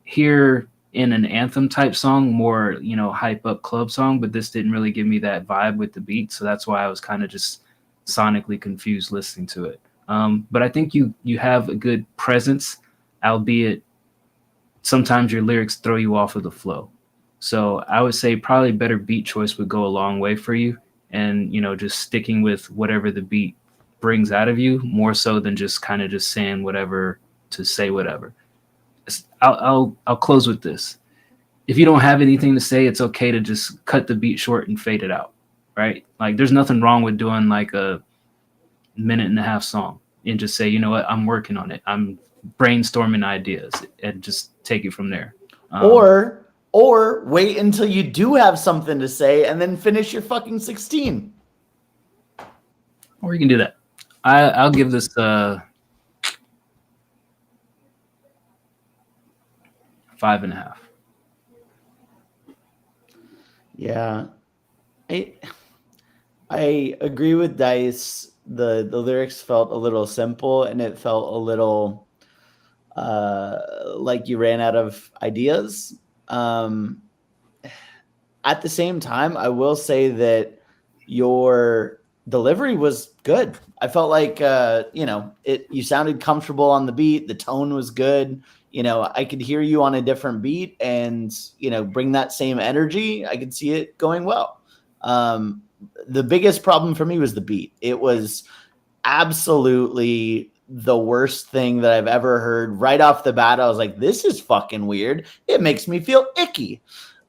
hear in an anthem type song, more, you know, hype up club song, but this didn't really give me that vibe with the beat, so that's why I was kind of just sonically confused listening to it. But I think you have a good presence, albeit sometimes your lyrics throw you off of the flow. So I would say probably better beat choice would go a long way for you, and, you know, just sticking with whatever the beat brings out of you, more so than just kind of just saying whatever to say whatever. I'll close with this. If you don't have anything to say, it's okay to just cut the beat short and fade it out, right? Like, there's nothing wrong with doing like a 1.5-minute song and just say, you know what, I'm working on it. I'm brainstorming ideas, and just take it from there. Or wait until you do have something to say and then finish your fucking 16. Or you can do that. I'll give this 5.5. Yeah, I agree with Dice. The lyrics felt a little simple, and it felt a little like you ran out of ideas. At the same time, I will say that your delivery was good. I felt like you sounded comfortable on the beat. The tone was good. You know, I could hear you on a different beat and, you know, bring that same energy. I could see it going well. The biggest problem for me was the beat. It was absolutely the worst thing that I've ever heard. Right off the bat, I was like, this is fucking weird. It makes me feel icky.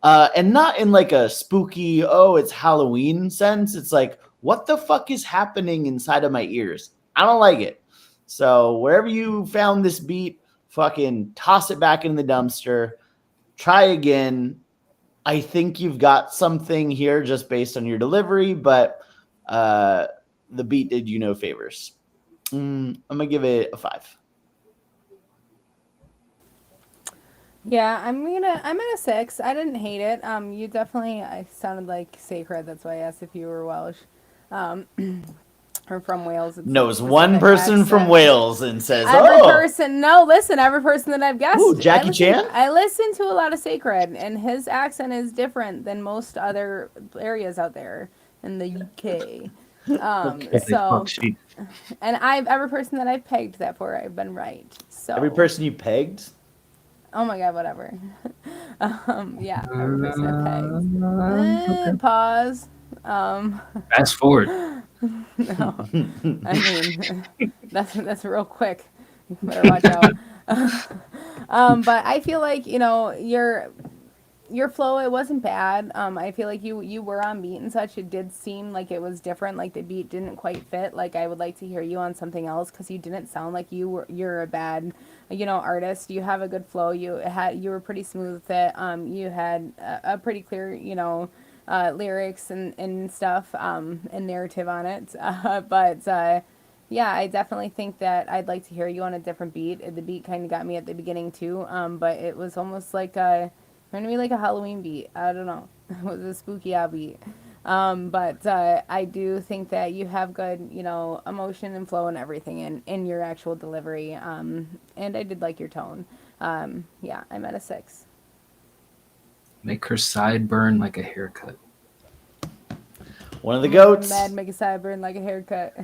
And not in like a spooky, oh, it's Halloween sense. It's like, what the fuck is happening inside of my ears? I don't like it. So wherever you found this beat, fucking toss it back in the dumpster. Try again. I think you've got something here just based on your delivery, but the beat did you no favors. I'm gonna give it a 5. Yeah, I'm at a 6. I didn't hate it. You definitely, I sounded like Sacred. That's why I asked if you were Welsh, or from Wales. Knows one person from Wales and says, every person that I've guessed. Ooh, Jackie Chan? I listen to a lot of Sacred, and his accent is different than most other areas out there in the UK. So, and every person that I've pegged that for, I've been right. So every person you pegged? Oh my god, whatever. Yeah, every person I've pegged. Pause. Fast forward. No, I mean that's real quick. You better watch out. But I feel like, you know, your flow, it wasn't bad. I feel like you were on beat and such. It did seem like it was different. Like the beat didn't quite fit. Like I would like to hear you on something else, because you didn't sound like you're a bad, you know, artist. You have a good flow. You were pretty smooth with it. You had a pretty clear, you know, lyrics and stuff, and narrative on it. But yeah, I definitely think that I'd like to hear you on a different beat. The beat kind of got me at the beginning too. But it was almost like maybe like a Halloween beat. I don't know. It was a spooky beat. But I do think that you have good, you know, emotion and flow and everything in your actual delivery. And I did like your tone. Yeah, I'm at a 6. Make her side burn like a haircut. One of the goats. Mad, make a side burn like a haircut.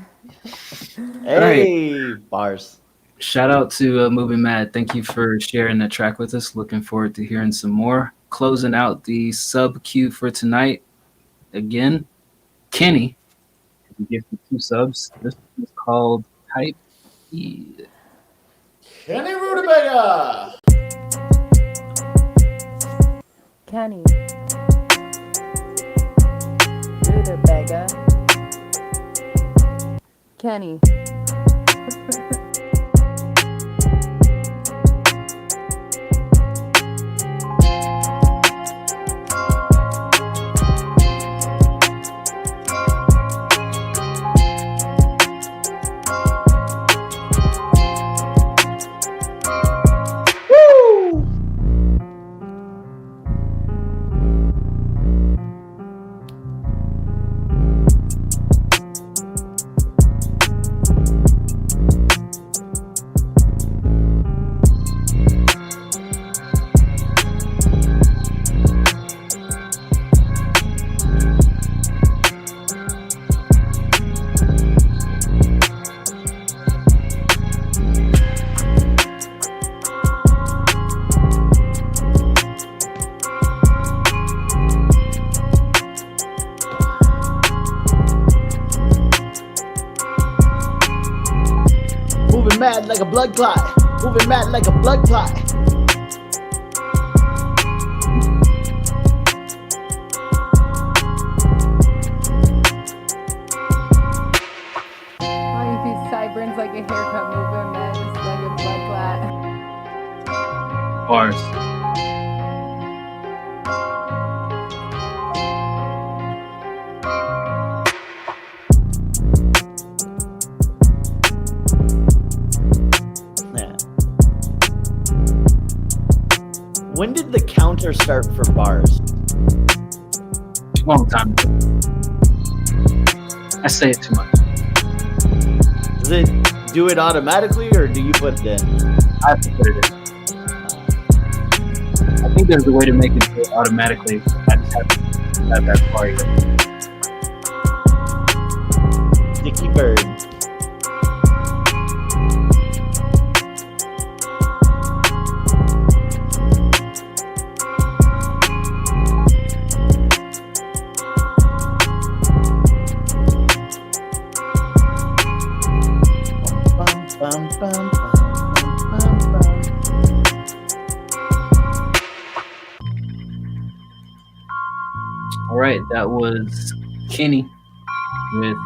Hey, right. Bars. Shout out to Moving Mad. Thank you for sharing that track with us. Looking forward to hearing some more. Closing out the sub queue for tonight. Again, Kenny. We give you 2 subs. This is called Type E. Kenny Rutabaga. Kenny Rutabaga. Kenny. mad like a blood clot. Moving mad like a blood clot. Sideburns like a haircut, moving mad just like a blood clot. Bars. Yeah. When did the counter start for bars? Long time ago. I say it too much. Does it do it automatically, or do you put it in? I have to put it in. I think there's a way to make it do it automatically. I just have to have that far yet. Sticky bird. Bum, bum, bum, bum, bum. All right, that was Kenny with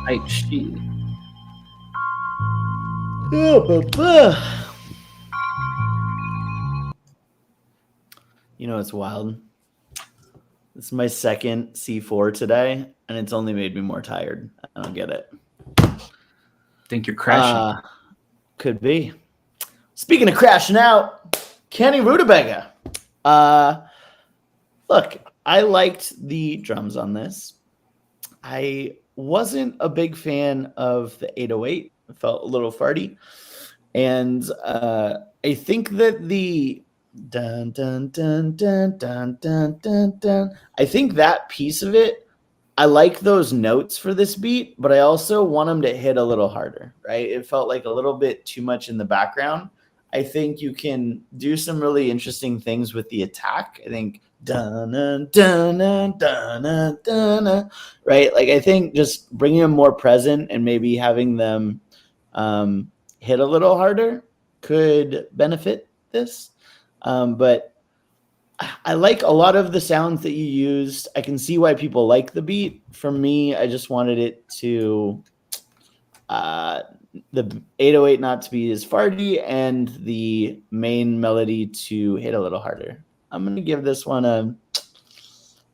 Type Sheet. You know, it's wild. This is my second C4 today, and it's only made me more tired. I don't get it. Think you're crashing. Could be. Speaking of crashing out, Kenny Rutabaga. Look, I liked the drums on this. I wasn't a big fan of the 808. It felt a little farty. And I think that the dun dun dun dun dun dun dun dun, I think that piece of it, I like those notes for this beat, but I also want them to hit a little harder, right? It felt like a little bit too much in the background. I think you can do some really interesting things with the attack. I think dun dun dun dun dun dun, right? Like I think just bringing them more present and maybe having them hit a little harder could benefit this. But I like a lot of the sounds that you used. I can see why people like the beat. For me, I just wanted it to the 808 not to be as farty and the main melody to hit a little harder. I'm going to give this one a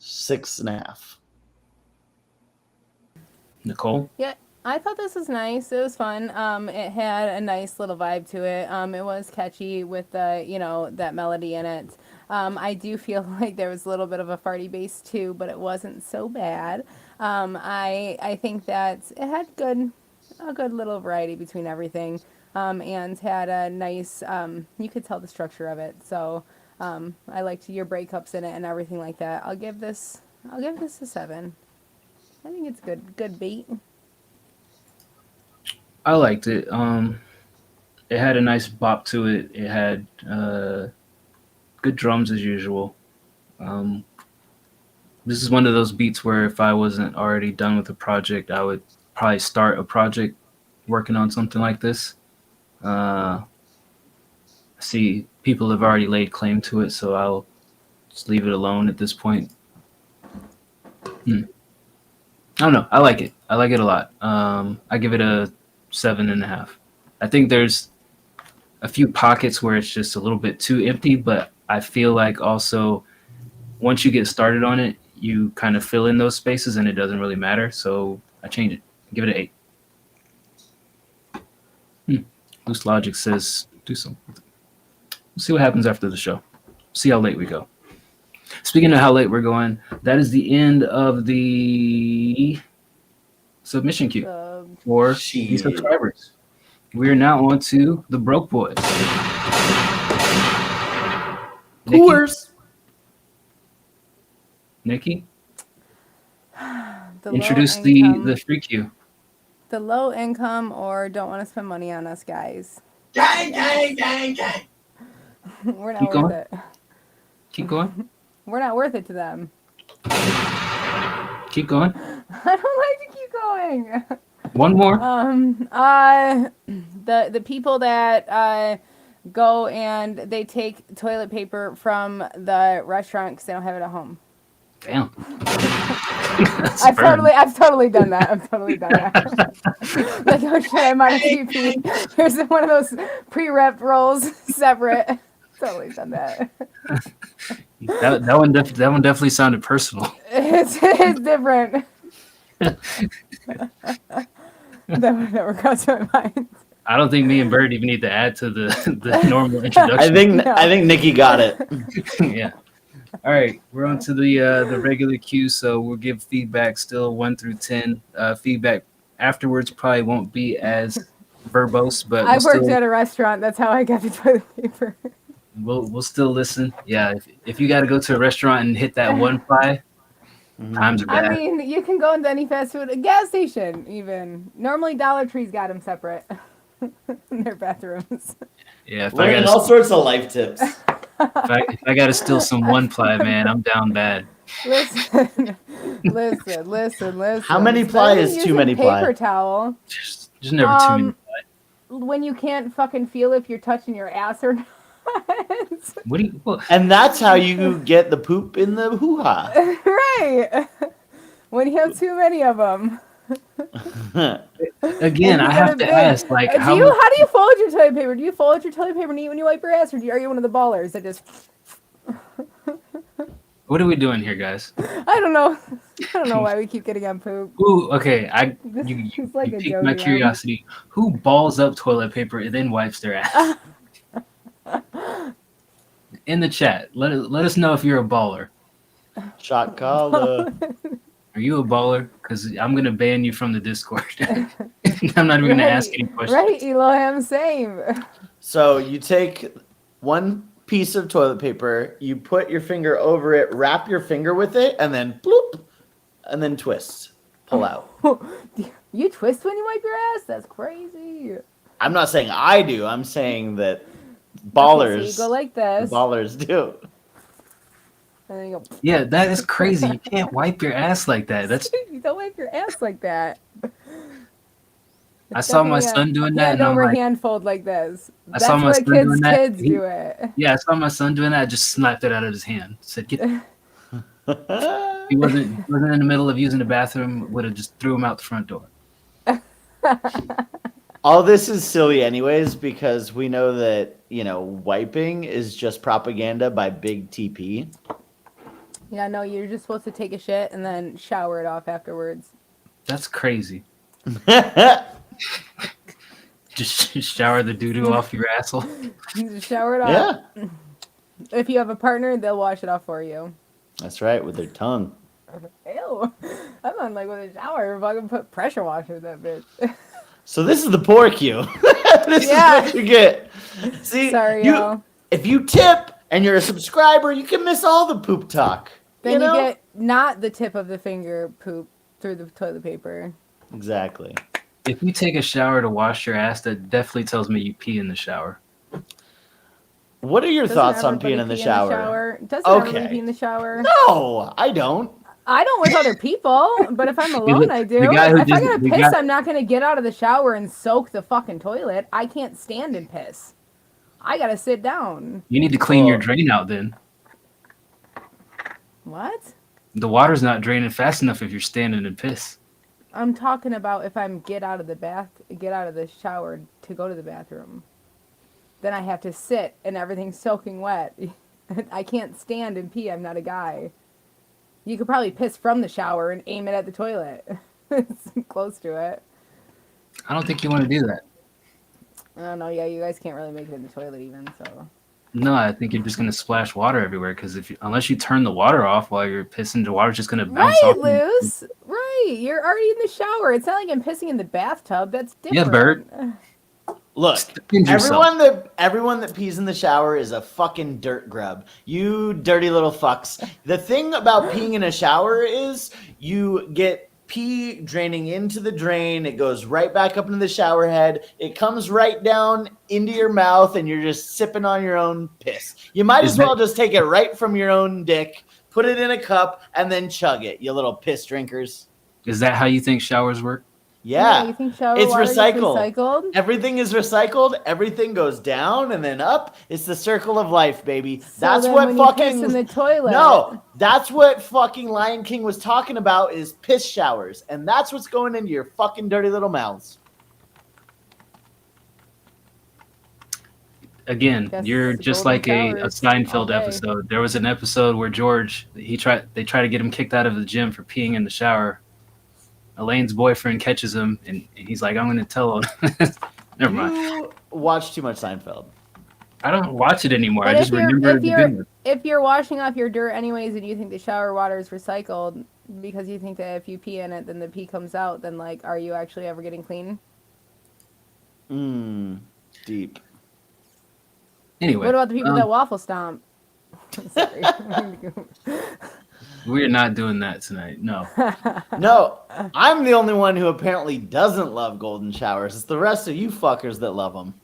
6.5. Nicole? Yeah, I thought this was nice. It was fun. It had a nice little vibe to it. It was catchy with the, that melody in it. I do feel like there was a little bit of a farty bass too, but it wasn't so bad. I think that it had a good little variety between everything, and had a nice, you could tell the structure of it. So I liked your breakups in it and everything like that. I'll give this a 7. I think it's good beat. I liked it. It had a nice bop to it. It had good drums as usual. This is one of those beats where if I wasn't already done with a project, I would probably start a project working on something like this. I see people have already laid claim to it, so I'll just leave it alone at this point. I don't know. I like it. I like it a lot. I give it a 7.5. I think there's a few pockets where it's just a little bit too empty, but I feel like also once you get started on it, you kind of fill in those spaces and it doesn't really matter. So I change it. Give it an 8. Loose Logic says do something. We'll see what happens after the show. See how late we go. Speaking of how late we're going, that is the end of the submission queue for the subscribers. We are now on to the Broke Boys. Coors. Nikki, The introduce low the income- free queue. The low income or don't want to spend money on us guys. Gang, gang, gang, gang. We're not Keep worth going. it. Keep going. We're not worth it to them. Keep going. I don't like to keep going. One more. The people that go and they take toilet paper from the restaurant because they don't have it at home. Damn. I've totally done that. I've totally done that. Like, oh shit, I'm on a TP. Here's one of those pre-wrapped rolls, separate. Totally done that. That one definitely sounded personal. It's different. That one never crossed my mind. I don't think me and Bird even need to add to the normal introduction. I think Nikki got it. Yeah. All right, we're on to the regular queue, so we'll give feedback still 1 through 10. Feedback afterwards probably won't be as verbose, but I worked at a restaurant. That's how I got the toilet paper. We'll still listen. Yeah, if you got to go to a restaurant and hit that one ply, times are bad. I mean, you can go into any fast food, a gas station even. Normally, Dollar Tree's got them separate in their bathrooms. Yeah, if Learning all sorts of life tips. If I got to steal some one ply, man, I'm down bad. Listen. How many ply is too many ply? Paper towel. Just never too many ply. When you can't fucking feel if you're touching your ass or not. What? And that's how you get the poop in the hoo-ha. Right. When you have too many of them. Again, I have to ask, like, how do you fold your toilet paper? Do you fold your toilet paper neat when you wipe your ass, or are you one of the ballers that just? What are we doing here, guys? I don't know. I don't know why we keep getting on poop. Ooh, okay. You like piqued my curiosity. Who balls up toilet paper and then wipes their ass? In the chat, let us know if you're a baller. Shot caller. Are you a baller? Because I'm gonna ban you from the Discord. I'm not even gonna ask any questions. Right, Elohim, same. So you take one piece of toilet paper, you put your finger over it, wrap your finger with it, and then bloop, and then twist, pull out. You twist when you wipe your ass? That's crazy. I'm not saying I do. I'm saying that ballers. Okay, so you go like this. Ballers do. And then you go. Yeah, that is crazy. You can't wipe your ass like that. That's. You don't wipe your ass like that. I saw my son doing that, hand and I'm over like, hand fold like this. I saw my son doing that. Kids do it. Yeah, I saw my son doing that. I just snapped it out of his hand. Said, "Get." He wasn't in the middle of using the bathroom. Would have just threw him out the front door. All this is silly anyways, because we know that, wiping is just propaganda by Big TP. Yeah, no, you're just supposed to take a shit and then shower it off afterwards. That's crazy. Just shower the doo-doo off your asshole. Just shower it off. Yeah. If you have a partner, they'll wash it off for you. That's right, with their tongue. Ew. I'm on with a shower. Fucking put pressure washer in that bitch. So this is the poor queue. This is what you get. See, sorry, y'all. If you tip and you're a subscriber, you can miss all the poop talk. Then you get not the tip of the finger poop through the toilet paper. Exactly. If you take a shower to wash your ass, that definitely tells me you pee in the shower. What are your thoughts on peeing in the shower? Doesn't everybody pee in the shower? No, I don't. I don't with other people, but if I'm alone, I do. If I gotta piss, I'm not gonna get out of the shower and soak the fucking toilet. I can't stand and piss. I gotta sit down. You need to clean your drain out then. What? The water's not draining fast enough if you're standing and piss. I'm talking about if I'm get out of the shower to go to the bathroom. Then I have to sit and everything's soaking wet. I can't stand and pee. I'm not a guy. You could probably piss from the shower and aim it at the toilet. It's close to it. I don't think you want to do that. I don't know. Yeah, you guys can't really make it in the toilet even, so. No, I think you're just going to splash water everywhere because unless you turn the water off while you're pissing, the water's just going to bounce off. Right, Luz. Right. You're already in the shower. It's not like I'm pissing in the bathtub. That's different. Yeah, Bert. Look, everyone that pees in the shower is a fucking dirt grub. You dirty little fucks. The thing about peeing in a shower is you get pee draining into the drain. It goes right back up into the shower head. It comes right down into your mouth, and you're just sipping on your own piss. You might as well just take it right from your own dick, put it in a cup, and then chug it, you little piss drinkers. Is that how you think showers work? Yeah, you think shower it's water gets recycled. recycled? Everything is recycled. Everything goes down and then up. It's the circle of life, baby. So That's then what when you piss fucking in the toilet. No, that's what fucking Lion King was talking about is piss showers, and that's what's going into your fucking dirty little mouths. Again, Guess you're it's just golden like a showers all Seinfeld day. episode. There was an episode where George they try to get him kicked out of the gym for peeing in the shower. Elaine's boyfriend catches him, and he's like, "I'm going to tell him." Never mind. You watch too much Seinfeld. I don't watch it anymore. But I just remember if you're washing off your dirt anyways, and you think the shower water is recycled because you think that if you pee in it, then the pee comes out, then like, are you actually ever getting clean? Deep. Anyway, What about the people that waffle stomp? Sorry. We're not doing that tonight. No. No, I'm the only one who apparently doesn't love golden showers. It's the rest of you fuckers that love them.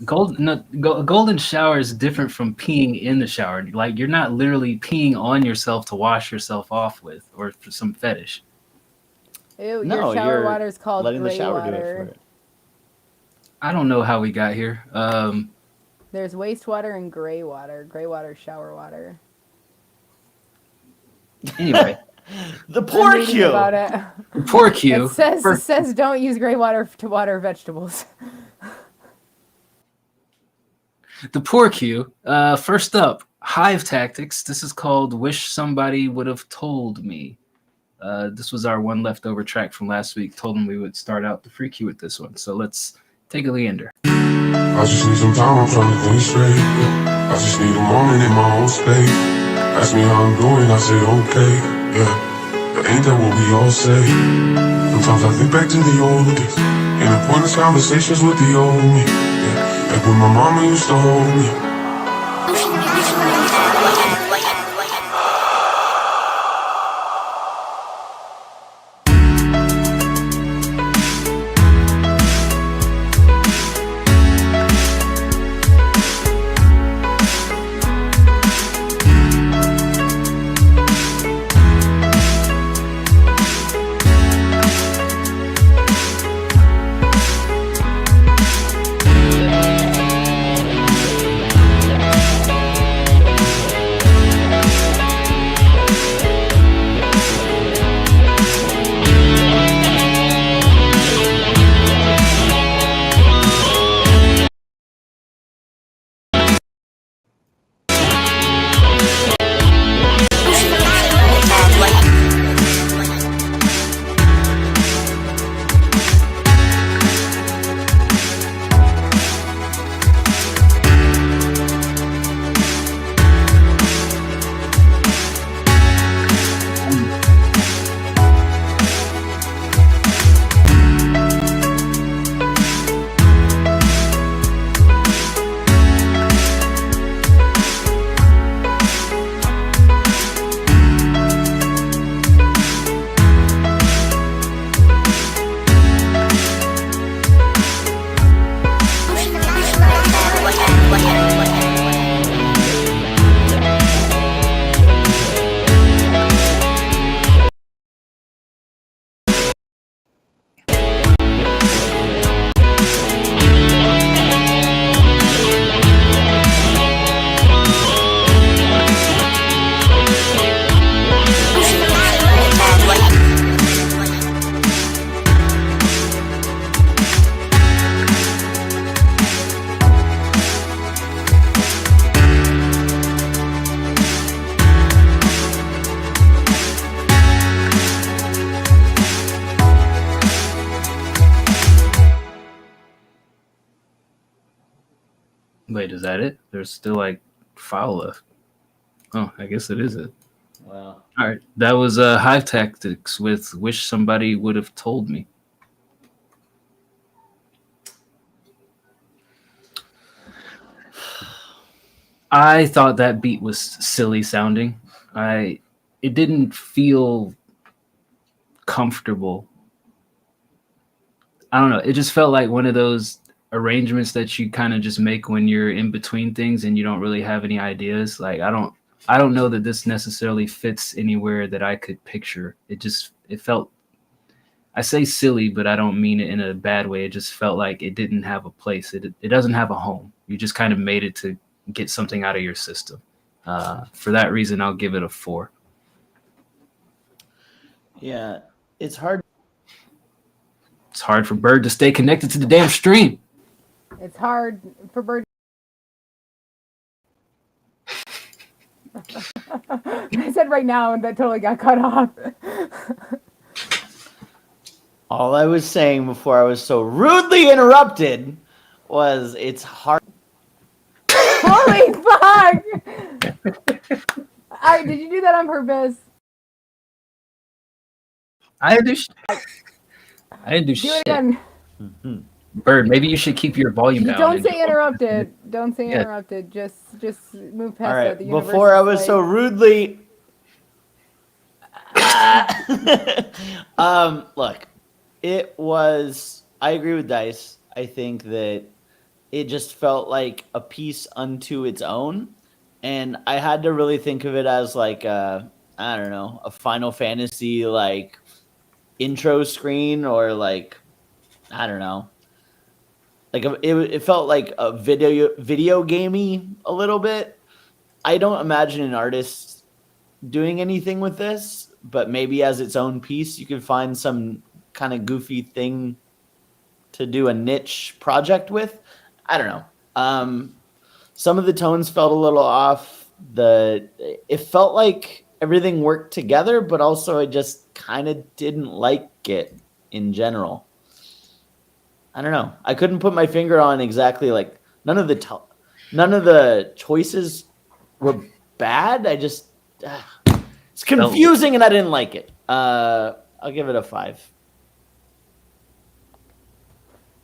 Golden shower is different from peeing in the shower. Like, you're not literally peeing on yourself to wash yourself off with, or for some fetish. Ew, No, your shower you're water is called letting the gray shower do it water. for it. I don't know how we got here. There's wastewater and gray water. Gray water is shower water. Anyway, The I'm poor reading Q. about it. poor Q. It says don't use gray water to water vegetables. The poor Q. First up, Hive Tactics. This is called "Wish Somebody Would Have Told Me." This was our one leftover track from last week. Told them we would start out the free Q with this one. So let's take a leander. I just need some time, I'm trying to think straight. I just need a moment in my own space. Ask me how I'm doing, I say okay, yeah. But ain't that what we all say? Sometimes I think back to the old days, and the pointless conversations with the old me, yeah. Like when my mama used to hold me. Wait, is that it? There's still like file left. Oh, I guess it is it. Wow. All right, that was Hive Tactics with "Wish Somebody Would Have Told Me." I thought that beat was silly sounding. It didn't feel comfortable. I don't know. It just felt like one of those arrangements that you kind of just make when you're in between things and you don't really have any ideas. Like I don't know that this necessarily fits anywhere that I could picture. It felt, I say silly, but I don't mean it in a bad way. It just felt like it didn't have a place. It doesn't have a home. You just kind of made it to get something out of your system. For that reason, I'll give it a 4. Yeah, it's hard. It's hard for Bird to stay connected to the damn stream. It's hard for Bird. I said right now, and that totally got cut off. All I was saying before I was so rudely interrupted was it's hard. Holy fuck! Did you do that on purpose? I didn't do Do shit. it again. Bird, maybe you should keep your volume down. Don't say interrupted. Don't say interrupted. Just move past All that. right, The universe before I is was like- so rudely. Look, it was. I agree with Dice. I think that it just felt like a piece unto its own, and I had to really think of it as like a, I don't know, a Final Fantasy like intro screen, or like, I don't know, like it felt like a video gamey a little bit. I don't imagine an artist doing anything with this, but maybe as its own piece, you could find some kind of goofy thing to do a niche project with. I don't know. Some of the tones felt a little off. It felt like everything worked together, but also I just kind of didn't like it in general. I don't know. I couldn't put my finger on exactly, like, none of the choices were bad. I just it's confusing and I didn't like it. I'll give it a 5.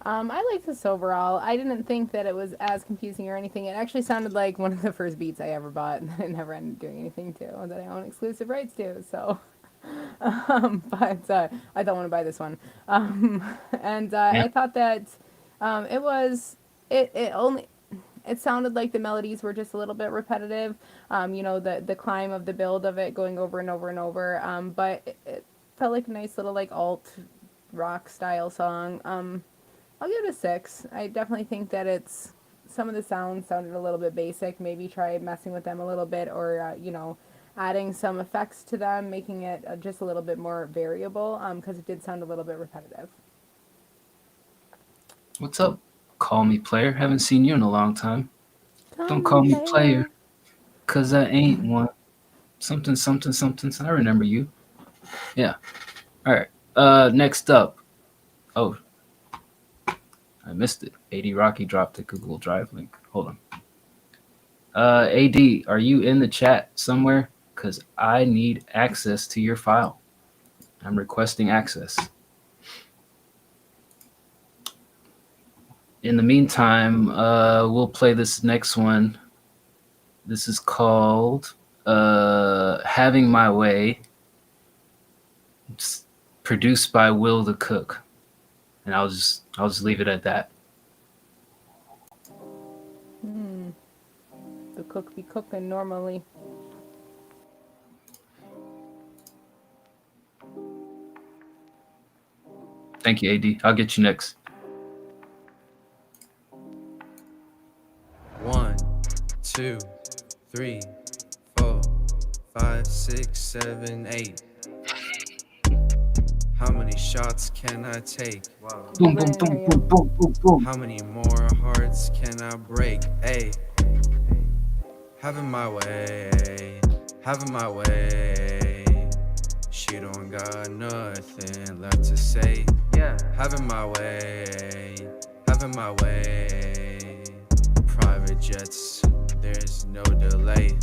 I liked this overall. I didn't think that it was as confusing or anything. It actually sounded like one of the first beats I ever bought that I never ended up doing anything to, that I own exclusive rights to. So, but I don't want to buy this one. I thought that it sounded like the melodies were just a little bit repetitive. The climb of the build of it going over and over and over. But it felt like a nice little like alt rock style song. I'll give it a 6. I definitely think that some of the sounds sounded a little bit basic. Maybe try messing with them a little bit, or adding some effects to them, making it just a little bit more variable. Because it did sound a little bit repetitive. What's up? Call me player. Haven't seen you in a long time. Don't call me player, cause I ain't one. Something. I remember you. Yeah. All right. Next up. Oh. I missed it. AD Rocky dropped the Google Drive link. Hold on. AD, are you in the chat somewhere? Because I need access to your file. I'm requesting access. In the meantime, we'll play this next one. This is called Having My Way. It's produced by Will the Cook. And I'll just leave it at that. The cook be cooking normally. Thank you, AD. I'll get you next. 1, 2, 3, 4, 5, 6, 7, 8. How many shots can I take? Boom, boom, boom, boom, boom, boom, boom. How many more hearts can I break? Ay. Having my way, having my way. She don't got nothing left to say. Yeah. Having my way, having my way. Private jets, there's no delay.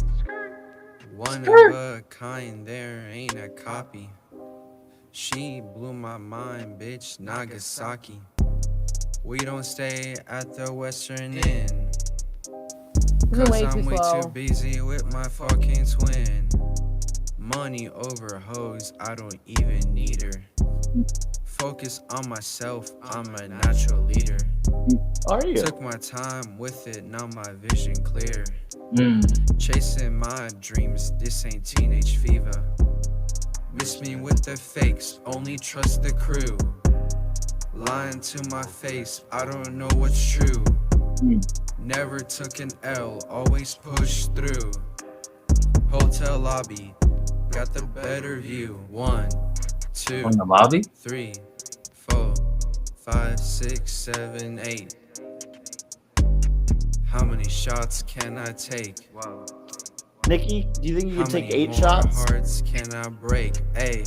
One of a kind, there ain't a copy. She blew my mind, bitch, Nagasaki. We don't stay at the Western Inn, cause I'm way too busy with my fucking twin. Money over hoes, I don't even need her. Focus on myself, I'm a natural leader. Are you? Took my time with it, now my vision clear. Chasing my dreams, this ain't teenage fever. Miss me with the fakes, only trust the crew. Lying to my face, I don't know what's true. Never took an L, always pushed through. Hotel lobby, got the better view. 1, 2, On the lobby? 3, 4, 5, 6, 7, 8. How many shots can I take? Wow. Nikki, do you think you How could take many 8 more shots hearts can I break? Ay,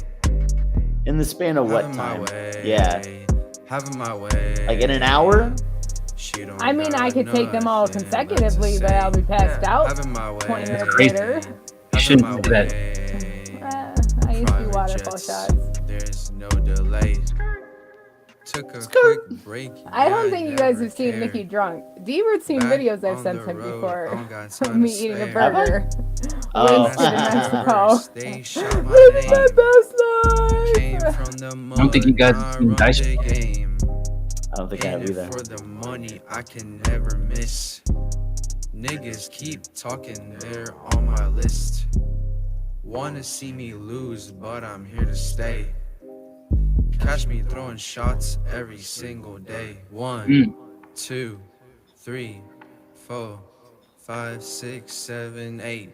in the span of what having my time? way, Yeah, having my way. like in an hour. She don't I mean, I got could take them all nothing left to consecutively, but say. I'll be passed out Having my 20 way. minutes Crazy. later. You shouldn't do that. I used to do Private waterfall jets, shots. There's no delay. Took a quick break. I don't yeah, think you guys never have seen cared. Nikki drunk. D-Bird's seen Back videos I've on sent the him road, before I don't got of time me to eating a spare. burger. Oh. Wasted in Mexico. They shot my This is my name. best Came life. from the mud. I don't think you guys have I seen run Dice the Ball. game. I don't think I have In it either. for the money I can never miss. Niggas keep talking, they're on my list. Wanna see me lose, but I'm here to stay. Catch me throwing shots every single day. 1, 2, 3, 4, 5, 6, 7, 8.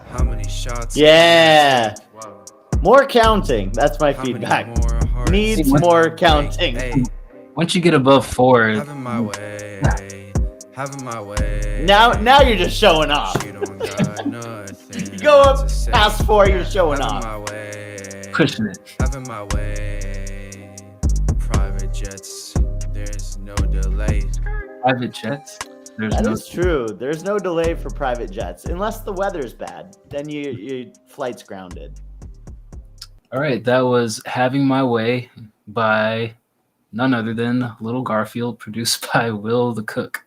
How many shots? Yeah. can I take? More counting. That's my How many feedback. more hearts Needs can I more break? counting. Ay, Once you get above 4, having my way, having my way. Now you're just showing off. She don't got nothing You go up to say. past 4, you're showing Having off. my way, pushing it. having my way. Private jets, there's no delay. Private jets. There's That no. is true. There's no delay for private jets unless the weather's bad. Then your flight's grounded. All right, that was "Having My Way" by none other than Little Garfield, produced by Will the Cook.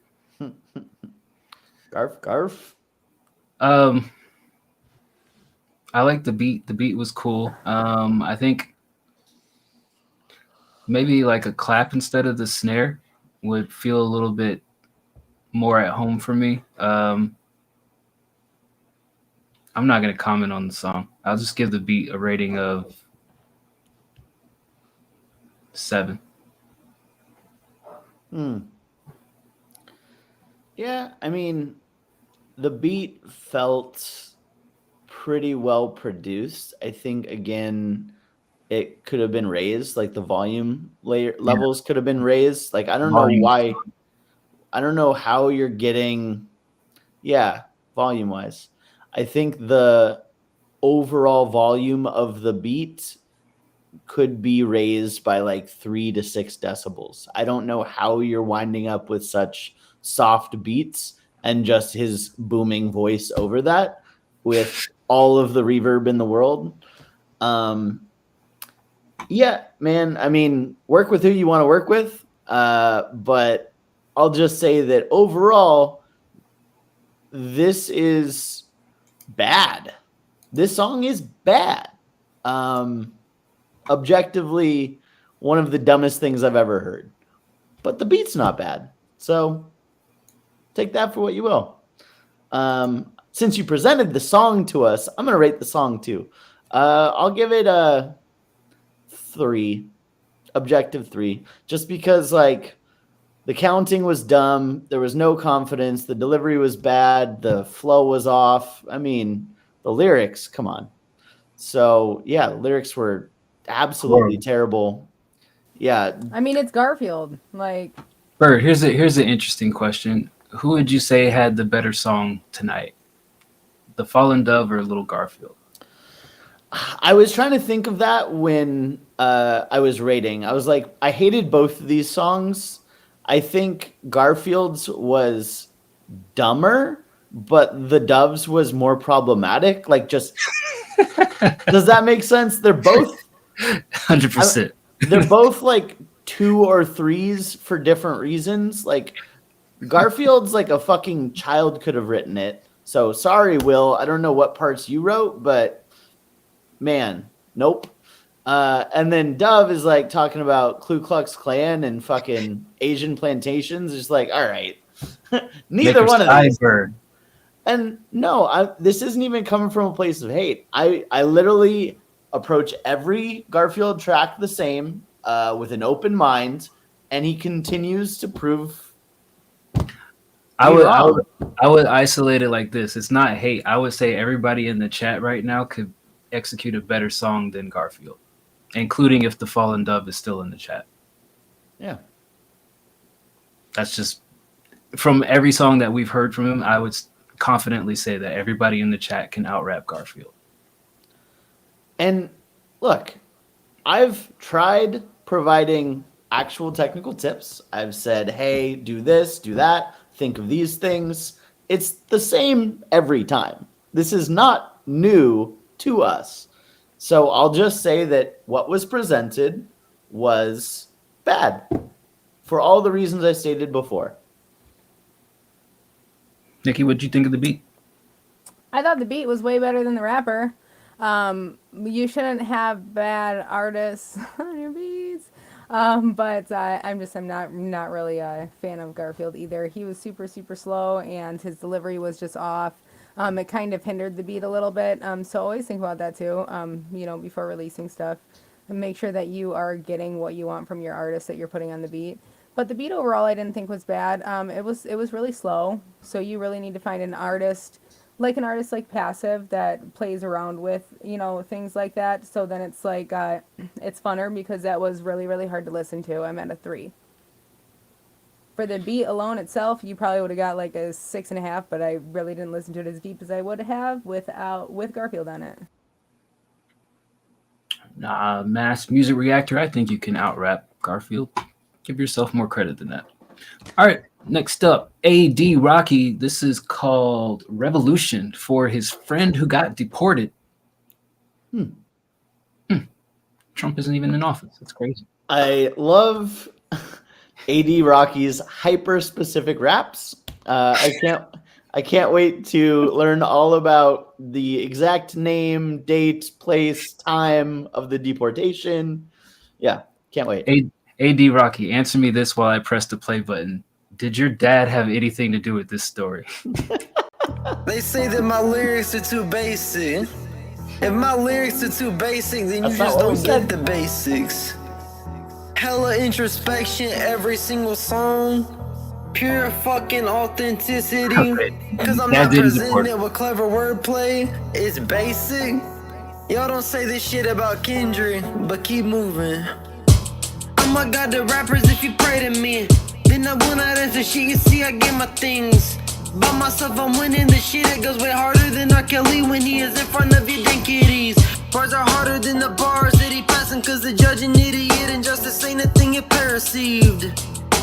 Garf. I like the beat. The beat was cool. I think maybe like a clap instead of the snare would feel a little bit more at home for me. I'm not gonna comment on the song. I'll just give the beat a rating of 7. Yeah, I mean, the beat felt pretty well produced. I think again, it could have been raised, like the volume levels could have been raised. Like I don't know Volume. why. I don't know how you're getting, volume wise. I think the overall volume of the beat could be raised by like 3 to 6 decibels. I don't know how you're winding up with such soft beats and just his booming voice over that with all of the reverb in the world. Yeah, man. I mean, work with who you want to work with. But I'll just say that overall, this is bad. This song is bad. Objectively, one of the dumbest things I've ever heard. But the beat's not bad. So take that for what you will. Since you presented the song to us, I'm going to rate the song too. I'll give it a 3. Objective 3. Just because, like, the counting was dumb. There was no confidence. The delivery was bad. The flow was off. I mean, the lyrics, come on. So, yeah, the lyrics were absolutely terrible. Yeah. I mean, it's Garfield. Like, Bird, here's an interesting question. Who would you say had the better song tonight? The Fallen Dove or Little Garfield? I was trying to think of that when I was rating. I was like, I hated both of these songs. I think Garfield's was dumber, but the Dove's was more problematic. Like, just does that make sense? They're both 100%. They're both like 2 or 3s for different reasons. Like, Garfield's like a fucking child could have written it. So sorry, Will. I don't know what parts you wrote, but man, nope. And then Dove is like talking about Ku Klux Klan and fucking Asian plantations. It's like, all right, neither one of these. Bird. And no, this isn't even coming from a place of hate. I literally approach every Garfield track the same, with an open mind, and he continues to prove. I would isolate it like this. It's not hate. I would say everybody in the chat right now could execute a better song than Garfield, including if The Fallen Dove is still in the chat. Yeah. That's just from every song that we've heard from him. I would confidently say that everybody in the chat can out-rap Garfield. And look, I've tried providing actual technical tips. I've said, hey, do this, do that, think of these things. It's the same every time. This is not new to us. So I'll just say that what was presented was bad for all the reasons I stated before. Nikki, what did you think of the beat? I thought the beat was way better than the rapper. You shouldn't have bad artists on your beats. But I'm not really a fan of Garfield either. He was super slow, and his delivery was just off. It kind of hindered the beat a little bit. So always think about that too. Before releasing stuff, and make sure that you are getting what you want from your artist that you're putting on the beat. But the beat overall, I didn't think was bad. It was really slow. So you really need to find an artist like Passive that plays around with, things like that. So then it's like, it's funner, because that was really hard to listen to. I'm at a 3. For the beat alone itself, you probably would have got like a 6.5, but I really didn't listen to it as deep as I would have with Garfield on it. Mass Music Reactor, I think you can out-rap Garfield. Give yourself more credit than that. All right, next up, A.D. Rocky. This is called Revolution for his friend who got deported. Trump isn't even in office. That's crazy. I love A.D. Rocky's hyper-specific raps. I can't wait to learn all about the exact name, date, place, time of the deportation. Yeah, can't wait. A.D. Rocky, answer me this while I press the play button. Did your dad have anything to do with this story? They say that my lyrics are too basic. If my lyrics are too basic, then you just don't get the basics. Hella introspection, every single song. Pure fucking authenticity. Cause I'm not presenting it with clever wordplay. It's basic. Y'all don't say this shit about Kendrick, but keep moving. Oh my god, the rappers, if you pray to me, then I will not answer shit. You see, I get my things. By myself, I'm winning the shit. It goes way harder than R. Kelly when he is in front of your dinkities. Bars are harder than the bars that he passing, cause the judge an idiot and justice ain't a thing it perceived.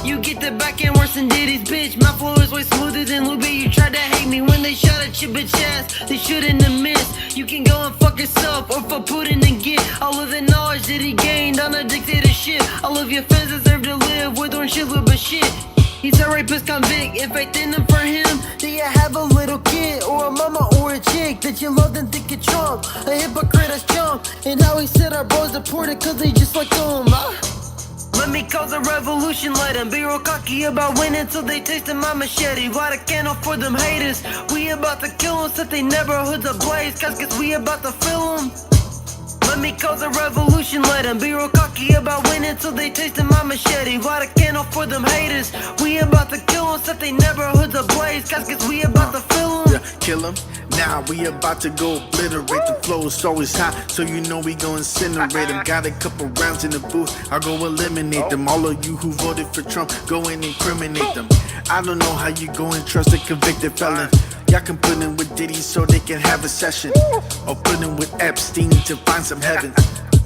You get the back end worse than Diddy's, bitch. My flow is way smoother than Lube. You tried to hate me when they shot at your bitch ass. They shouldn't have missed. You can go and fuck yourself, or for Putin and get all of the knowledge that he gained on a dictatorship. All of your fans deserve to live with orange shit, but shit. He's a rapist convict. If faith in him for him, do you have a little kid or a mama or a chick that you love and think it Trump? A hypocrite as Trump. And how he said our bros deported cause they just like him. Let me cause a revolution, let them be real cocky about winning till they tasting my machete. Light a candle for them haters. We about to kill them, set they neighborhoods ablaze. Cause we about to fill them. Let me cause a revolution, let them be real cocky about winning till they tasting my machete. Light a candle for them haters. We about to kill them, set they neighborhoods ablaze. Cause we about to fill them. Yeah, kill them. Now we about to go obliterate. The flow is always hot, so you know we gon' incinerate them. Got a couple rounds in the booth, I'll go eliminate them. All of you who voted for Trump, go and incriminate them. I don't know how you go and trust a convicted felon. Y'all can put in with Diddy so they can have a session, or put in with Epstein to find some heaven,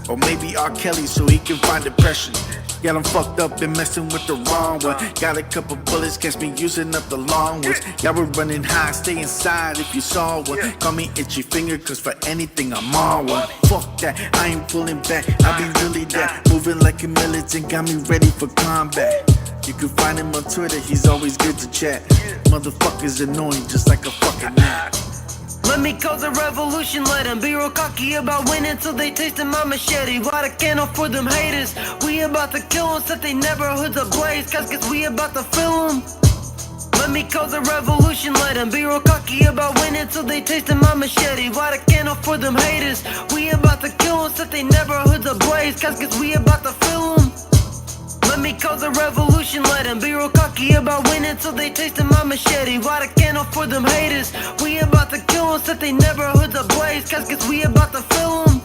or maybe R. Kelly so he can find depression. Y'all I'm fucked up and messing with the wrong one. Got a couple bullets, catch me using up the long ones. Y'all were running high, stay inside if you saw one. Call me itchy finger, cause for anything I'm on one. Fuck that, I ain't pulling back, I be really that. Moving like a militant, got me ready for combat. You can find him on Twitter, he's always good to chat. Motherfuckers annoying just like a fucking gnat. Let me cause a revolution, let them be real cocky about winning till they tasting my machete. Light a candle for them haters. We about to kill them, set they neighborhoods ablaze. Cause we about to fill them. Let me cause a revolution, let them be real cocky about winning till they tasting my machete. Light a candle for them haters. We about to kill them, set they neighborhoods ablaze. Cause we about to fill them. Let me cause a revolution, let them be real cocky about winning till they tasting my machete. Light a candle for them haters. We about to kill them, set they neighborhoods ablaze. Cause we about to fill them.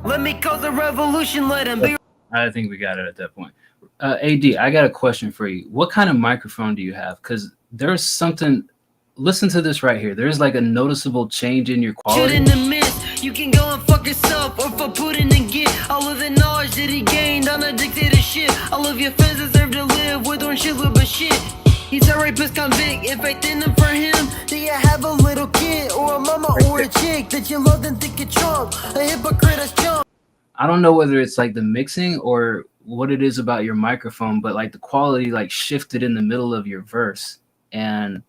Let me cause a revolution, let them be. I think we got it at that point. AD, I got a question for you. What kind of microphone do you have? Because there's something. Listen to this right here. There's like a noticeable change in your Shit quality. in the mist, you can go and fuck yourself, or for Putin and get all of the knowledge that he gained on a dictatorship. All of your fans deserve to live with orange shit with shit. He's a rapist convict. If I did them for him, do you have a little kid or a mama or a chick that you love and think you Trump? A hypocrite as Trump. I don't know whether it's like the mixing or what it is about your microphone, but like the quality like shifted in the middle of your verse. And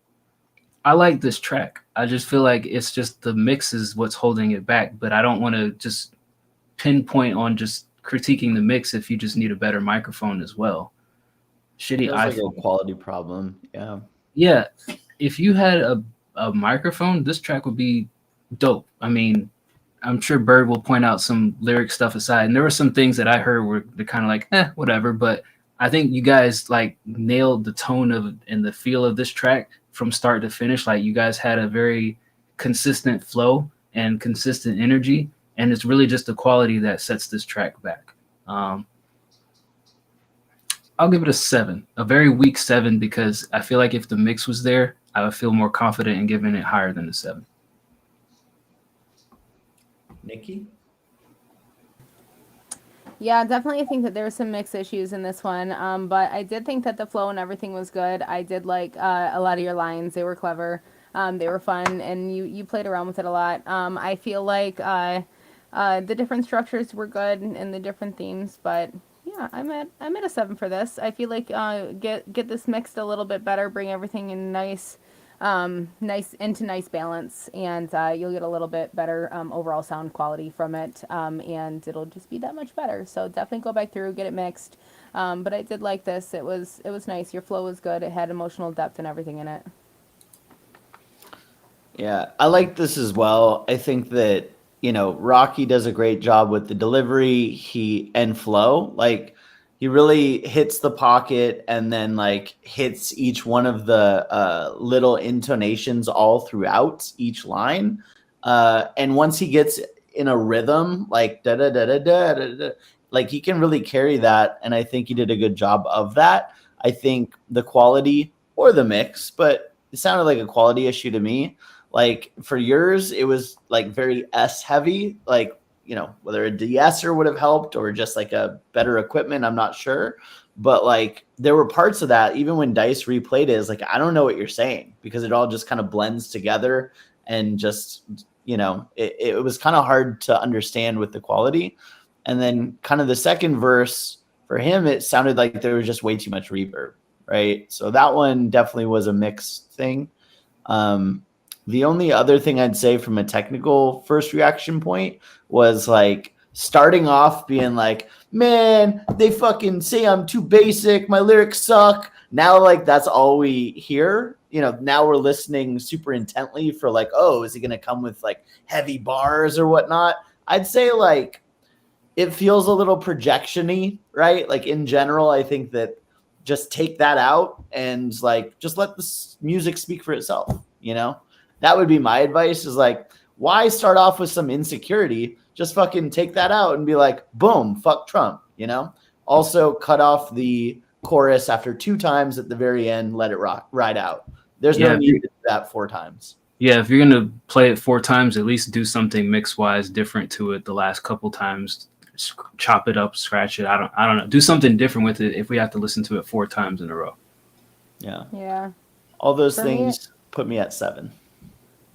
I like this track. I just feel like it's just the mix is what's holding it back, but I don't want to just pinpoint on just critiquing the mix if you just need a better microphone as well. Shitty Feels like iPhone. a quality problem. Yeah. Yeah, if you had a microphone, this track would be dope. I mean, I'm sure Bird will point out some lyric stuff aside, and there were some things that I heard were they're kind of like, whatever. But I think you guys like nailed the tone of and the feel of this track from start to finish. Like you guys had a very consistent flow and consistent energy, and it's really just the quality that sets this track back. I'll give it a 7, a very weak 7, because I feel like if the mix was there, I would feel more confident in giving it higher than a 7. Nikki? Yeah, definitely. I think that there were some mix issues in this one, but I did think that the flow and everything was good. I did like a lot of your lines; they were clever, they were fun, and you played around with it a lot. I feel like the different structures were good and the different themes, but yeah, I'm at a 7 for this. I feel like get this mixed a little bit better, bring everything in nice balance, and you'll get a little bit better overall sound quality from it, and it'll just be that much better. So definitely go back through, get it mixed. But I did like this. It was nice. Your flow was good. It had emotional depth and everything in it. Yeah, I like this as well. I think that, Rocky does a great job with the delivery and flow. Like, he really hits the pocket and then like hits each one of the little intonations all throughout each line. And once he gets in a rhythm, like da da da da da da da, like he can really carry that. And I think he did a good job of that. I think the quality or the mix, but it sounded like a quality issue to me. Like for yours, it was like very S heavy, like, whether a de-esser would have helped or just like a better equipment, I'm not sure. But like there were parts of that, even when Dice replayed it, is like, I don't know what you're saying, because it all just kind of blends together and just, it was kind of hard to understand with the quality. And then kind of the second verse for him, it sounded like there was just way too much reverb, right? So that one definitely was a mixed thing. The only other thing I'd say from a technical first reaction point was like starting off being like, man, they fucking say I'm too basic. My lyrics suck. Now, like, that's all we hear. Now we're listening super intently for like, oh, is he going to come with like heavy bars or whatnot? I'd say like it feels a little projection-y, right? Like in general, I think that just take that out and like just let the music speak for itself, That would be my advice, is like, why start off with some insecurity? Just fucking take that out and be like, boom, fuck Trump, Also cut off the chorus after 2 times at the very end, let it ride out. There's no need to do that 4 times. Yeah, if you're going to play it 4 times, at least do something mix-wise different to it the last couple times. Chop it up, scratch it. I don't know. Do something different with it if we have to listen to it 4 times in a row. Yeah. Yeah. All those things put me at 7.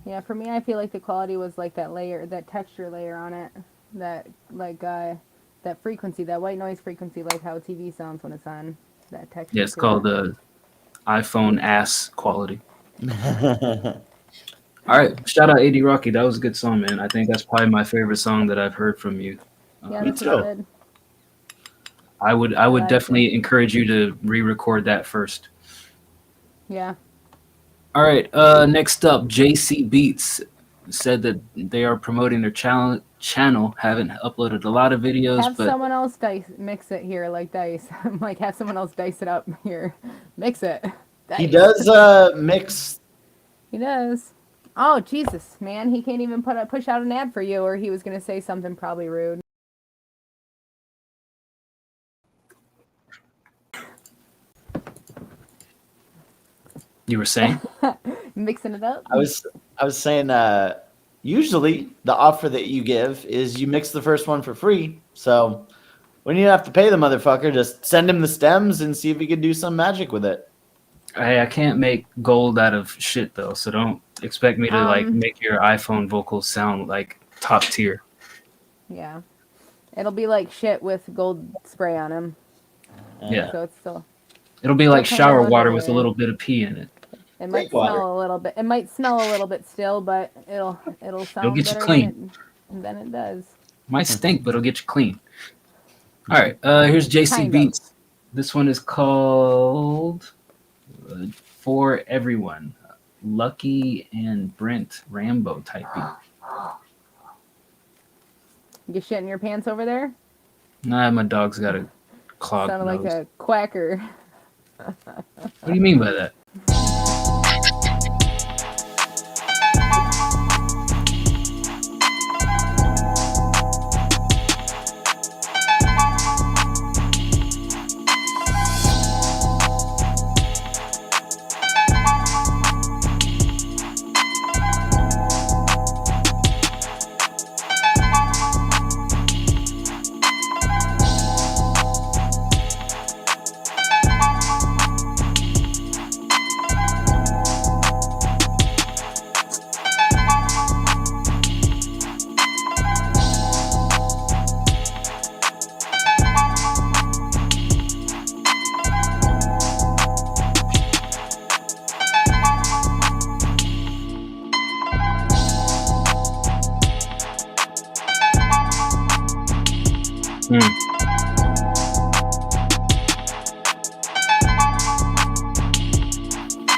Yeah, for me, I feel like the quality was like that layer, that texture layer on it, that like that frequency, that white noise frequency, like how TV sounds when it's on. That texture. Yeah, it's called the iPhone ass quality. All right, shout out AD Rocky. That was a good song, man. I think that's probably my favorite song that I've heard from you. Yeah, that's good. I would definitely encourage you to re-record that first. Yeah, All right. Next up, JC Beats said that they are promoting their channel. Haven't uploaded a lot of videos, Have but someone else mix it here like dice. Like have someone else dice it up here. Mix it. He Dice. does mix. He does. Oh Jesus, man! He can't even push out an ad for you, or he was gonna say something probably rude. you were saying? Mixing it up. I was saying usually the offer that you give is you mix the first one for free. So when you have to pay the motherfucker, just send him the stems and see if he can do some magic with it. I can't make gold out of shit though, so don't expect me to like make your iPhone vocals sound like top tier. Yeah, it'll be like shit with gold spray on him. Yeah. So it's still. It'll be like still shower kind of water with a underrated. little bit of pee in it. It might smell a little bit. It might smell a little bit still, but it'll sound get you better clean. than it does. Might stink, but it'll get you clean. All right, here's JC Kind of. Beats. This one is called For Everyone. Lucky and Brent Rambo type beat. You get shit in your pants over there? Nah, my dog's got a clogged Sounded nose. like a quacker. What do you mean by that?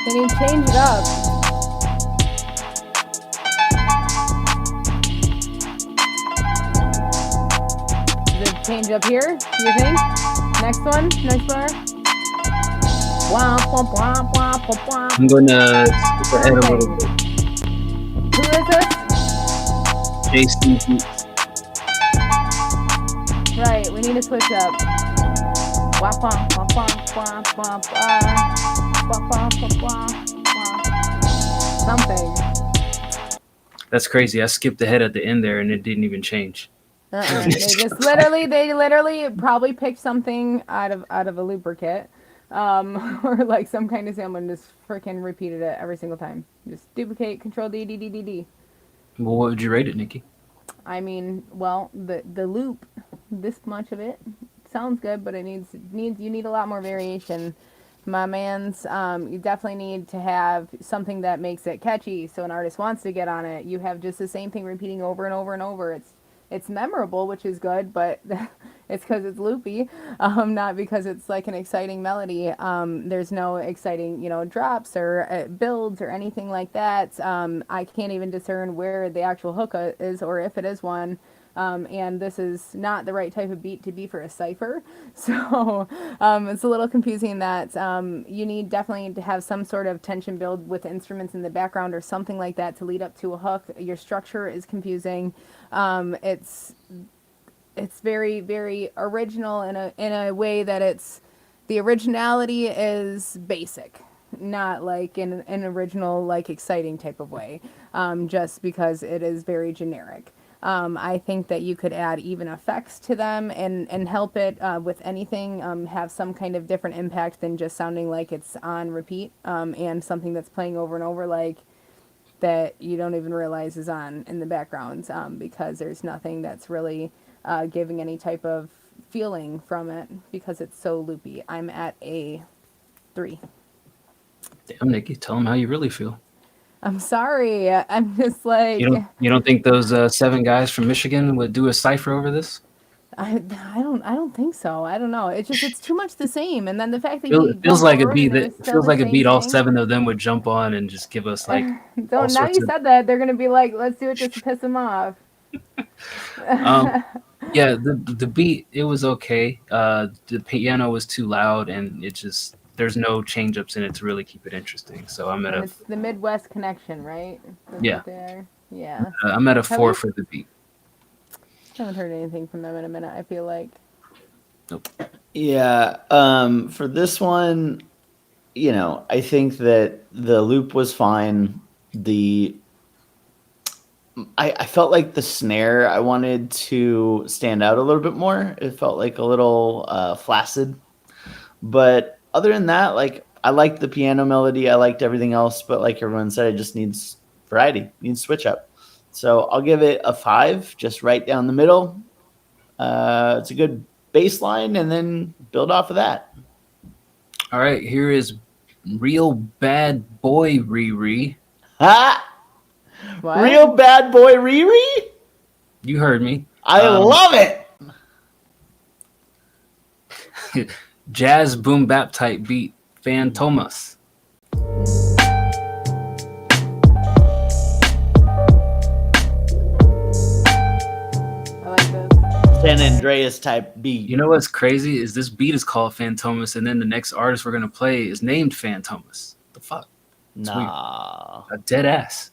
Can you change it up? Does it change up here, you think? Next one? Next bar? Wah, wah, wah, wah, wah, wah. I'm going to skip ahead a little bit. Who is this? JC Beats. Right, we need to switch up. Wah, wah, wah, wah, wah, wah, wah. Wah, wah, wah, wah, wah. Something. That's crazy. I skipped ahead at the end there and it didn't even change. They just literally probably picked something out of a looper kit, or like some kind of sample and just freaking repeated it every single time. Just duplicate, Control D, D, D, D, D. Well, what would you rate it, Nikki? I mean, well, the loop, this much of it sounds good, but it needs you need a lot more variation. My man's, you definitely need to have something that makes it catchy, so an artist wants to get on it. You have just the same thing repeating over and over and over. It's memorable, which is good, but it's because it's loopy, not because it's like an exciting melody. There's no exciting, drops or builds or anything like that. I can't even discern where the actual hook is or if it is one. And this is not the right type of beat to be for a cipher. So it's a little confusing that you need definitely to have some sort of tension build with instruments in the background or something like that to lead up to a hook. Your structure is confusing. It's very, very original in a way that the originality is basic, not like in an original, like exciting type of way, just because it is very generic. I think that you could add even effects to them and help it with anything, have some kind of different impact than just sounding like it's on repeat, and something that's playing over and over like that you don't even realize is on in the background, because there's nothing that's really giving any type of feeling from it because it's so loopy. I'm at a 3. Damn, Nikki, tell them how you really feel. I'm sorry. I'm just like... You don't think those 7 guys from Michigan would do a cipher over this? I don't think so. I don't know. It's too much the same. And then the fact that It feels like a beat that it feels like a beat all 7 of them would jump on and just give us like all Now sorts you of said that, they're gonna be like, let's do it just to piss them off. yeah, the beat, it was okay. The piano was too loud, and it just there's no change ups in it to really keep it interesting. So I'm at And a it's the Midwest connection, right? That's Yeah. what they are. Yeah. I'm at a Have 4 we- for the beat. Haven't heard anything from them in a minute. I feel like. Yeah. For this one, you know, I think that the loop was fine. I felt like the snare, I wanted to stand out a little bit more. It felt like a little flaccid. But other than that, like, I liked the piano melody. I liked everything else. But like everyone said, it just needs variety, needs switch up. So I'll give it a 5, just right down the middle. It's a good baseline, and then build off of that. All right, here is Real Bad Boy Riri. Ha! What? Real Bad Boy Riri? You heard me. I love it. Jazz boom bap type beat, Fantomas. I like this. San Andreas type beat. You know what's crazy is this beat is called Fantomas, and then the next artist we're gonna play is named Fantomas. The fuck? It's Nah. weird. A dead ass.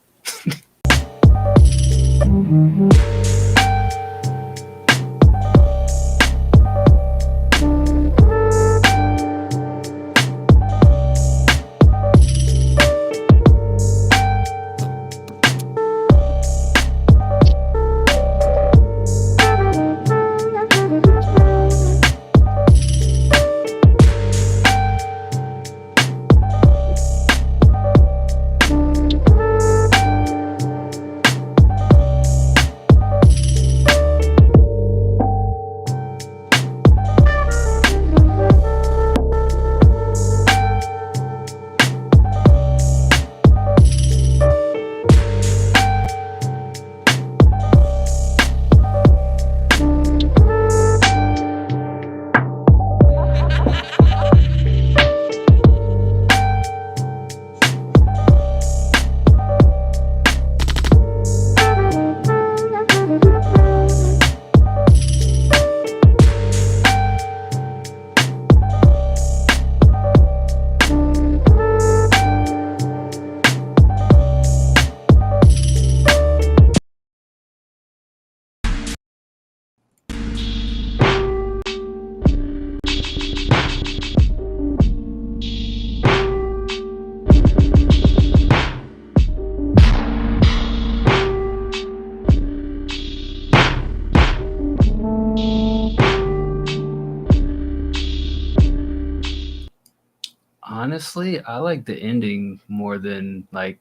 Honestly, I like the ending more than like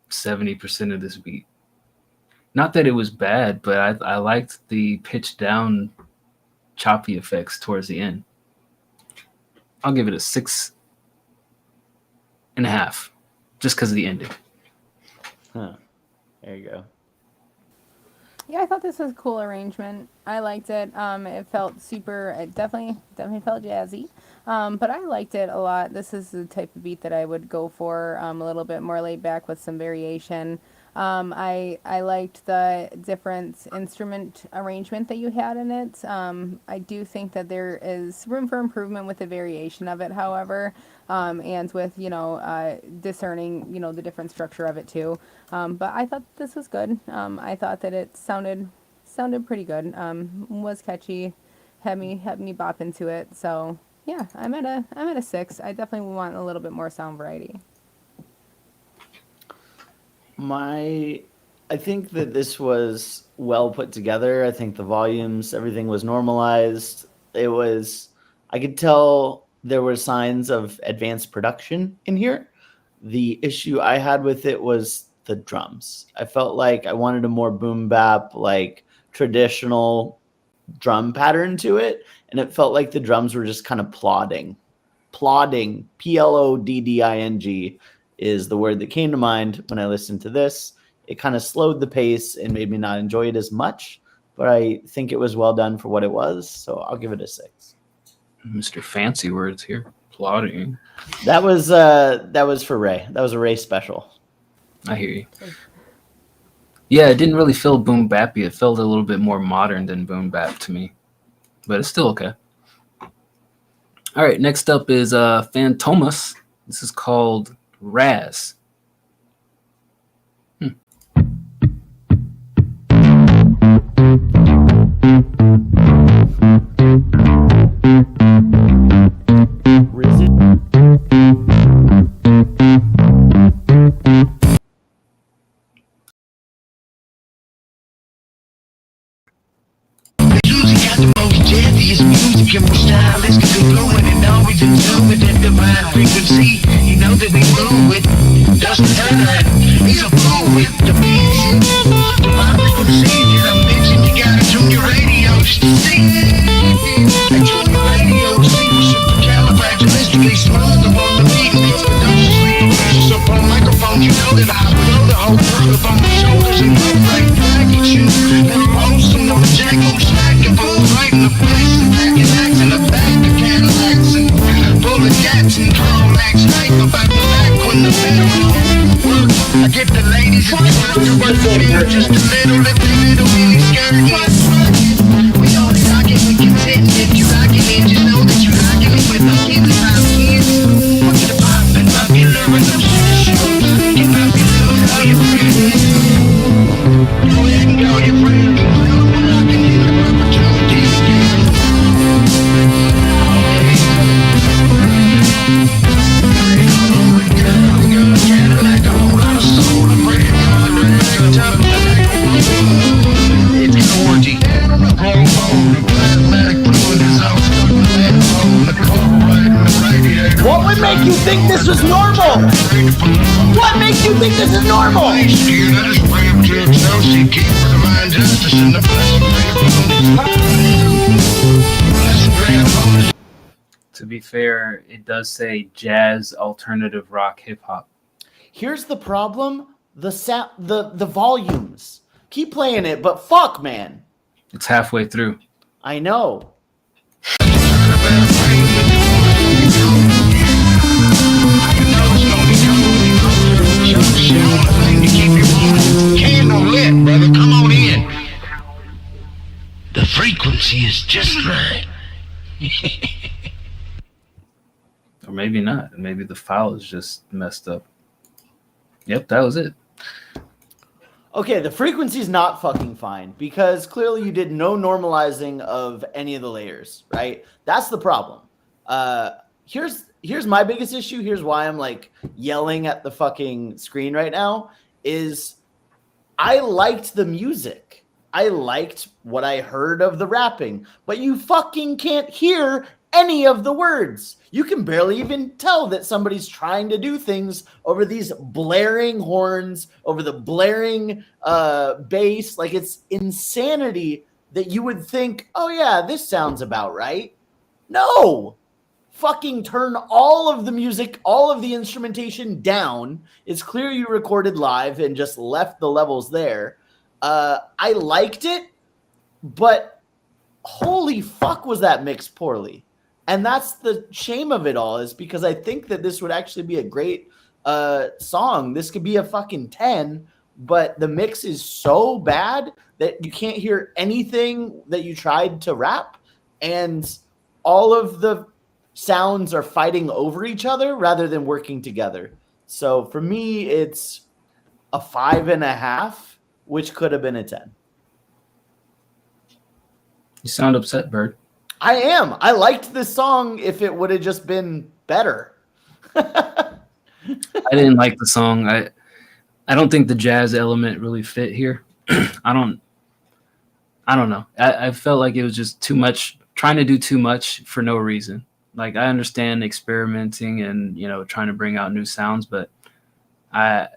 70% of this beat. Not that it was bad, but I liked the pitch down choppy effects towards the end. I'll give it a 6.5, just because of the ending. Huh. There you go. Yeah, I thought this was a cool arrangement. I liked it. It felt super. It definitely felt jazzy. But I liked it a lot. This is the type of beat that I would go for. A little bit more laid back with some variation. I liked the different instrument arrangement that you had in it. I do think that there is room for improvement with the variation of it, however, and with discerning the different structure of it too. But I thought this was good. I thought that it sounded pretty good. Was catchy, had me bop into it. So yeah, I'm at a 6. I definitely want a little bit more sound variety. I think that this was well put together. I think the volumes, everything was normalized. I could tell there were signs of advanced production in here. The issue I had with it was the drums. I felt like I wanted a more boom bap, like traditional drum pattern to it. And it felt like the drums were just kind of plodding. Plodding, Plodding is the word that came to mind when I listened to this. It kind of slowed the pace and made me not enjoy it as much. but I think it was well done for what it was. So I'll give it a 6. Mr. Fancy Words here, plotting. That was for Ray. That was a Ray special. I hear you. Yeah, it didn't really feel boom bappy. It felt a little bit more modern than boom bap to me, but it's still okay. All right, next up is Fantomas. This is called Raz. Jazziest music and more stylistically fluent and always in tune with that divine frequency. You know that we move with Dustin Turner. He's a fool with the beats. Divine frequency, did I mention you gotta tune your radio just to see? I tune your radio to see what's supercalifragilistically smooth upon the beat. It's the dose of sleep versus up on microphone. You know that I blow the whole world up on my shoulders and go right back at you. Little Rolston or a Jack on Shack and boom right in the face. And back and acts in the back of Cadillacs and bullet cats and Carmax night. About the back when the middle work. I get the ladies and the work to work just a little, let the little mini skirt. We all rock it, we content. If you rockin' it, just know that you rockin' it with us in the 5 kids. Fuck the pop and popular and I'm sure get popular with all your friends. Go ahead and go your friends. Rockin' in the opportunity again. Cadillac, a whole lot of soul. I'm ready to go to the top. It's an orgy. What would make you think this was normal? What makes you think this is normal? To be fair, it does say jazz, alternative rock, hip hop. Here's the problem: the volumes. Keep playing it, but fuck, man. It's halfway through. I know. Candle lit, brother. Come on in. The frequency is just right. Or maybe not. Maybe the file is just messed up. Yep, that was it. Okay, the frequency's not fucking fine because clearly you did no normalizing of any of the layers, right? That's the problem. Here's my biggest issue. Here's why I'm like yelling at the fucking screen right now is I liked the music. I liked what I heard of the rapping, but you fucking can't hear any of the words. You can barely even tell that somebody's trying to do things over these blaring horns, over the blaring bass. Like, it's insanity that you would think, oh yeah, this sounds about right. No, fucking turn all of the music, all of the instrumentation down. It's clear you recorded live and just left the levels there. I liked it, but holy fuck was that mixed poorly. And that's the shame of it all, is because I think that this would actually be a great song. This could be a fucking 10, but the mix is so bad that you can't hear anything that you tried to rap. And all of the sounds are fighting over each other rather than working together. So for me, it's a 5.5, which could have been a 10. You sound upset, Bird. I am. I liked this song if it would have just been better. I didn't like the song. I don't think the jazz element really fit here. I don't know. I felt like it was just too much, trying to do too much for no reason. Like, I understand experimenting and, you know, trying to bring out new sounds, but I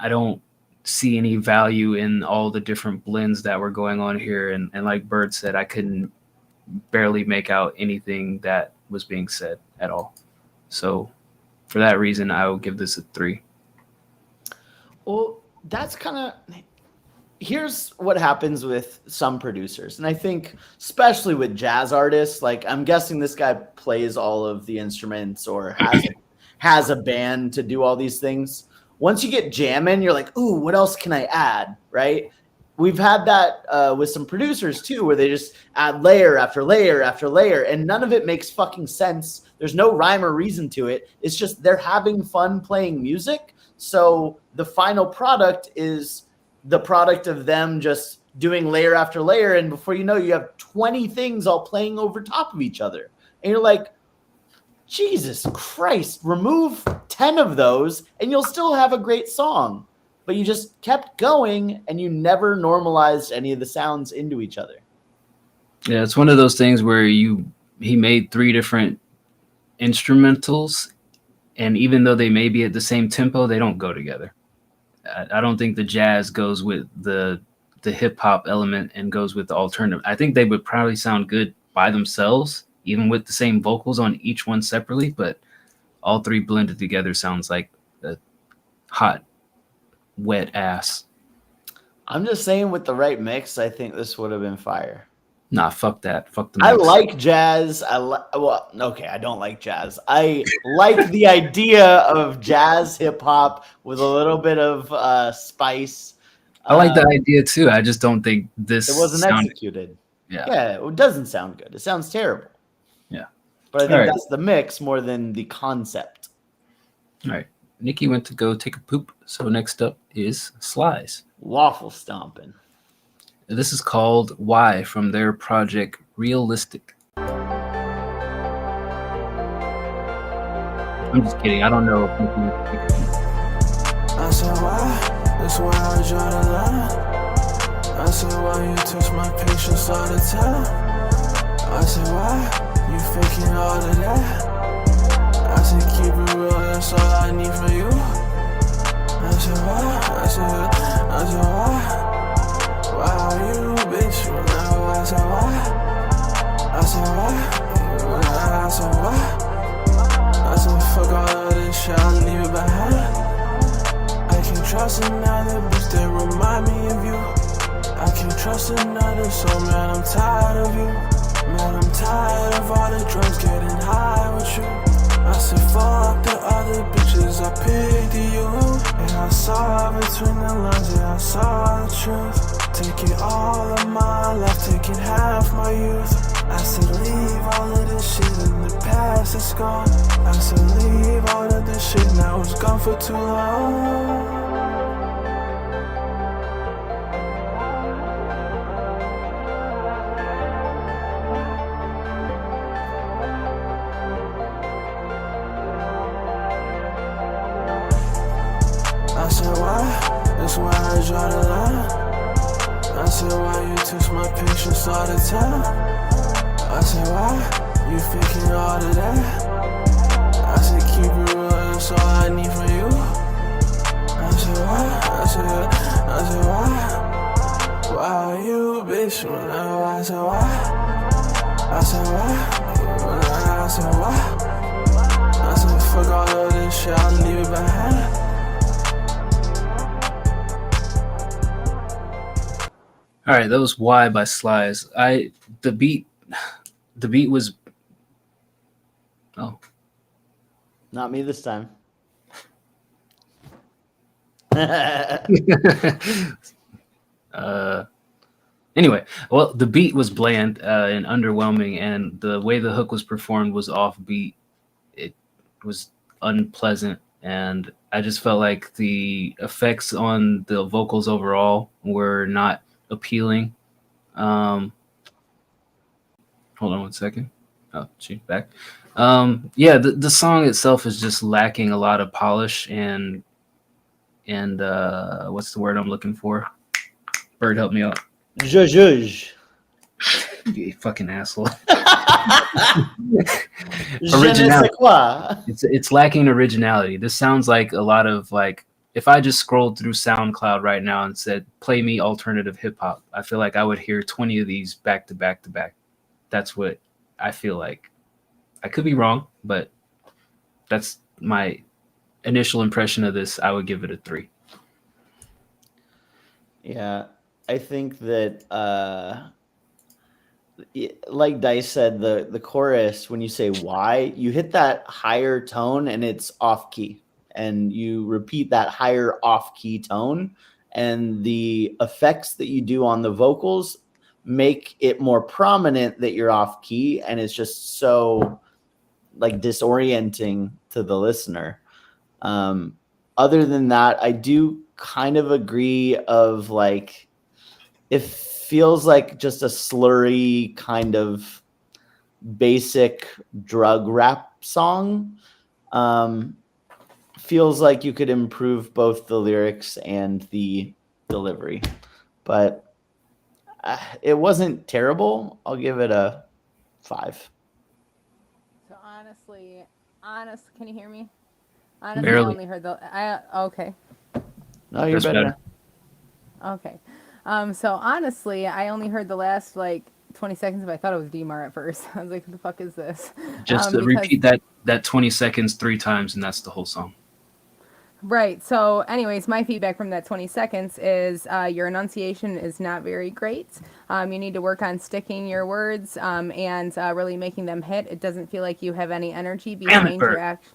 don't see any value in all the different blends that were going on here. And like Bird said, I couldn't barely make out anything that was being said at all. So for that reason, I will give this a 3. Well, that's kind of... here's what happens with some producers, and I think especially with jazz artists, like I'm guessing this guy plays all of the instruments or has a band to do all these things. Once you get jamming, you're like, ooh, what else can I add, right? We've had that with some producers too, where they just add layer after layer after layer, and none of it makes fucking sense. There's no rhyme or reason to it. It's just they're having fun playing music. So the final product is the product of them just doing layer after layer. And before you know, you have 20 things all playing over top of each other. And you're like, Jesus Christ, remove 10 of those and you'll still have a great song. But you just kept going and you never normalized any of the sounds into each other. Yeah, it's one of those things where he made 3 different instrumentals, and even though they may be at the same tempo, they don't go together. I don't think the jazz goes with the hip hop element and goes with the alternative. I think they would probably sound good by themselves, even with the same vocals on each one separately, but all 3 blended together sounds like a hot, wet ass. I'm just saying, with the right mix, I think this would have been fire. Nah, fuck that. Fuck the mix. I like jazz. I don't like jazz. I like the idea of jazz hip hop with a little bit of spice. I like the idea too. I just don't think this. It wasn't executed. Yeah, it doesn't sound good. It sounds terrible. Yeah, but I think that's the mix more than the concept. All right, Nikki went to go take a poop. So next up is Slice. Waffle stomping. This is called Why from their project Realistic. I'm just kidding. I don't know if you can. I said why? That's why I draw the line. I said why you touch my patience all the time. I said why you faking all of that. I said keep it real, that's all I need from you. I said why? I said why? Why you bitch? I said why? I said why? I said why? I said fuck all of this shit, I'll leave it behind. I can't trust another bitch that remind me of you. I can't trust another soul, man, I'm tired of you. Man, I'm tired of all the drugs getting high with you. I said fuck the other bitches, I picked you. And I saw between the lines, yeah, I saw the truth. Taking all of my life, taking half my youth. I said leave all of this shit in the past, it's gone. I said leave all of this shit, now it's gone for too long. I said why? That's why I draw the line. I said why you touch my patience all the time. I said why you faking all of that. I said keep it real, that's all I need from you. I said why? I said why? Why you bitch? I said why? I said why? I said why? I said fuck all of this shit, I'll leave it behind. All right, that was Why by Slice. The beat was. Oh, not me this time. Anyway, well, the beat was bland and underwhelming, and the way the hook was performed was offbeat. It was unpleasant, and I just felt like the effects on the vocals overall were not appealing. Hold on one second. Oh, she's back. Yeah, the song itself is just lacking a lot of polish and what's the word I'm looking for? Bird, help me out. Zhuzh. You fucking asshole. Originality. It's lacking originality. This sounds like a lot of like, if I just scrolled through SoundCloud right now and said, play me alternative hip hop, I feel like I would hear 20 of these back to back to back. That's what I feel like. I could be wrong, but that's my initial impression of this. I would give it a 3. Yeah. I think that like Dice said, the chorus, when you say why, you hit that higher tone and it's off key, and you repeat that higher off key tone, and the effects that you do on the vocals make it more prominent that you're off key, and it's just so like disorienting to the listener. Other than that, I do kind of agree of like, it feels like just a slurry kind of basic drug rap song. Feels like you could improve both the lyrics and the delivery, but it wasn't terrible. I'll give it a 5. So honest, can you hear me? Honestly, Barely. I only heard okay. No, you're That's better. Okay. So honestly, I only heard the last like 20 seconds, but I thought it was DMAR at first. I was like, who the fuck is this? Just Because- repeat that 20 seconds 3 times, and that's the whole song. Right. So, anyways, my feedback from that 20 seconds is your enunciation is not very great. You need to work on sticking your words and really making them hit. It doesn't feel like you have any energy behind your act.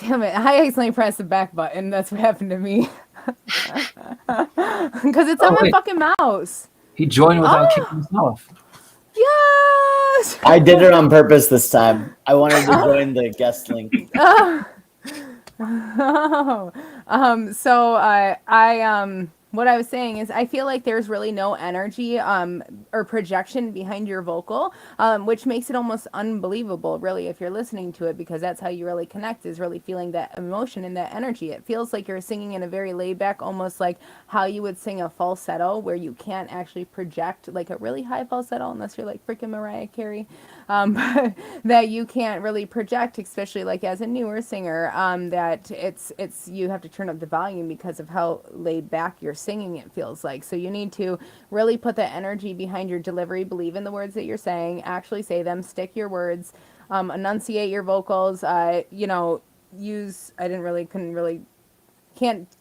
Damn it. I accidentally pressed the back button. That's what happened to me. Because it's on my fucking mouse. He joined without kicking us off. Yes! I did it on purpose this time. I wanted to join the guest link. What I was saying is I feel like there's really no energy or projection behind your vocal, which makes it almost unbelievable, really, if you're listening to it, because that's how you really connect, is really feeling that emotion and that energy. It feels like you're singing in a very laid back, almost like how you would sing a falsetto, where you can't actually project like a really high falsetto unless you're like freaking Mariah Carey, that you can't really project, especially like as a newer singer, that it's you have to turn up the volume because of how laid back you're singing, it feels like. So you need to really put the energy behind your delivery, believe in the words that you're saying, actually say them, stick your words, enunciate your vocals, can't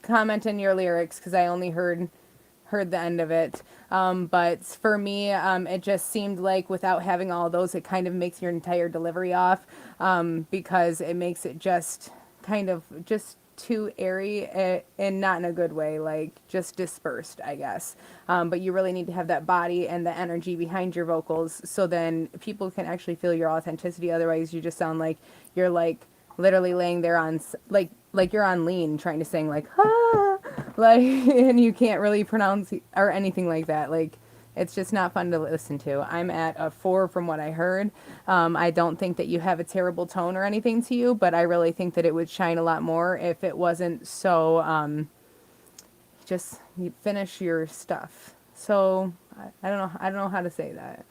comment on your lyrics because I only heard the end of it. But for me, it just seemed like without having all those, it kind of makes your entire delivery off, because it makes it just kind of just too airy and not in a good way, like just dispersed, I guess. But you really need to have that body and the energy behind your vocals, so then people can actually feel your authenticity. Otherwise, you just sound like you're like literally laying there on like you're on lean trying to sing like and you can't really pronounce or anything like that. Like, it's just not fun to listen to. I'm at a 4 from what I heard. I don't think that you have a terrible tone or anything to you, but I really think that it would shine a lot more if it wasn't so, just you finish your stuff. So I don't know how to say that.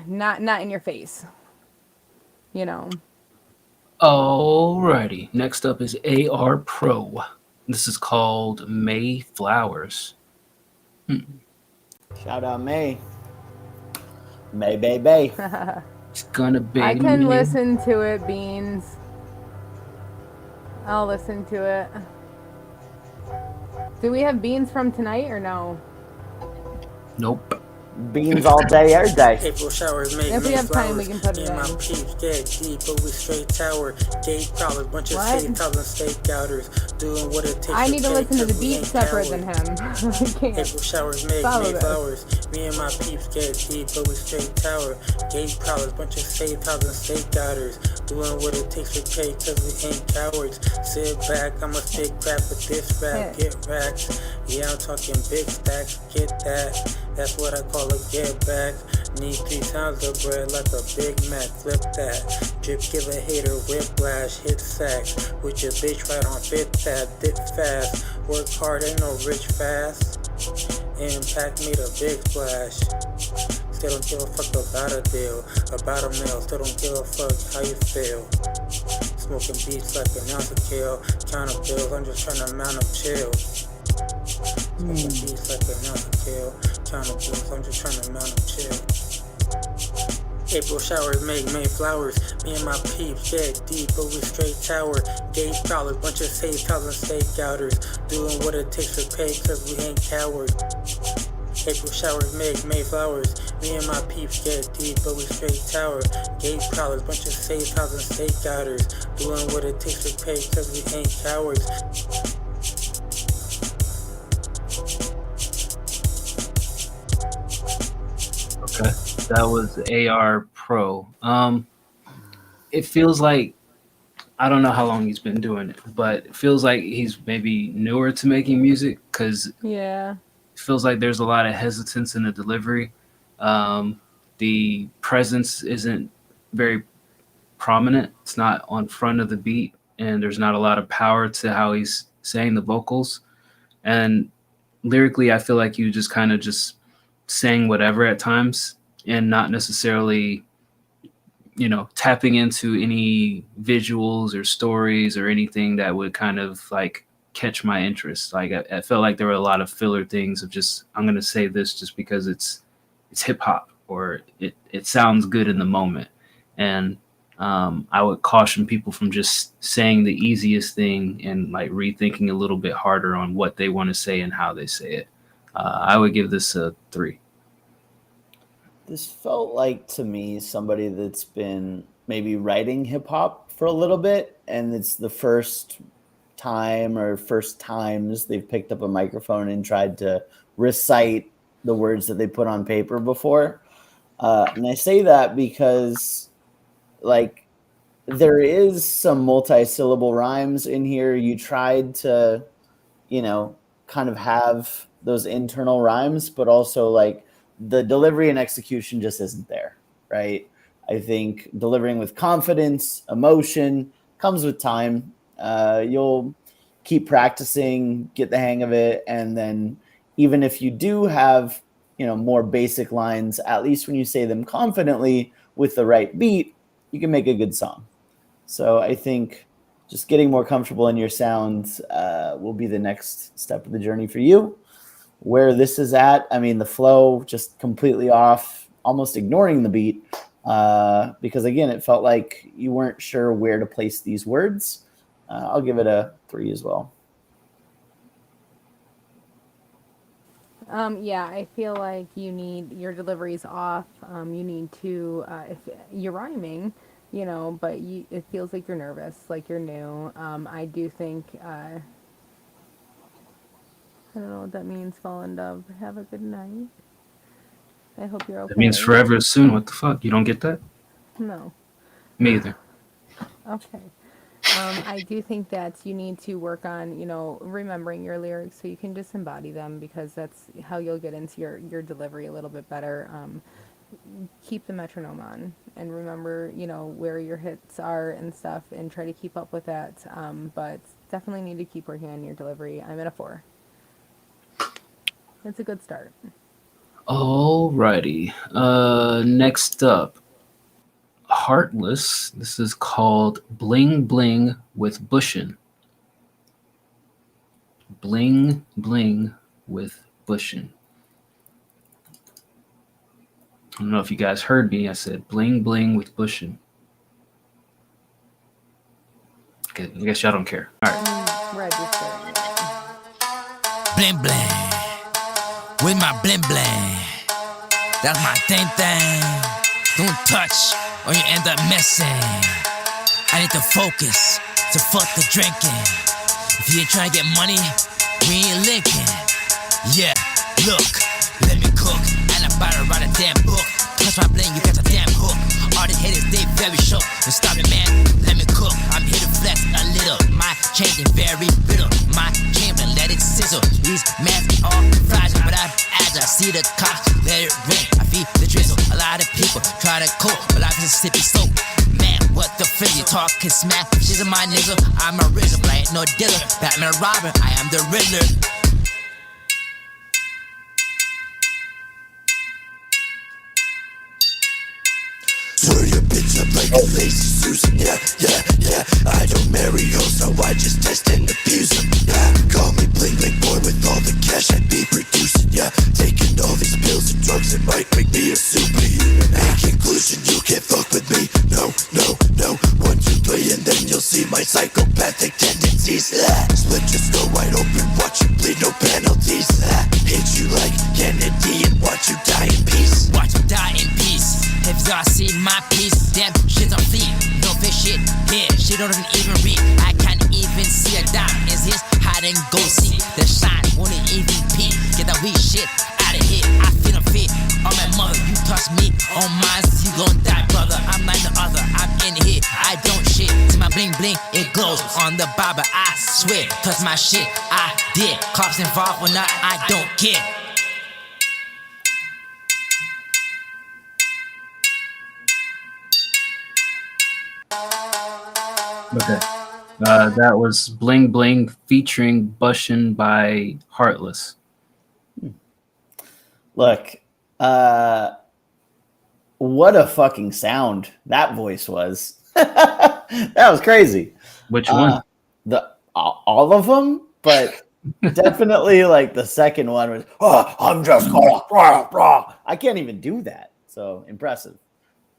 Not in your face, Alrighty. Next up is AR Pro. This is called Mayflowers. Shout out May. May, baby. It's gonna be. I can listen to it, Beans. I'll listen to it. Do we have Beans from tonight or no? Nope. Beans all day, every day. April showers make If we have time, we can put it in. My in. peeps get deep, but we straight tower. Gate prowlers, bunch of What? safe thousand stakeouters, doing what it takes. I need to listen to the beat ain't separate than cowards. him. I can't April showers make follow this. flowers. Me and my peeps get deep, but we straight tower. Gate prowlers, bunch of safe thousand stakeouters, doing what it takes to pay, cause we ain't cowards. Sit back, I'm a big crap with this rap, get racked. Yeah, I'm talking big stacks, get that. That's what I call a get back. Need 3 times the bread like a Big Mac, flip that. Drip, give a hater whiplash, hit sack. With your bitch right on fit tab, dip fast. Work hard, ain't no rich fast. Impact made a big splash. Still don't give a fuck about a deal, about a meal. Still don't give a fuck how you feel. Smoking beats like an ounce of kill. Counter bills, I'm just trying to mount up chill. Smoking beats like an ounce of kill. Counter bills, I'm just trying to mount up chill. April showers make Mayflowers. Me and my peeps get deep, but we straight tower. Gate prowlers, bunch of safe thousand stakeouters, doing what it takes to pay, cause we ain't cowards. April showers make Mayflowers. Me and my peeps get deep, but we straight tower. Gate prowlers, bunch of safe houses and stakeouters. Doing what it takes for pay, cause we ain't cowards. Okay, that was AR Pro. It feels like, I don't know how long he's been doing it, but it feels like he's maybe newer to making music because Yeah. it feels like there's a lot of hesitance in the delivery. The presence isn't very prominent. It's not on front of the beat, and there's not a lot of power to how he's saying the vocals. And lyrically, I feel like you just kind of just saying whatever at times and not necessarily, you know, tapping into any visuals or stories or anything that would kind of like catch my interest. Like I felt like there were a lot of filler things of just, I'm going to say this just because it's hip hop or it sounds good in the moment. And I would caution people from just saying the easiest thing and like rethinking a little bit harder on what they want to say and how they say it. I would give this a 3. This felt like to me somebody that's been maybe writing hip hop for a little bit, and it's the first time or first times they've picked up a microphone and tried to recite the words that they put on paper before. And I say that because, like, there is some multi-syllable rhymes in here. You tried to, you know, kind of have those internal rhymes, but also like the delivery and execution just isn't there, right? I think delivering with confidence, emotion comes with time. You'll keep practicing, get the hang of it, and then even if you do have, you know, more basic lines, at least when you say them confidently with the right beat, you can make a good song. So I think just getting more comfortable in your sound will be the next step of the journey for you. Where this is at, I mean, the flow just completely off, almost ignoring the beat, because again, it felt like you weren't sure where to place these words. I'll give it a 3 as well. Yeah, I feel like you need your delivery's off. You need to, if you're rhyming, you know, but it feels like you're nervous, like you're new. I do think, I don't know what that means, fallen dove. Have a good night. I hope you're okay. That means forever is soon. What the fuck? You don't get that? No. Me either. Okay. I do think that you need to work on, you know, remembering your lyrics so you can just embody them, because that's how you'll get into your delivery a little bit better. Keep the metronome on and remember, you know, where your hits are and stuff, and try to keep up with that. But definitely need to keep working on your delivery. I'm at a 4. It's a good start. Alrighty. Next up, Heartless. This is called Bling Bling with Bushin'. Bling Bling with Bushin'. I don't know if you guys heard me. I said Bling Bling with Bushin'. Okay, I guess y'all don't care. All right. Register. Bling bling. With my bling bling. That's my thing. Don't touch or you end up missing. I need to focus, so fuck the drinking. If you ain't trying to get money, we ain't linking. Yeah, look, let me cook. And I'm about to write a damn book. Touch my bling, you got a damn hook. All the haters, they very shook. But stop it, man, let me cook. I'm here to flex a little. My changing very brittle. My chamber, let it sizzle. These mans all fragile, but I'm agile. See the cops, let it rain. I feed the drizzle. A lot of people try to cope, but life is a sippy soap. Man, what the fuck you talking smack? She's a my nigga, I'm a RZA, but I ain't no dealer. Batman Robin, I am the Riddler. Swear your bitch up like a lazy Susan, yeah. I don't marry hoes, so I just test and abuse them, yeah. Call me bling bling boy with all the cash I be producing, yeah. Taking all these pills and drugs that might make me a superhuman. In conclusion, you can't fuck with me, no. 1, 2, 3, and then you'll see my psychopathic tendencies. Split your skull wide open, watch you bleed, no penalties. Hit you like Kennedy Y'all see my piece, damn shit's on fleek. No fish shit, here, shit don't even read. I can't even see a dime. Is his hide and go seek? The shine won't even peek. Get that weak shit out of here. I feel fit on my mother. You touch me on mine, you gon' die, brother. I'm like the other, I'm in here. I don't shit. To my bling bling, it glows on the barber. I swear, touch my shit, I did. Cops involved or not, I don't care. Okay. That was Bling Bling featuring Bushin' by Heartless. Look, what a fucking sound that voice was. That was crazy. Which one? All of them, but definitely like the second one was, I'm just I can't even do that. So impressive.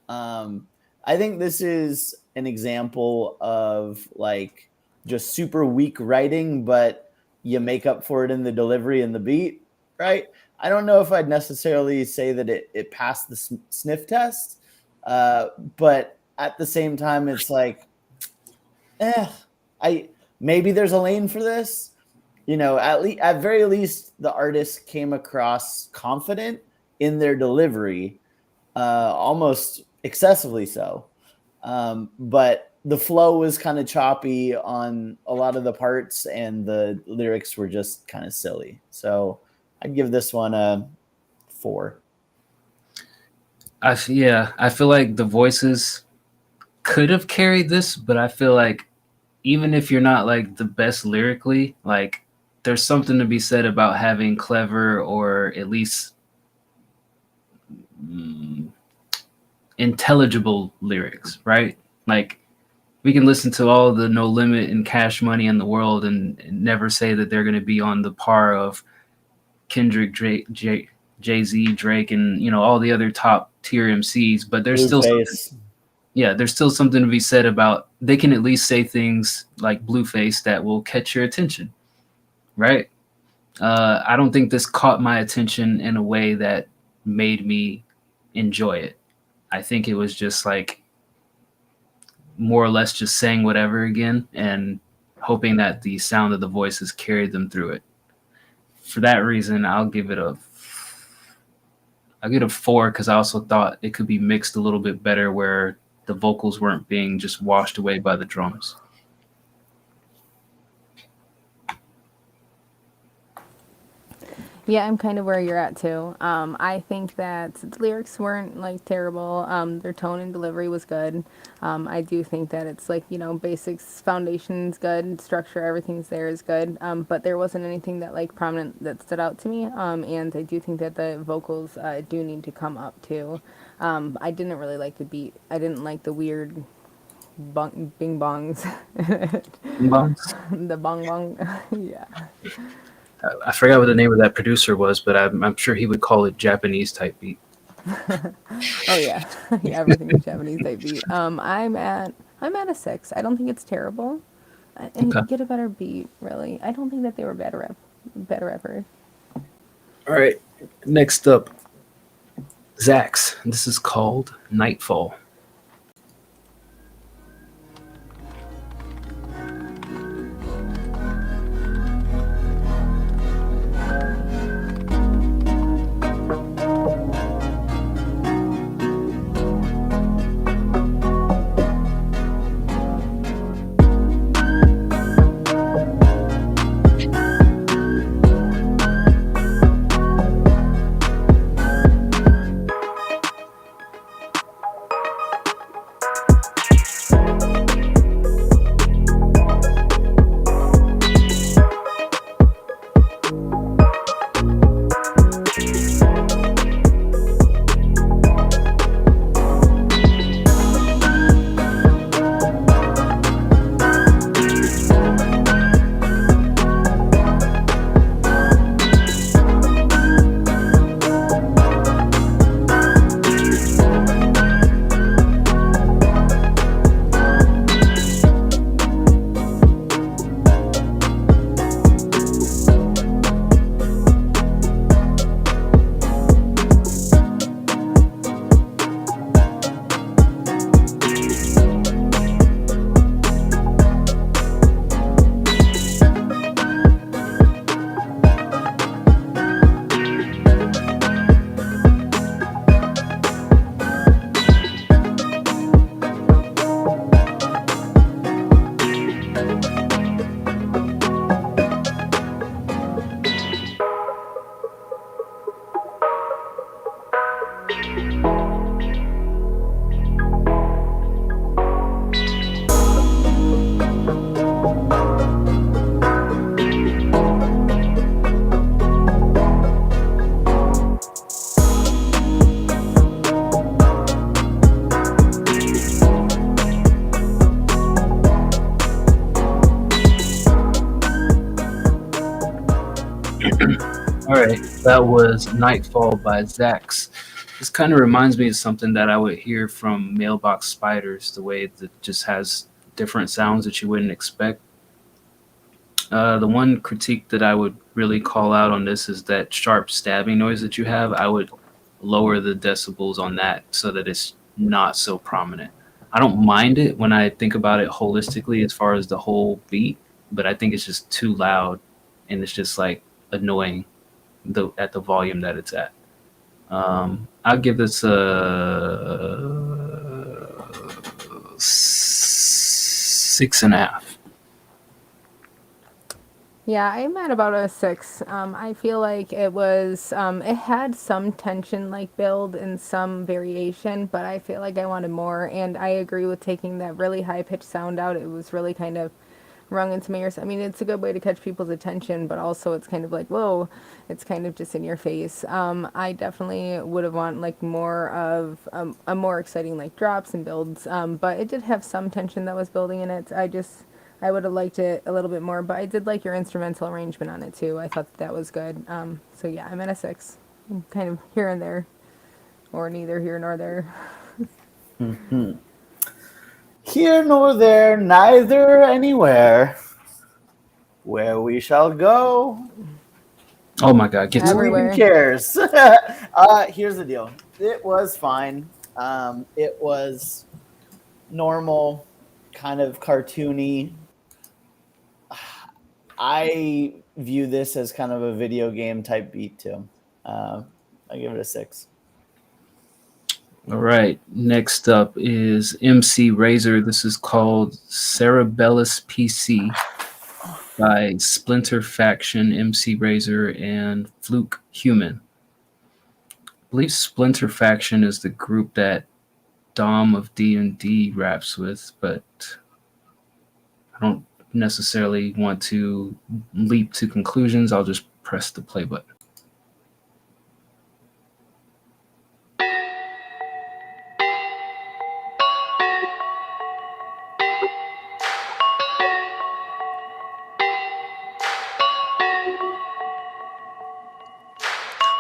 I think this is an example of like just super weak writing, but you make up for it in the delivery and the beat, right? I don't know if I'd necessarily say that it passed the sniff test, but at the same time, it's like, maybe there's a lane for this. You know, at very least, the artist came across confident in their delivery, almost excessively so. But the flow was kind of choppy on a lot of the parts, and the lyrics were just kind of silly. So I'd give this one a 4. I feel like the voices could have carried this, but I feel like even if you're not like the best lyrically, like there's something to be said about having clever or at least intelligible lyrics, right? Like we can listen to all the No Limit and Cash Money in the world and never say that they're going to be on the par of Kendrick, Jay-Z, Drake, and you know all the other top tier MCs, but there's there's still something to be said about they can at least say things like Blueface that will catch your attention, right? I don't think this caught my attention in a way that made me enjoy it. I think it was just like more or less just saying whatever again and hoping that the sound of the voices carried them through it. For that reason, I'll give it a 4 because I also thought it could be mixed a little bit better where the vocals weren't being just washed away by the drums. Yeah, I'm kind of where you're at too. I think that the lyrics weren't like terrible. Their tone and delivery was good. I do think that it's like, you know, basics, foundation's good, structure, everything's there is good. But there wasn't anything that like prominent that stood out to me. And I do think that the vocals do need to come up too. I didn't really like the beat. I didn't like the weird bing bongs. Bing bongs? The bong bong. Yeah. I forgot what the name of that producer was, but I'm sure he would call it Japanese type beat. Oh yeah, yeah, everything's Japanese type beat. I'm at a 6. I don't think it's terrible. And get a better beat, really. I don't think that they were better rappers. All right, next up, Zax. This is called Nightfall. right, that was Nightfall by Zax. This kind of reminds me of something that I would hear from Mailbox Spiders, the way that just has different sounds that you wouldn't expect. The one critique that I would really call out on this is that sharp stabbing noise that you have. I would lower the decibels on that so that it's not so prominent. I don't mind it when I think about it holistically as far as the whole beat, but I think it's just too loud and it's just like annoying at the volume that it's at. I'll give this a 6.5. Yeah, I'm at about a 6. I feel like it was, it had some tension like build and some variation, but I feel like I wanted more. And I agree with taking that really high pitched sound out. It was really kind of rung into my ears. I mean, it's a good way to catch people's attention, but also it's kind of like, whoa, it's kind of just in your face. I definitely would have wanted like more of a more exciting like drops and builds, but it did have some tension that was building in it. I would have liked it a little bit more, but I did like your instrumental arrangement on it too. I thought that was good. So yeah, I'm at a 6. I'm kind of here and there, or neither here nor there. Mm-hmm. Here nor there, neither anywhere. Where we shall go. Oh my God, get Who cares? Here's the deal. It was fine. It was normal, kind of cartoony. I view this as kind of a video game type beat too. I give it a 6. All right, next up is MC Razor. This is called Cerebellus PC by Splinter Faction, MC Razor, and Fluke Human. I believe Splinter Faction is the group that Dom of D&D raps with, but I don't necessarily want to leap to conclusions. I'll just press the play button.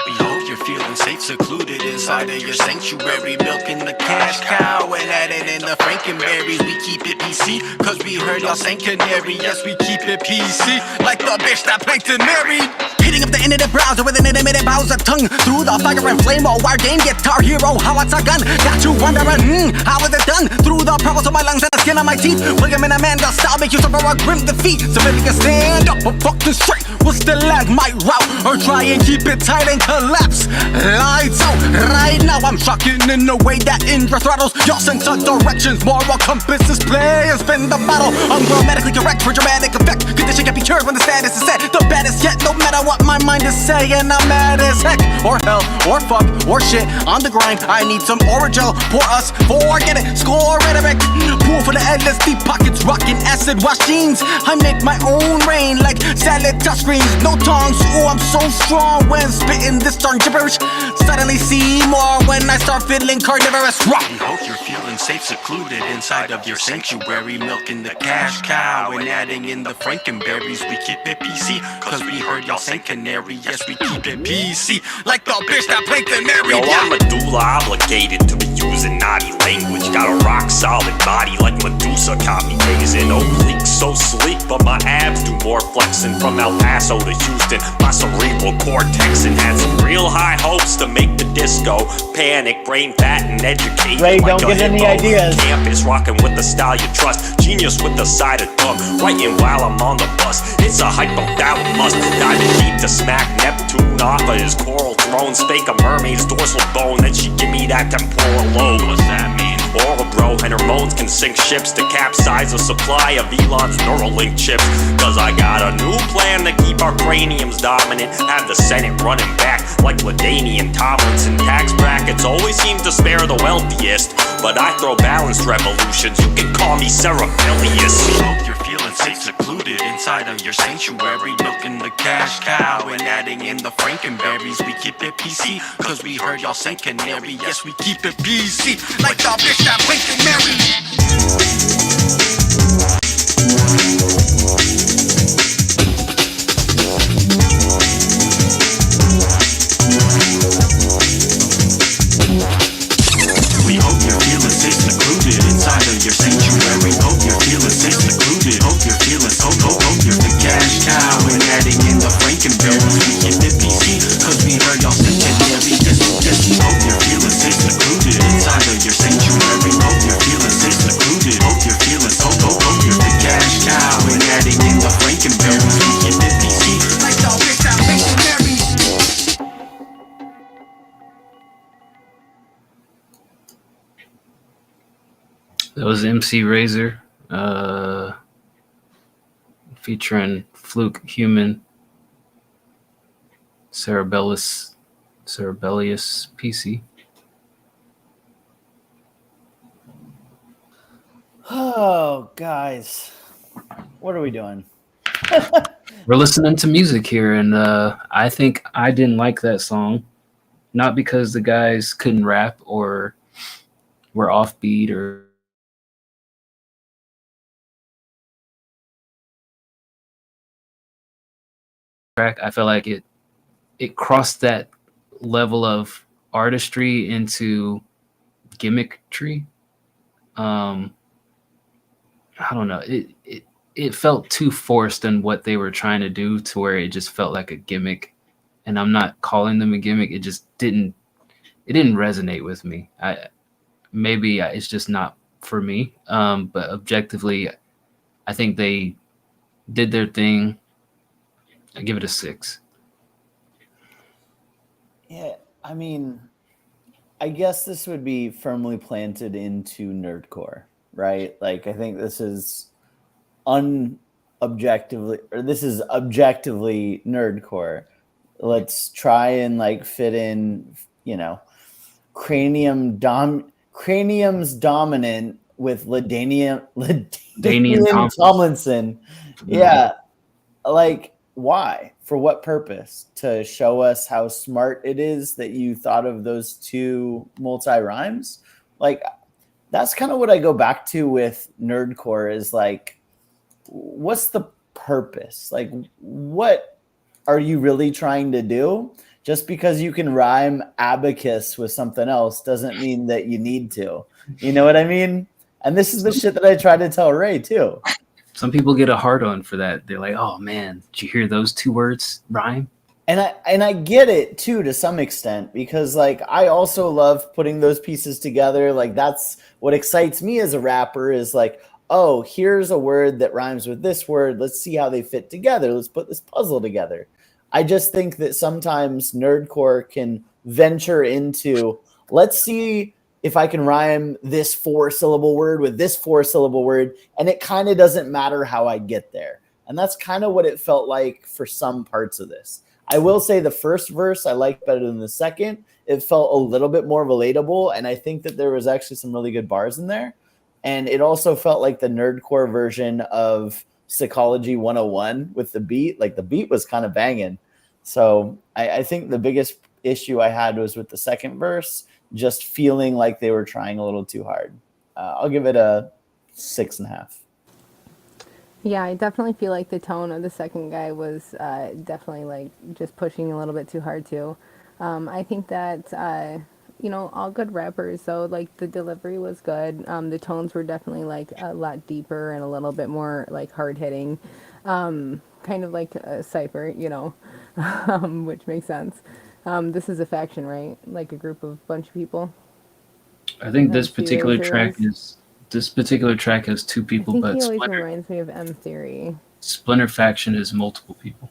We hope you're feeling safe, secluded inside of your sanctuary, milking the cash cow and adding in the frankenberries. We keep it PC, cause we heard y'all saying canary. Yes, we keep it PC, like the bitch that plankton married. Hitting up the internet browser with an intermittent Bowser tongue through the fire and flame. Oh, our game Guitar Hero, how it's a gun. Got you wondering, how is it done? Through the purples of my lungs and the skin on my teeth. William and Amanda style make you suffer a grim defeat. So if you can stand up or fucking straight, we'll still land my route or try and keep it tight and collapse. Lights out. Right now I'm shocking in a way that Indra throttles your sense of directions. Moral compasses play and spin the battle. Ungrammatically correct for dramatic effect. Condition can be cured when the status is set. The baddest yet, no matter what my mind is saying, I'm mad as heck. Or hell, or fuck, or shit. On the grind, I need some Oragel. Pour us, forget it, score rhetoric. Pool for the endless deep pockets, rocking acid wash jeans. I make my own rain like salad touchscreens. No tongues, ooh, I'm so strong when spitting this darn gibberish. Suddenly see more when I start feeling carnivorous. Rock. We hope you're feeling safe, secluded inside of your sanctuary, milking the cash cow and adding in the frankenberries. We keep it PC, cause we heard y'all saying canary. Yes, we keep it PC, like the bitch that plankton married. Yo, I'm medulla obligated to be using naughty language. Got a rock solid body like Medusa caught me gazing. Obliques so sleek, but my abs do more flexing. From El Paso to Houston, my cerebral cortex and had some real high hopes to make the disco panic, brain fat and educate. Ray, like don't get any ideas. Campus rocking with the style you trust, genius with the side of thumb, writing while I'm on the bus. It's a hypothalamus, diving deep to smack Neptune off of his coral throne. Fake a mermaid's dorsal bone, then she give me that temporal lobe. What's that mean? Oral bro, and her moans can sink ships to capsize a supply of Elon's Neuralink chips. Cause I got a new plan to keep our craniums dominant. Have the Senate running back like LaDainian Tomlinson. Tax brackets always seem to spare the wealthiest, but I throw balanced revolutions. You can call me Cerebellius. We hope you're feeling safe, secluded inside of your sanctuary, milking the cash cow and adding in the frankenberries. We keep it PC, cause we heard y'all saying canary. Yes, we keep it PC, like the bitch that plankton married. feeling safe, secluded inside of your sanctuary. Hope you're feeling safe, secluded. Hope you're feeling hope you're the cash cow and adding in the Frankenberries. We keep it PC, cause we heard y'all say canary. Yes, hope you're feeling safe, secluded inside of your sanctuary. Hope you're feeling safe, secluded. Hope you're feeling hope you're the cash cow and adding in the Frankenberries. We keep it PC, like y'all bitch out Frankenberries. That was MC Razor, featuring Fluke Human, Cerebellus PC. Oh, guys, what are we doing? We're listening to music here, and I think I didn't like that song, not because the guys couldn't rap or were offbeat or track. I felt like it crossed that level of artistry into gimmickry. I don't know. It felt too forced in what they were trying to do to where it just felt like a gimmick. And I'm not calling them a gimmick. It just didn't resonate with me. Maybe it's just not for me. But objectively, I think they did their thing. I give it a 6. Yeah, I mean, I guess this would be firmly planted into nerdcore, right? Like, I think this is objectively nerdcore. Let's try and like fit in, cranium's dominant with LaDainian Tomlinson. Yeah, like, why? For what purpose? To show us how smart it is that you thought of those two multi-rhymes? Like, that's kind of what I go back to with nerdcore is like, what's the purpose? Like, what are you really trying to do? Just because you can rhyme abacus with something else doesn't mean that you need to. You know what I mean? And this is the shit that I try to tell Ray too. Some people get a hard on for that. They're like, "Oh man, did you hear those two words rhyme?" And I get it too to some extent because like I also love putting those pieces together. Like that's what excites me as a rapper is like, oh, here's a word that rhymes with this word. Let's see how they fit together. Let's put this puzzle together. I just think that sometimes nerdcore can venture into, let's see if I can rhyme this 4-syllable word with this 4-syllable word, and it kind of doesn't matter how I get there. And that's kind of what it felt like for some parts of this. I will say the first verse I liked better than the second. It felt a little bit more relatable, and I think that there was actually some really good bars in there. And it also felt like the nerdcore version of Psychology 101 with the beat. Like the beat was kind of banging. So I think the biggest issue I had was with the second verse, just feeling like they were trying a little too hard. I'll give it a 6.5. Yeah, I definitely feel like the tone of the second guy was definitely like just pushing a little bit too hard too. I think that all good rappers, so like the delivery was good. The tones were definitely like a lot deeper and a little bit more like hard hitting, kind of like a Cypher, which makes sense. This is a faction, right? Like a group of bunch of people. I think this particular track has 2 people, I think but he always reminds me of M Theory. Splinter Faction is multiple people.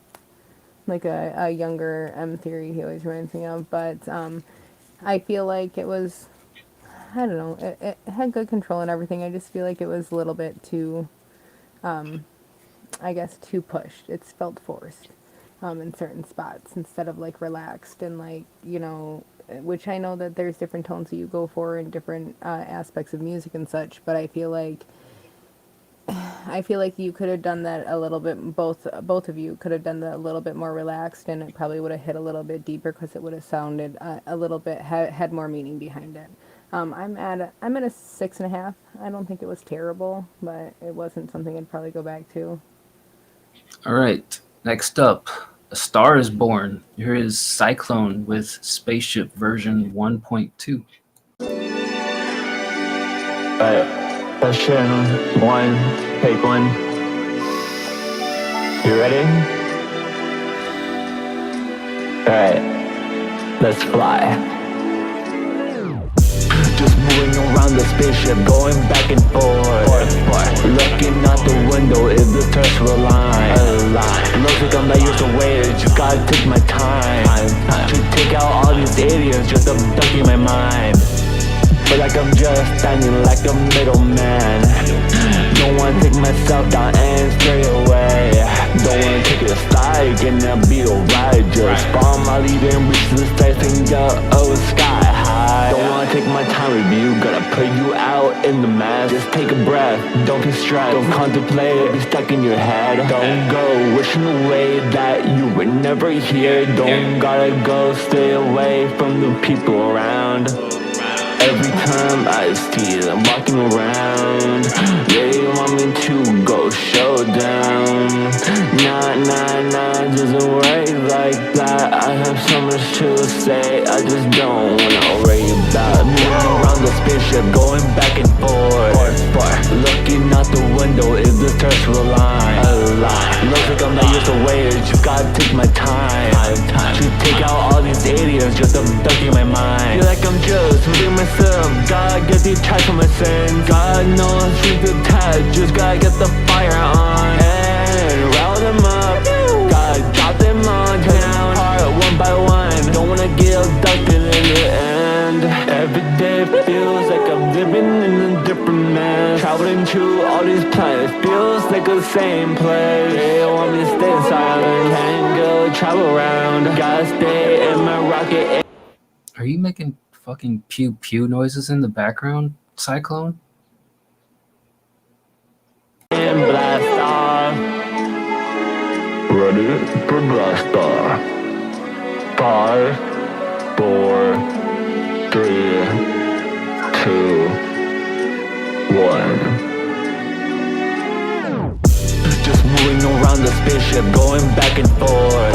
Like a younger M Theory, he always reminds me of. But I feel like it was, I don't know, it had good control and everything. I just feel like it was a little bit too, too pushed. It's felt forced in certain spots instead of like relaxed and like, which I know that there's different tones that you go for in different aspects of music and such, but I feel like you could have done that a little bit. Both of you could have done that a little bit more relaxed, and it probably would have hit a little bit deeper because it would have sounded a little bit had more meaning behind it. I'm at a 6.5. I don't think it was terrible, but it wasn't something I'd probably go back to. All right, next up, A Star Is Born. Here is Cyclone with Spaceship version 1.2. Alright, session 1, take 1. You ready? Alright, let's fly. Just moving around the spaceship, going back and forth. Looking out the window, is the terrestrial line. Looks like I'm not used to wait, just gotta take my time to take out all these aliens, just abducting my mind. Feel like I'm just standing like a middleman. Don't wanna take myself down and stray away. Don't wanna take it aside, gonna be alright. Just follow my lead and reach the stars and go sky high. Don't wanna take my time with you, gotta put you out in the mass. Just take a breath, don't be stressed. Don't contemplate, be stuck in your head. Don't go wishing away that you were never here. Don't gotta go, stay away from the people around. Every time I see them walking around, they want me to go showdown. Nah, doesn't work like that. I have so much to say, I just don't wanna worry about. Moving around the spaceship, going back and forth. Looking out the window, is the terrestrial line. Looks like I'm not used to wait, just gotta take my time to take out all these aliens, just abducting my mind. Feel like I'm just hurting myself, gotta get detached from my sins. God knows strings attached, just gotta get the fire on and round them up. Gotta drop them on down, apart one by one. Don't wanna get abducted in the end. Every day feels like I'm living in a different mess. Traveling to all these planets feels like the same place. They want me to stay silent and go travel around. Gotta stay in my rocket. Are you making fucking pew pew noises in the background, Cyclone? And blast off. Ready for blast off. 5, 4, 3, 2, 1. Just moving around the spaceship, going back and forth.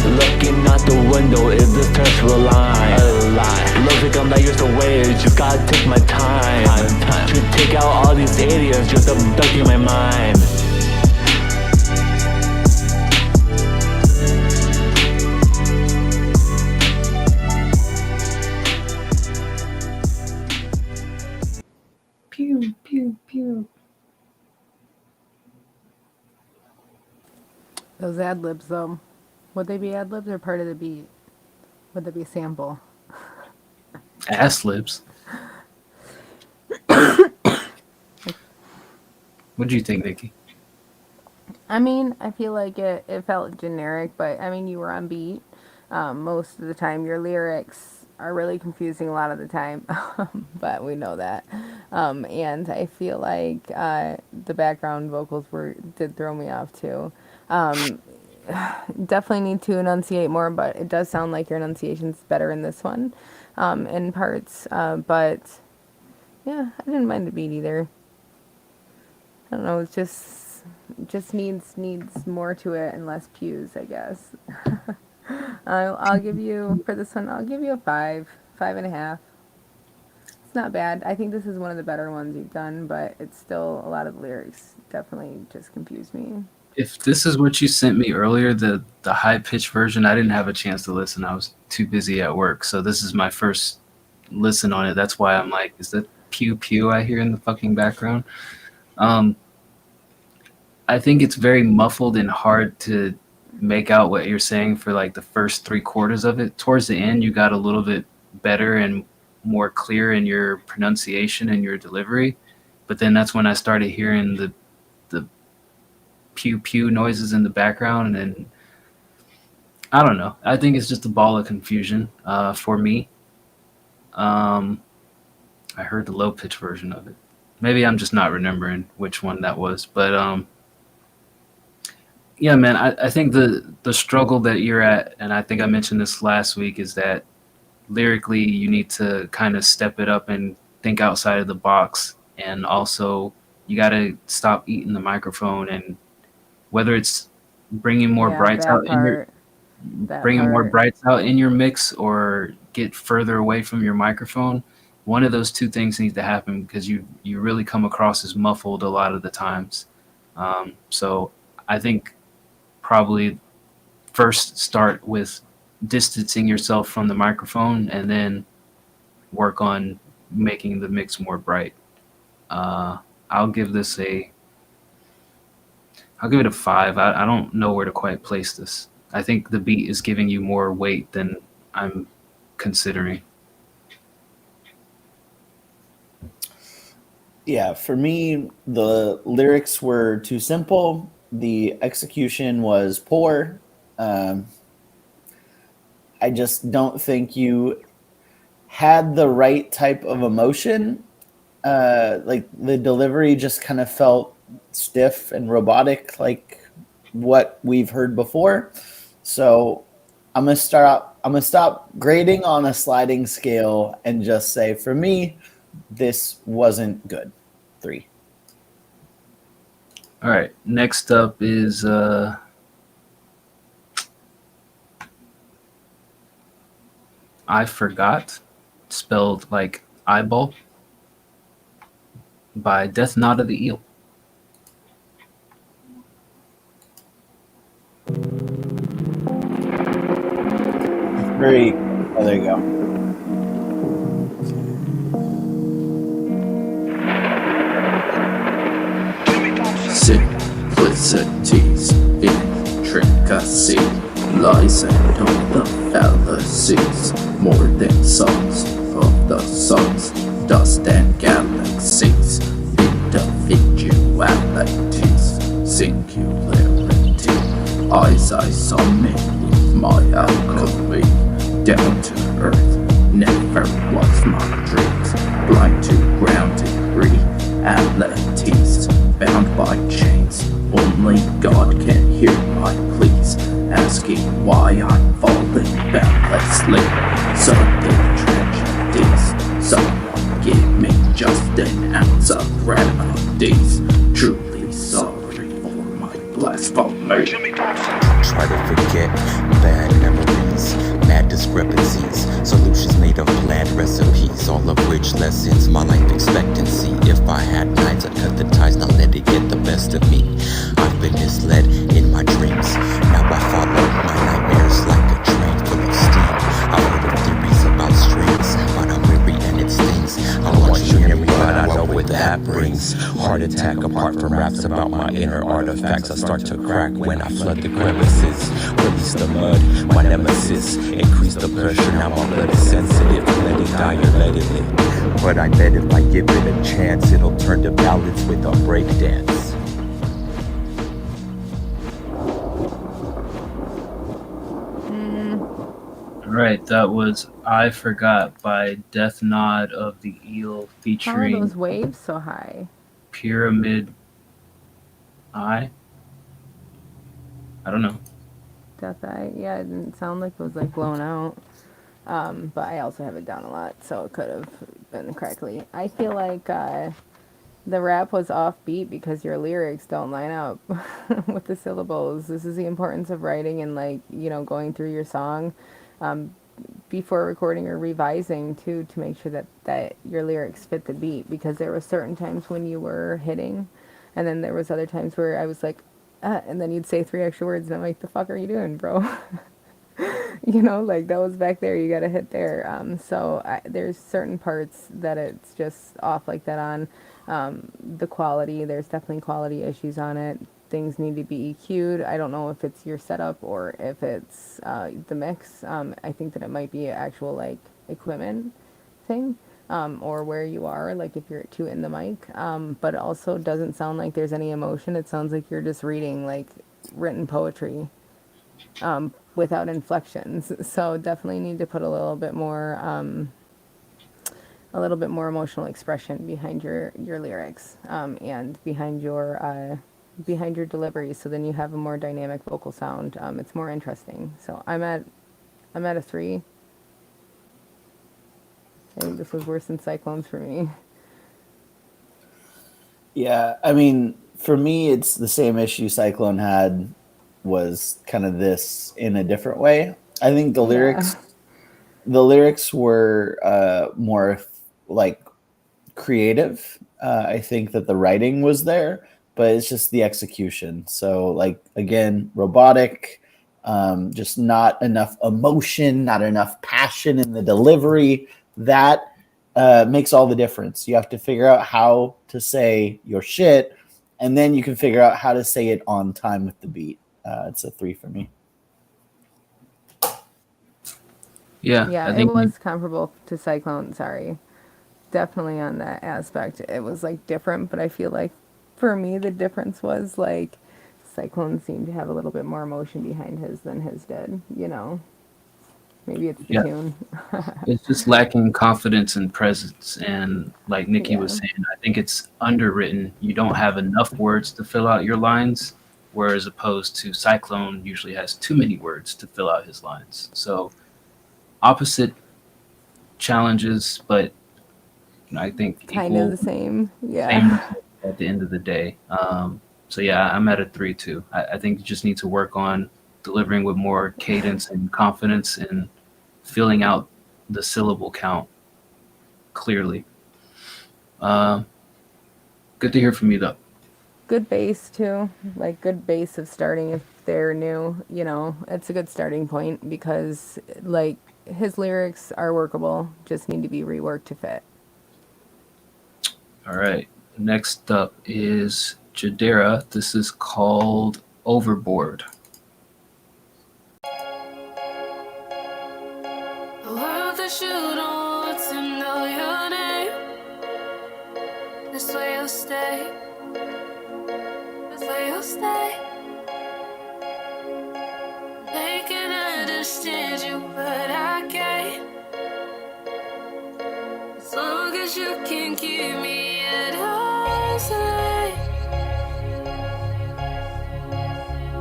Looking out the window, is the terrestrial line. Looks like I'm not used to wait, just gotta take my time to take out all these aliens, just abducting my mind. Pew pew pew. Those ad libs, though, would they be ad libs or part of the beat? Would they be a sample? Ass lips. What do you think, Nikki? I mean, I feel like it felt generic, but I mean, you were on beat. Most of the time, your lyrics are really confusing a lot of the time, but we know that. And I feel like the background vocals did throw me off too. Definitely need to enunciate more, but it does sound like your enunciation's better in this one, in parts. But yeah, I didn't mind the beat either. I don't know, it just needs more to it and less pews, I guess. I'll give you, for this one, I'll give you a 5.5. It's not bad. I think this is one of the better ones you've done, but it's still, a lot of the lyrics definitely just confuse me. If this is what you sent me earlier, the high-pitched version, I didn't have a chance to listen. I was too busy at work. So this is my first listen on it. That's why I'm like, is that pew pew I hear in the fucking background? I think it's very muffled and hard to make out what you're saying for like the first 3/4 of it. Towards the end, you got a little bit better and more clear in your pronunciation and your delivery. But then that's when I started hearing the pew pew noises in the background, and I don't know. I think it's just a ball of confusion for me. I heard the low pitch version of it. Maybe I'm just not remembering which one that was, but yeah, man, I think the struggle that you're at, and I think I mentioned this last week, is that lyrically you need to kind of step it up and think outside of the box, and also you got to stop eating the microphone, and whether it's bringing more brights out in your more brights out in your mix or get further away from your microphone, one of those two things needs to happen because you really come across as muffled a lot of the times. So I think probably first start with distancing yourself from the microphone and then work on making the mix more bright. I'll give it a 5. I don't know where to quite place this. I think the beat is giving you more weight than I'm considering. Yeah, for me, the lyrics were too simple. The execution was poor. I just don't think you had the right type of emotion. Like the delivery just kind of felt stiff and robotic, like what we've heard before. So I'm gonna stop grading on a sliding scale and just say, for me, this wasn't good. 3. All right. Next up is I Forgot, spelled like eyeball, by Death Knot of the Eel. Very. Oh, there you go. Simplicities, intricacy, lies and all the fallacies, more than songs of the suns, dust and galaxies, individualities, singularity, eyes I saw me with my alchemy, down to earth, never was my dreams, blind to grounded realities, bound by chains, only God can hear my pleas, asking why I'm falling boundlessly. Sunday tragedies, someone give me just an ounce of remedies. Truly sorry for my blasphemy. Try to forget bad memories, mad discrepancies, solutions made of bland recipes, all of which lessens my life expectancy. If I had knives, I'd cut the ties, not let it get the best of me. I've been misled in my dreams, now I follow my nightmares like a train full of steam. I've heard of theories about strings, but I'm weary and it stings. I want you to hear me, but I know what that brings. Heart attack apart from raps about my inner artifacts. I start to crack when I flood the crevices. Release the mud, my nemesis. Increase the pressure, now my blood is sensitive. Let it die or let it live. But I bet if I give it a chance, it'll turn to ballads with a breakdance. All right, that was I Forgot by Death Nod of the Eel How are featuring those waves so high? Pyramid Eye. I don't know. Death Eye? Yeah, it didn't sound like it was like blown out. But I also have it down a lot, so it could have been crackly. I feel like the rap was offbeat because your lyrics don't line up with the syllables. This is the importance of writing and like, going through your song before recording or revising too, to make sure that your lyrics fit the beat, because there were certain times when you were hitting and then there was other times where I was like, and then you'd say 3 extra words and I'm like, the fuck are you doing, bro? Like that was back there, you gotta hit there. There's certain parts that it's just off like that on. The quality, there's definitely quality issues on it. Things need to be EQ'd. I don't know if it's your setup or if it's the mix. I think that it might be an actual like equipment thing, or where you are, like if you're too in the mic. But it also doesn't sound like there's any emotion. It sounds like you're just reading like written poetry without inflections. So definitely need to put a little bit more emotional expression behind your lyrics and behind your delivery, so then you have a more dynamic vocal sound. It's more interesting. So I'm at a 3. I think this was worse than Cyclones for me. Yeah, I mean, for me, it's the same issue Cyclone had, was kind of this in a different way. I think the lyrics were more like creative. I think that the writing was there, but it's just the execution. So like again, robotic, just not enough emotion, not enough passion in the delivery. That makes all the difference. You have to figure out how to say your shit, and then you can figure out how to say it on time with the beat. It's a 3 for me. Yeah, Yeah, it was comparable to Cyclone. Sorry, definitely on that aspect, it was like different. But I feel like for me, the difference was like Cyclone seemed to have a little bit more emotion behind his than his did. You know, maybe it's the tune. It's just lacking confidence and presence. And like Nikki was saying, I think it's underwritten. You don't have enough words to fill out your lines, whereas opposed to Cyclone usually has too many words to fill out his lines. So opposite challenges, but I think Kind of the same. Yeah. same at the end of the day. So yeah, I'm at a 3 too. I think you just need to work on delivering with more cadence and confidence and filling out the syllable count clearly. Good to hear from you though. Good base too, like good base of starting if they're new. You know, it's a good starting point because like his lyrics are workable, just need to be reworked to fit. All right. Next up is Jadera. This is called Overboard. The world that you don't want to know your name. This way you'll stay. This way you'll stay. They can understand you, but I can't. As long as you can keep me at arm's length.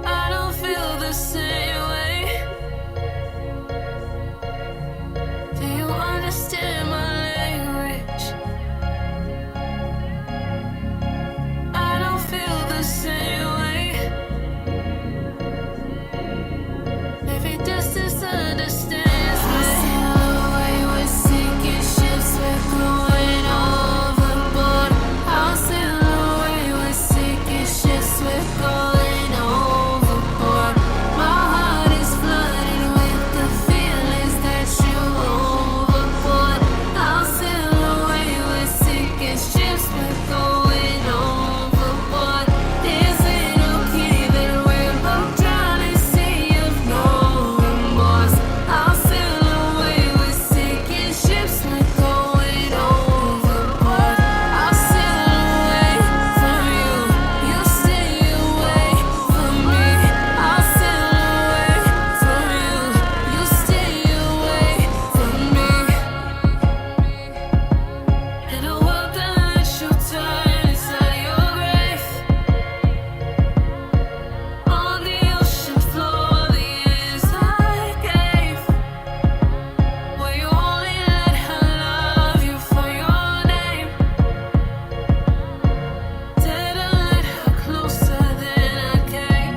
I don't feel the same way. Do you understand my language? I don't feel the same way. Maybe distance understands me. I sail away with sinking ships, we're going overboard. I'll sail away with sinking ships, we're going overboard. My heart is flooded with the feelings that you overboard. I'll sail away with sinking ships, we're going overboard. Is it okay that we're both drowning, sea of no remorse? I'll sail away with sinking ships, we're going overboard. I'll sail away from you, you stay away from me. I'll sail away from you, you stay away from me. In a world that lets you turn inside your grave, on the ocean floor, the answers I gave, where you only let her love you for your name. Did I let her closer than I came?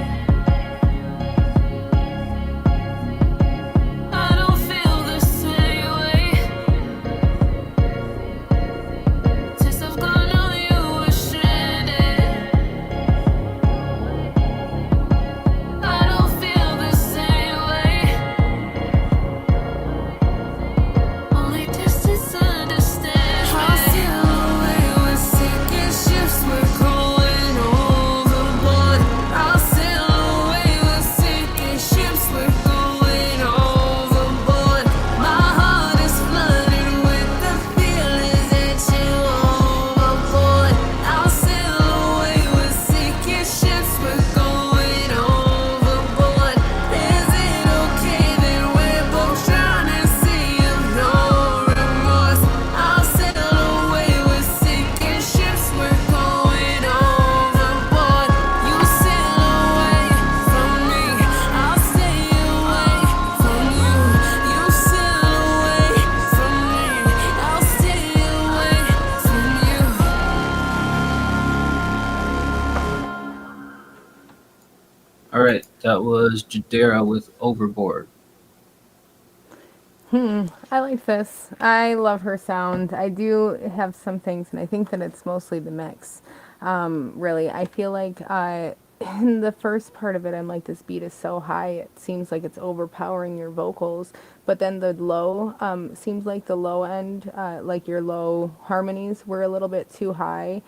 I don't feel the same way. Since I've gone on, you were stranded. I don't feel the same way. Only distance understands me. I'll sail away with sinking ships, we're going overboard. I'll sail away with sinking ships, we're going overboard. My heart is flooded with the feelings that you overboard. I'll sail away with sinking ships, we're going overboard. Is it okay that we're both drowning, sea of no remorse? I'll sail away with sinking ships, we're going overboard. You sail away from me, I'll stay away from you. You sail away from me, I'll stay away from you. All right, that was Jadera with Overboard. I like this. I love her sound. I do have some things, and I think that it's mostly the mix. Really, I feel like in the first part of it, I'm like, this beat is so high, it seems like it's overpowering your vocals. But then the low, seems like the low end, like your low harmonies were a little bit too high.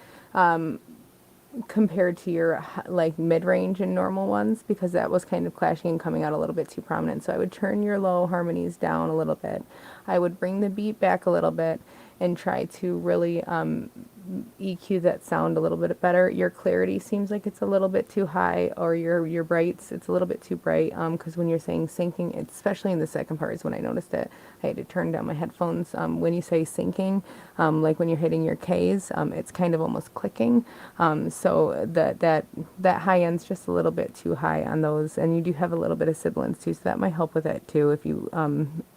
Compared to your like mid-range and normal ones, because that was kind of clashing and coming out a little bit too prominent. So I would turn your low harmonies down a little bit. I would bring the beat back a little bit and try to really EQ that sound a little bit better. Your clarity seems like it's a little bit too high, or your brights, it's a little bit too bright, because when you're saying syncing, especially in the second part is when I noticed it. I had to turn down my headphones. When you say syncing, like when you're hitting your Ks, it's kind of almost clicking. So that high end's just a little bit too high on those, and you do have a little bit of sibilance too, so that might help with it too if you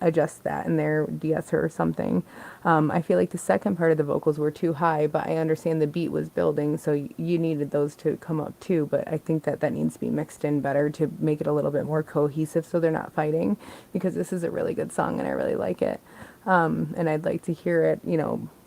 adjust that in there, de-esser or something. I feel like the second part of the vocals were too high, but I understand the beat was building, so you needed those to come up too. But I think that needs to be mixed in better to make it a little bit more cohesive, so they're not fighting, because this is a really good song and I really like it. And I'd like to hear it,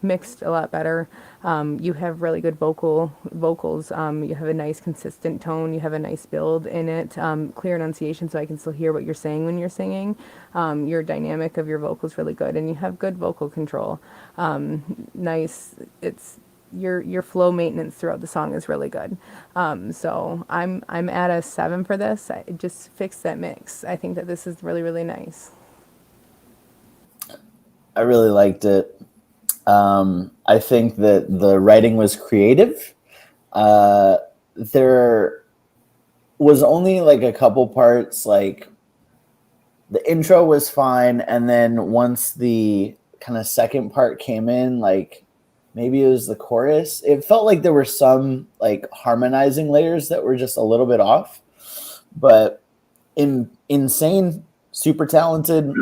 mixed a lot better. You have really good vocals. You have a nice consistent tone. You have a nice build in it. Clear enunciation, so I can still hear what you're saying when you're singing. Your dynamic of your vocals really good, and you have good vocal control. Nice. It's your flow maintenance throughout the song is really good. So I'm at a 7 for this. I just fix that mix. I think that this is really, really nice. I really liked it. I think that the writing was creative. There was only like a couple parts, like the intro was fine, and then once the kind of second part came in, like maybe it was the chorus, it felt like there were some like harmonizing layers that were just a little bit off. But insane, super talented.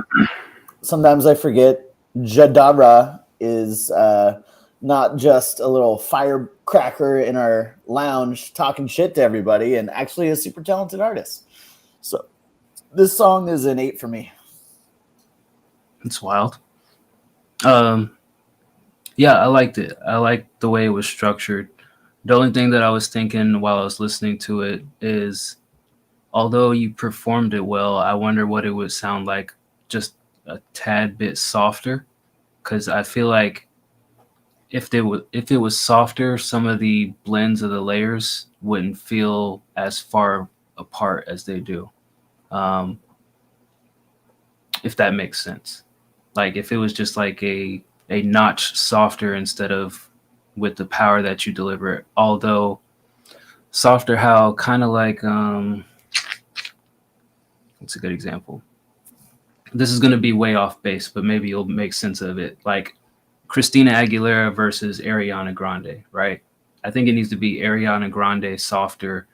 Sometimes I forget Jadara is not just a little firecracker in our lounge talking shit to everybody, and actually a super talented artist. So this song is an 8 for me. It's wild. Yeah, I liked it. I liked the way it was structured. The only thing that I was thinking while I was listening to it is, although you performed it well, I wonder what it would sound like just a tad bit softer, because I feel like if it was softer, some of the blends of the layers wouldn't feel as far apart as they do. If that makes sense. Like if it was just like a notch softer instead of with the power that you deliver, although softer, how kind of like what's a good example? This is going to be way off base, but maybe you'll make sense of it. Like Christina Aguilera versus Ariana Grande, right? I think it needs to be Ariana Grande softer,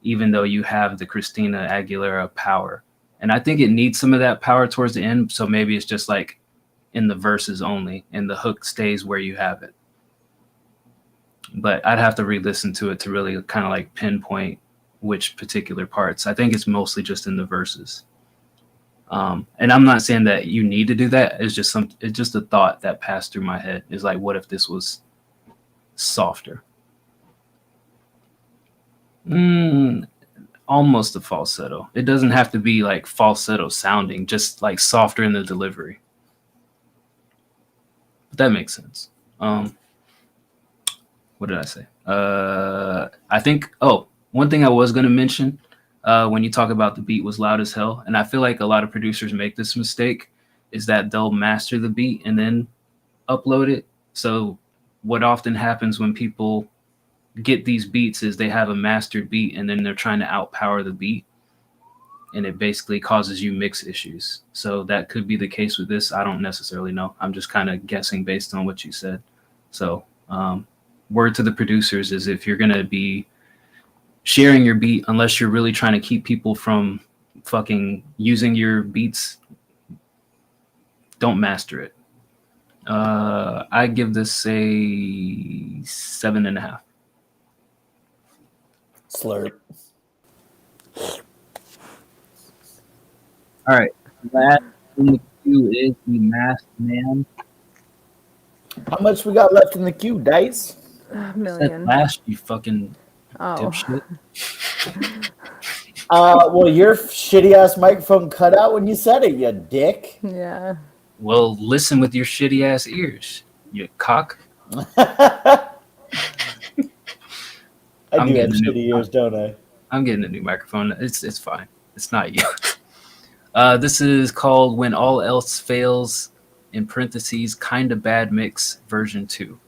even though you have the Christina Aguilera power. And I think it needs some of that power towards the end. So maybe it's just like in the verses only, and the hook stays where you have it. But I'd have to re-listen to it to really kind of like pinpoint which particular parts. I think it's mostly just in the verses. And I'm not saying that you need to do that. It's just a thought that passed through my head. Is like, what if this was softer? Almost a falsetto. It doesn't have to be like falsetto sounding, just like softer in the delivery. But that makes sense. What did I say? I think, one thing I was going to mention, when you talk about the beat was loud as hell, and I feel like a lot of producers make this mistake, is that they'll master the beat and then upload it. So what often happens when people get these beats is they have a mastered beat and then they're trying to outpower the beat, and it basically causes you mix issues. So that could be the case with this. I don't necessarily know. I'm just kind of guessing based on what you said. So word to the producers is, if you're going to be sharing your beat, unless you're really trying to keep people from fucking using your beats, don't master it. I give this a 7.5. Slurp. All right. Last in the queue is the Masked Man. How much we got left in the queue, Dice? A million. Last, you fucking Oh. dipshit. Well, your shitty ass microphone cut out when you said it, you dick. Yeah. Well, listen with your shitty ass ears, you cock. I I'm do have getting a new- shitty ears, don't I? I'm getting a new microphone. It's fine. It's not you. This is called When All Else Fails, in parentheses, Kinda Bad Mix version 2.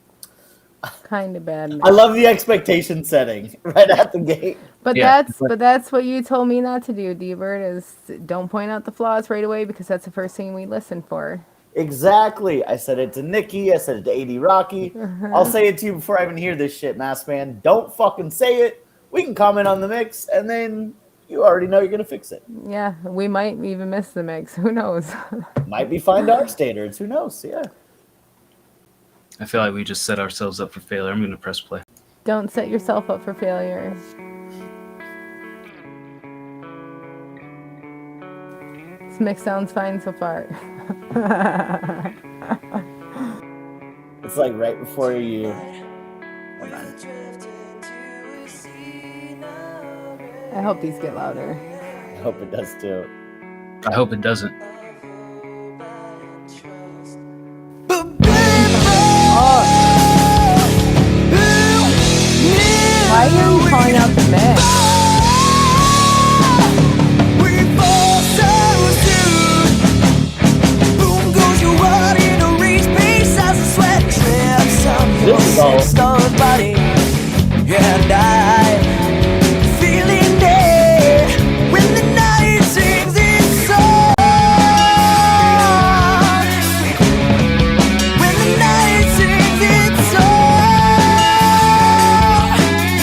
Kind of bad. I love the expectation setting right at the gate. But Yeah, that's what you told me not to do, D-Bird, is don't point out the flaws right away because that's the first thing we listen for. Exactly. I said it to Nikki. I said it to AD Rocky. I'll say it to you before I even hear this shit, Masked Man. Don't fucking say it. We can comment on the mix, and then you already know you're going to fix it. Yeah, we might even miss the mix. Who knows? Might be fine to our standards. Who knows? Yeah. I feel like we just set ourselves up for failure. I'm going to press play. Don't set yourself up for failure. This mix sounds fine so far. It's like right before you. Hold on. I hope these get louder. I hope it does too. I hope it doesn't. Why are you calling out the mix? Body, and I feeling dead when the night sings its song. When the night sings its song,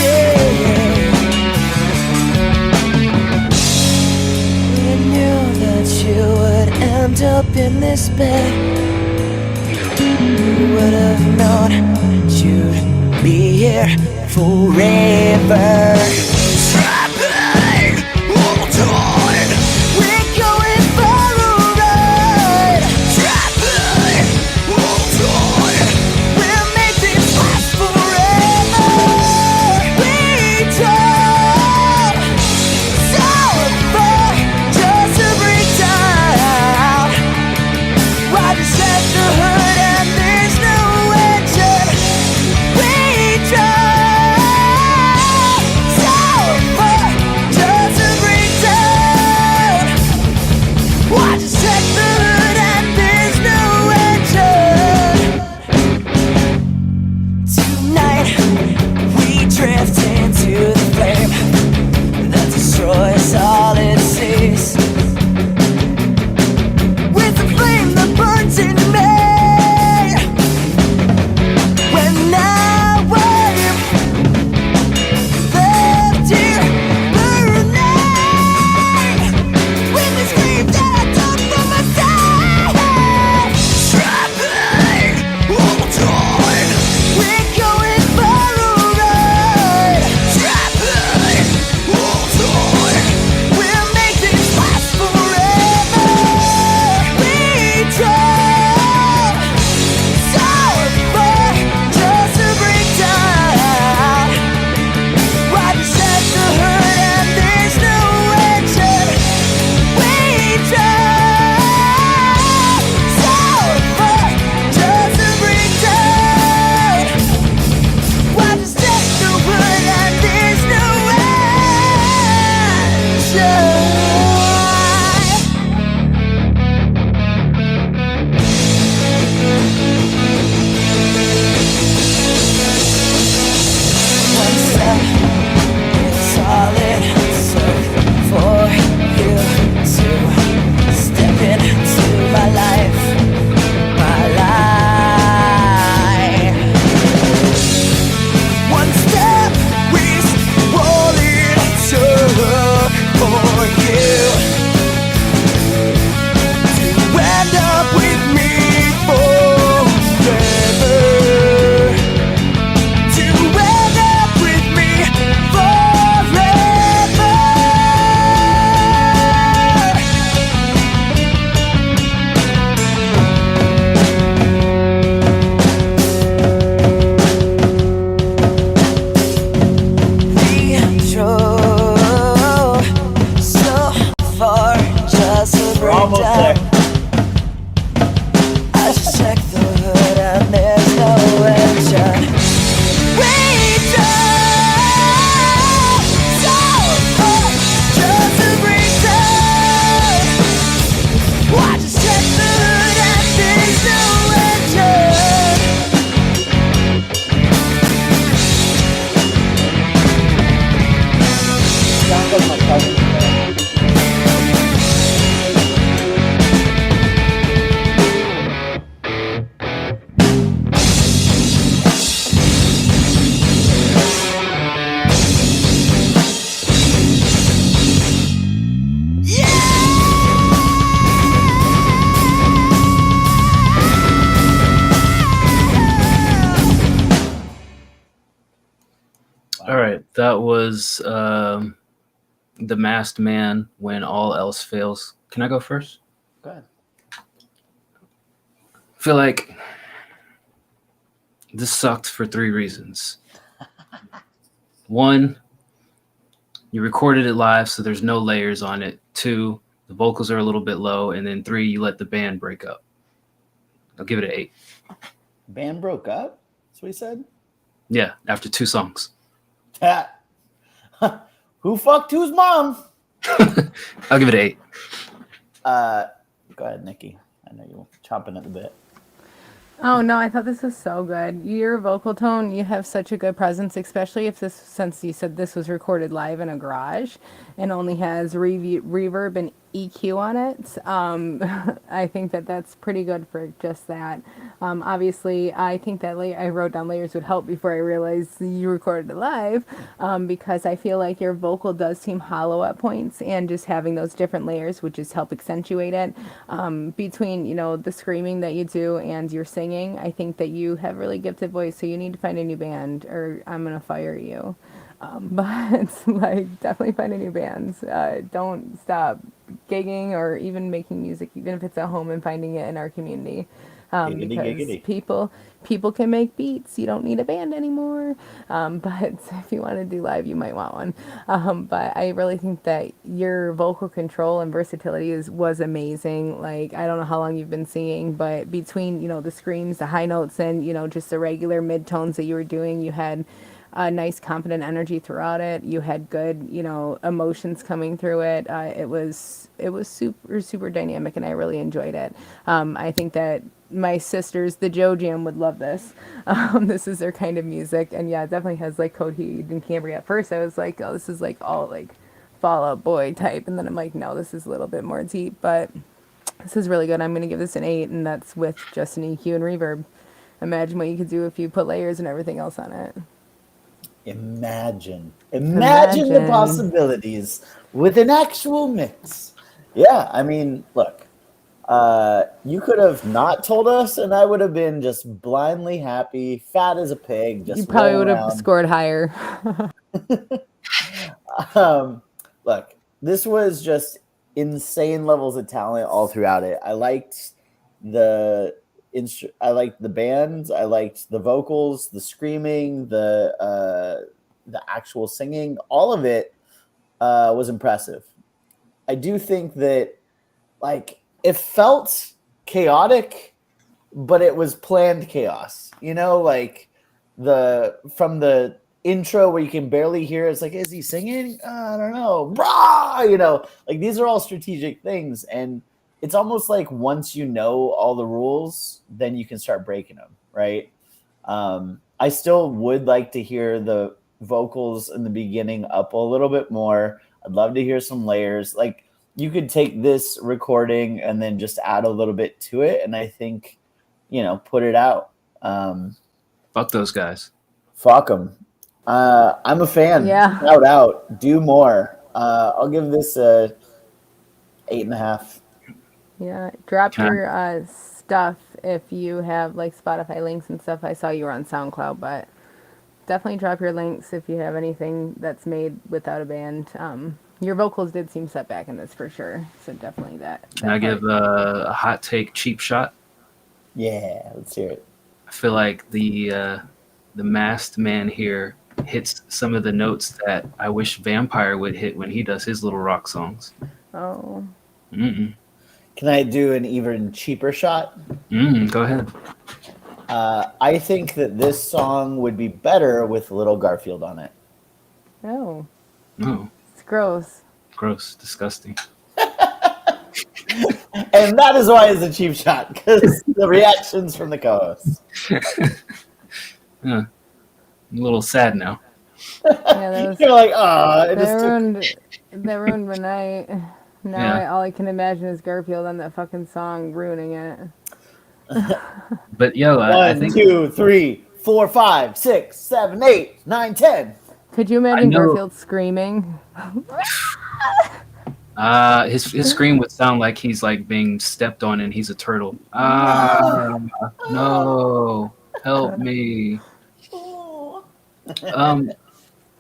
yeah. We knew that you would end up in this bed. Who would have known you'd be here forever? Trapping all time. We're going for a ride. Trapping all time. We'll make this last forever. We don't so far just to break down. Why just set the hood and there's no engine? We drive so far just to break down. Why just set the hood and there's no engine? Tonight we drift into the flame that destroys all it sees. With the flame that burns in me. When I wave left here burning, with the scream that I took from my side. Trapping all time. We're going for a ride. because my cousin's there. All right, that was The Masked Man, When All Else Fails. Can I go first? Go ahead. I feel like this sucked for 3 reasons. 1, you recorded it live, so there's no layers on it. 2, the vocals are a little bit low. And then 3, you let the band break up. I'll give it an 8. Band broke up? That's what he said? Yeah, after 2 songs. Who fucked whose mom? I'll give it an 8. Go ahead, Nikki. I know you're chomping at the bit. Oh no, I thought this was so good. Your vocal tone, you have such a good presence, especially if this, since you said this was recorded live in a garage and only has reverb and EQ on it. I think that that's pretty good for just that. Obviously, I think that I wrote down layers would help before I realized you recorded it live, because I feel like your vocal does seem hollow at points, and just having those different layers would just help accentuate it. Between, you know, the screaming that you do and your singing, I think that you have really gifted voice, so you need to find a new band or I'm going to fire you. But like, definitely find a new band. Don't stop gigging or even making music, even if it's at home, and finding it in our community. Giggity, Because giggity. people can make beats. You don't need a band anymore. But if you want to do live, you might want one. But I really think that your vocal control and versatility was amazing. Like, I don't know how long you've been singing, but between, you know, the screams, the high notes, and, you know, just the regular mid-tones that you were doing, you had a nice confident energy throughout it. You had good, you know, emotions coming through it. It was super dynamic, and I really enjoyed it. I think that my sisters, the Joe Jam, would love this. This is their kind of music, and yeah, it definitely has like Coheed and Cambria. At first I was like, oh, this is like all like Fall Out Boy type, and then I'm like, no, this is a little bit more deep, but this is really good. I'm gonna give this an 8, and that's with just an EQ and reverb. Imagine what you could do if you put layers and everything else on it. Imagine the possibilities with an actual mix. Yeah, I mean, look, you could have not told us, and I would have been just blindly happy, fat as a pig. Just You probably would rolling have around. scored higher. Look, this was just insane levels of talent all throughout it. I liked the bands, I liked the vocals, the screaming, the actual singing. All of it was impressive. I do think that, like, it felt chaotic, but it was planned chaos. You know, like from the intro where you can barely hear, it's like, is he singing? I don't know. Brah! You know, like, these are all strategic things, and it's almost like once you know all the rules, then you can start breaking them, right? I still would like to hear the vocals in the beginning up a little bit more. I'd love to hear some layers. Like, you could take this recording and then just add a little bit to it, and I think, you know, put it out. Fuck those guys. Fuck them. I'm a fan. Yeah. Shout out. Do more. I'll give this a 8.5. Yeah, drop Okay. your stuff if you have like Spotify links and stuff. I saw you were on SoundCloud, but definitely drop your links if you have anything that's made without a band. Your vocals did seem set back in this for sure, so definitely that. Can I give a hot take, cheap shot? Yeah, let's hear it. I feel like the masked man here hits some of the notes that I wish Vampire would hit when he does his little rock songs. Oh. Mm-mm. Can I do an even cheaper shot? Go ahead. I think that this song would be better with Little Garfield on it. Oh. No. It's gross. Gross. Disgusting. And that is why it's a cheap shot, because the reactions from the co-hosts. Yeah. I'm a little sad now. Yeah, that was, You're like, oh, it that just ruined, That ruined my night. Now Yeah. all I can imagine is Garfield on that fucking song ruining it. But yo, I 1, think 2, 3, 4, 5, 6, 7, 8, 9, 10. Could you imagine know- Garfield screaming? his scream would sound like he's like being stepped on and he's a turtle. No, help me.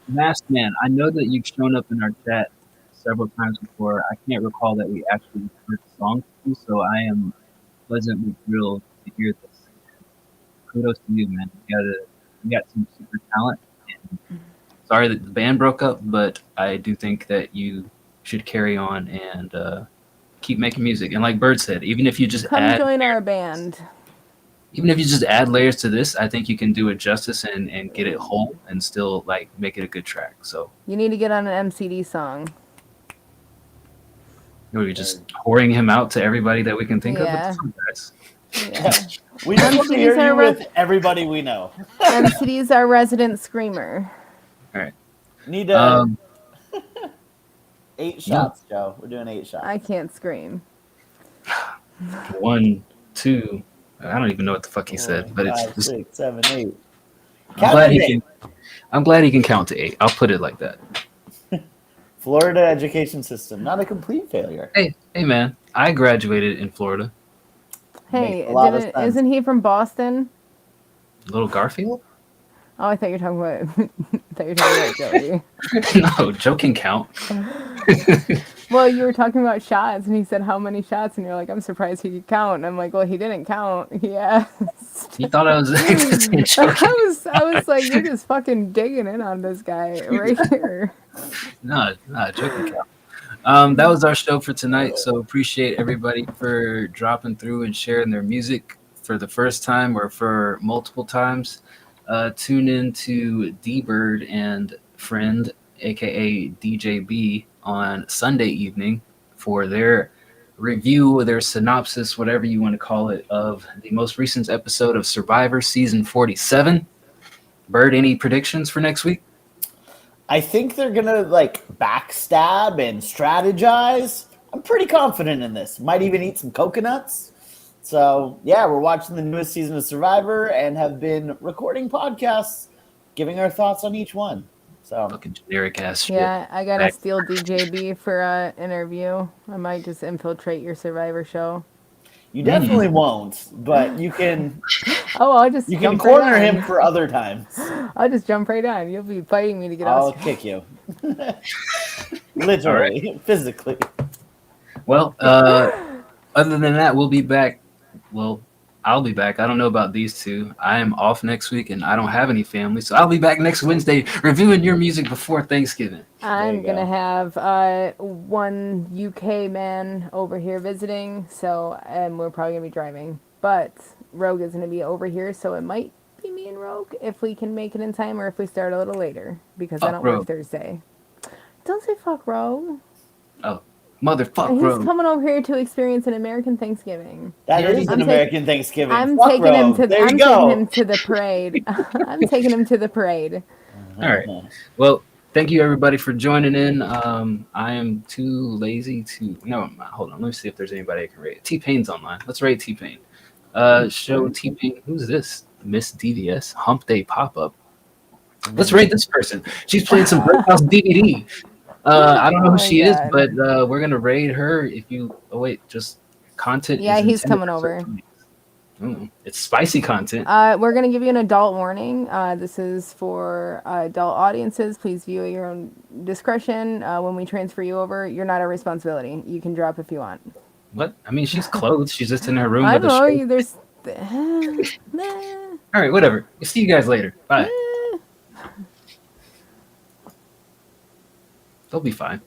Masked Man, I know that you've shown up in our chat several times before. I can't recall that we actually heard the song from you, so I am pleasantly thrilled to hear this. Kudos to you, man. You got some super talent. And sorry that the band broke up, but I do think that you should carry on and keep making music. And like Bird said, even if you just Come join our band. add layers to this, I think you can do it justice and get it whole and still like make it a good track. So You need to get on an MCD song. we're just pouring him out to everybody that we can think Yeah. of. Guys. We just want to hear MCDs you are with everybody we know. MCD's our resident screamer. All right. Need to 8 shots, Joe. We're doing 8 shots. I can't scream. 1, 2. I don't even know what the fuck he said, but it's 5, just, 6, 7, 8. I'm glad he can count to 8. I'll put it like that. Florida education system, not a complete failure. Hey man, I graduated in Florida. Hey, Makes a lot of sense. isn't he from Boston? Little Garfield? Oh, I thought you were talking about. I thought you were talking about Joey. No, Joe can count. Well, you were talking about shots, and he said how many shots, and you're like, I'm surprised he could count. And I'm like, well, he didn't count. He asked. He thought I was I was like, you're just fucking digging in on this guy right here. No, Joe can count. That was our show for tonight. So appreciate everybody for dropping through and sharing their music for the first time or for multiple times. Tune in to D-Bird and friend, aka DJ B, on Sunday evening for their review, their synopsis, whatever you want to call it, of the most recent episode of Survivor Season 47. Bird, any predictions for next week? I think they're gonna like backstab and strategize. I'm pretty confident in this. Might even eat some coconuts. So yeah, we're watching the newest season of Survivor and have been recording podcasts, giving our thoughts on each one. So fucking generic ass shit. Yeah, I gotta steal DJB for an interview. I might just infiltrate your Survivor show. You definitely won't, but you can. Oh, I'll just You can jump corner right on. him for other times. I'll just jump right on. You'll be fighting me to get I'll out. kick you. Literally, physically. Well, other than that, we'll be back. Well, I'll be back. I don't know about these two. I am off next week and I don't have any family. So I'll be back next Wednesday reviewing your music before Thanksgiving. I'm gonna have one UK man over here visiting, and we're probably gonna be driving. But Rogue is gonna be over here, so it might be me and Rogue if we can make it in time, or if we start a little later because I Fuck don't Rogue. work Thursday. Don't say fuck Rogue. Oh, motherfucker. He's Rogue. coming over here to experience an American Thanksgiving. That is I'm an American Thanksgiving. I'm Fuck taking him Rogue. to. There I'm you go. taking him to the parade. I'm taking him to the parade. All right. Well, thank you everybody for joining in. I am too lazy to. No, I'm not. Hold on. Let me see if there's anybody I can rate. T-Pain's online. Let's rate T-Pain. Show T-Pain. Who's this? Miss DVS Hump Day Pop-Up. Let's rate this person. She's playing some Birdhouse DVD. I don't know who she is, but we're gonna raid her. If you just content. Yeah, is he's intended coming for over. It's spicy content. We're going to give you an adult warning. This is for adult audiences. Please view at your own discretion. When we transfer you over, you're not our responsibility. You can drop if you want. What? I mean, she's clothed. She's just in her room. I with a don't know. shirt. There's. All right, whatever. See you guys later. Bye. They'll be fine.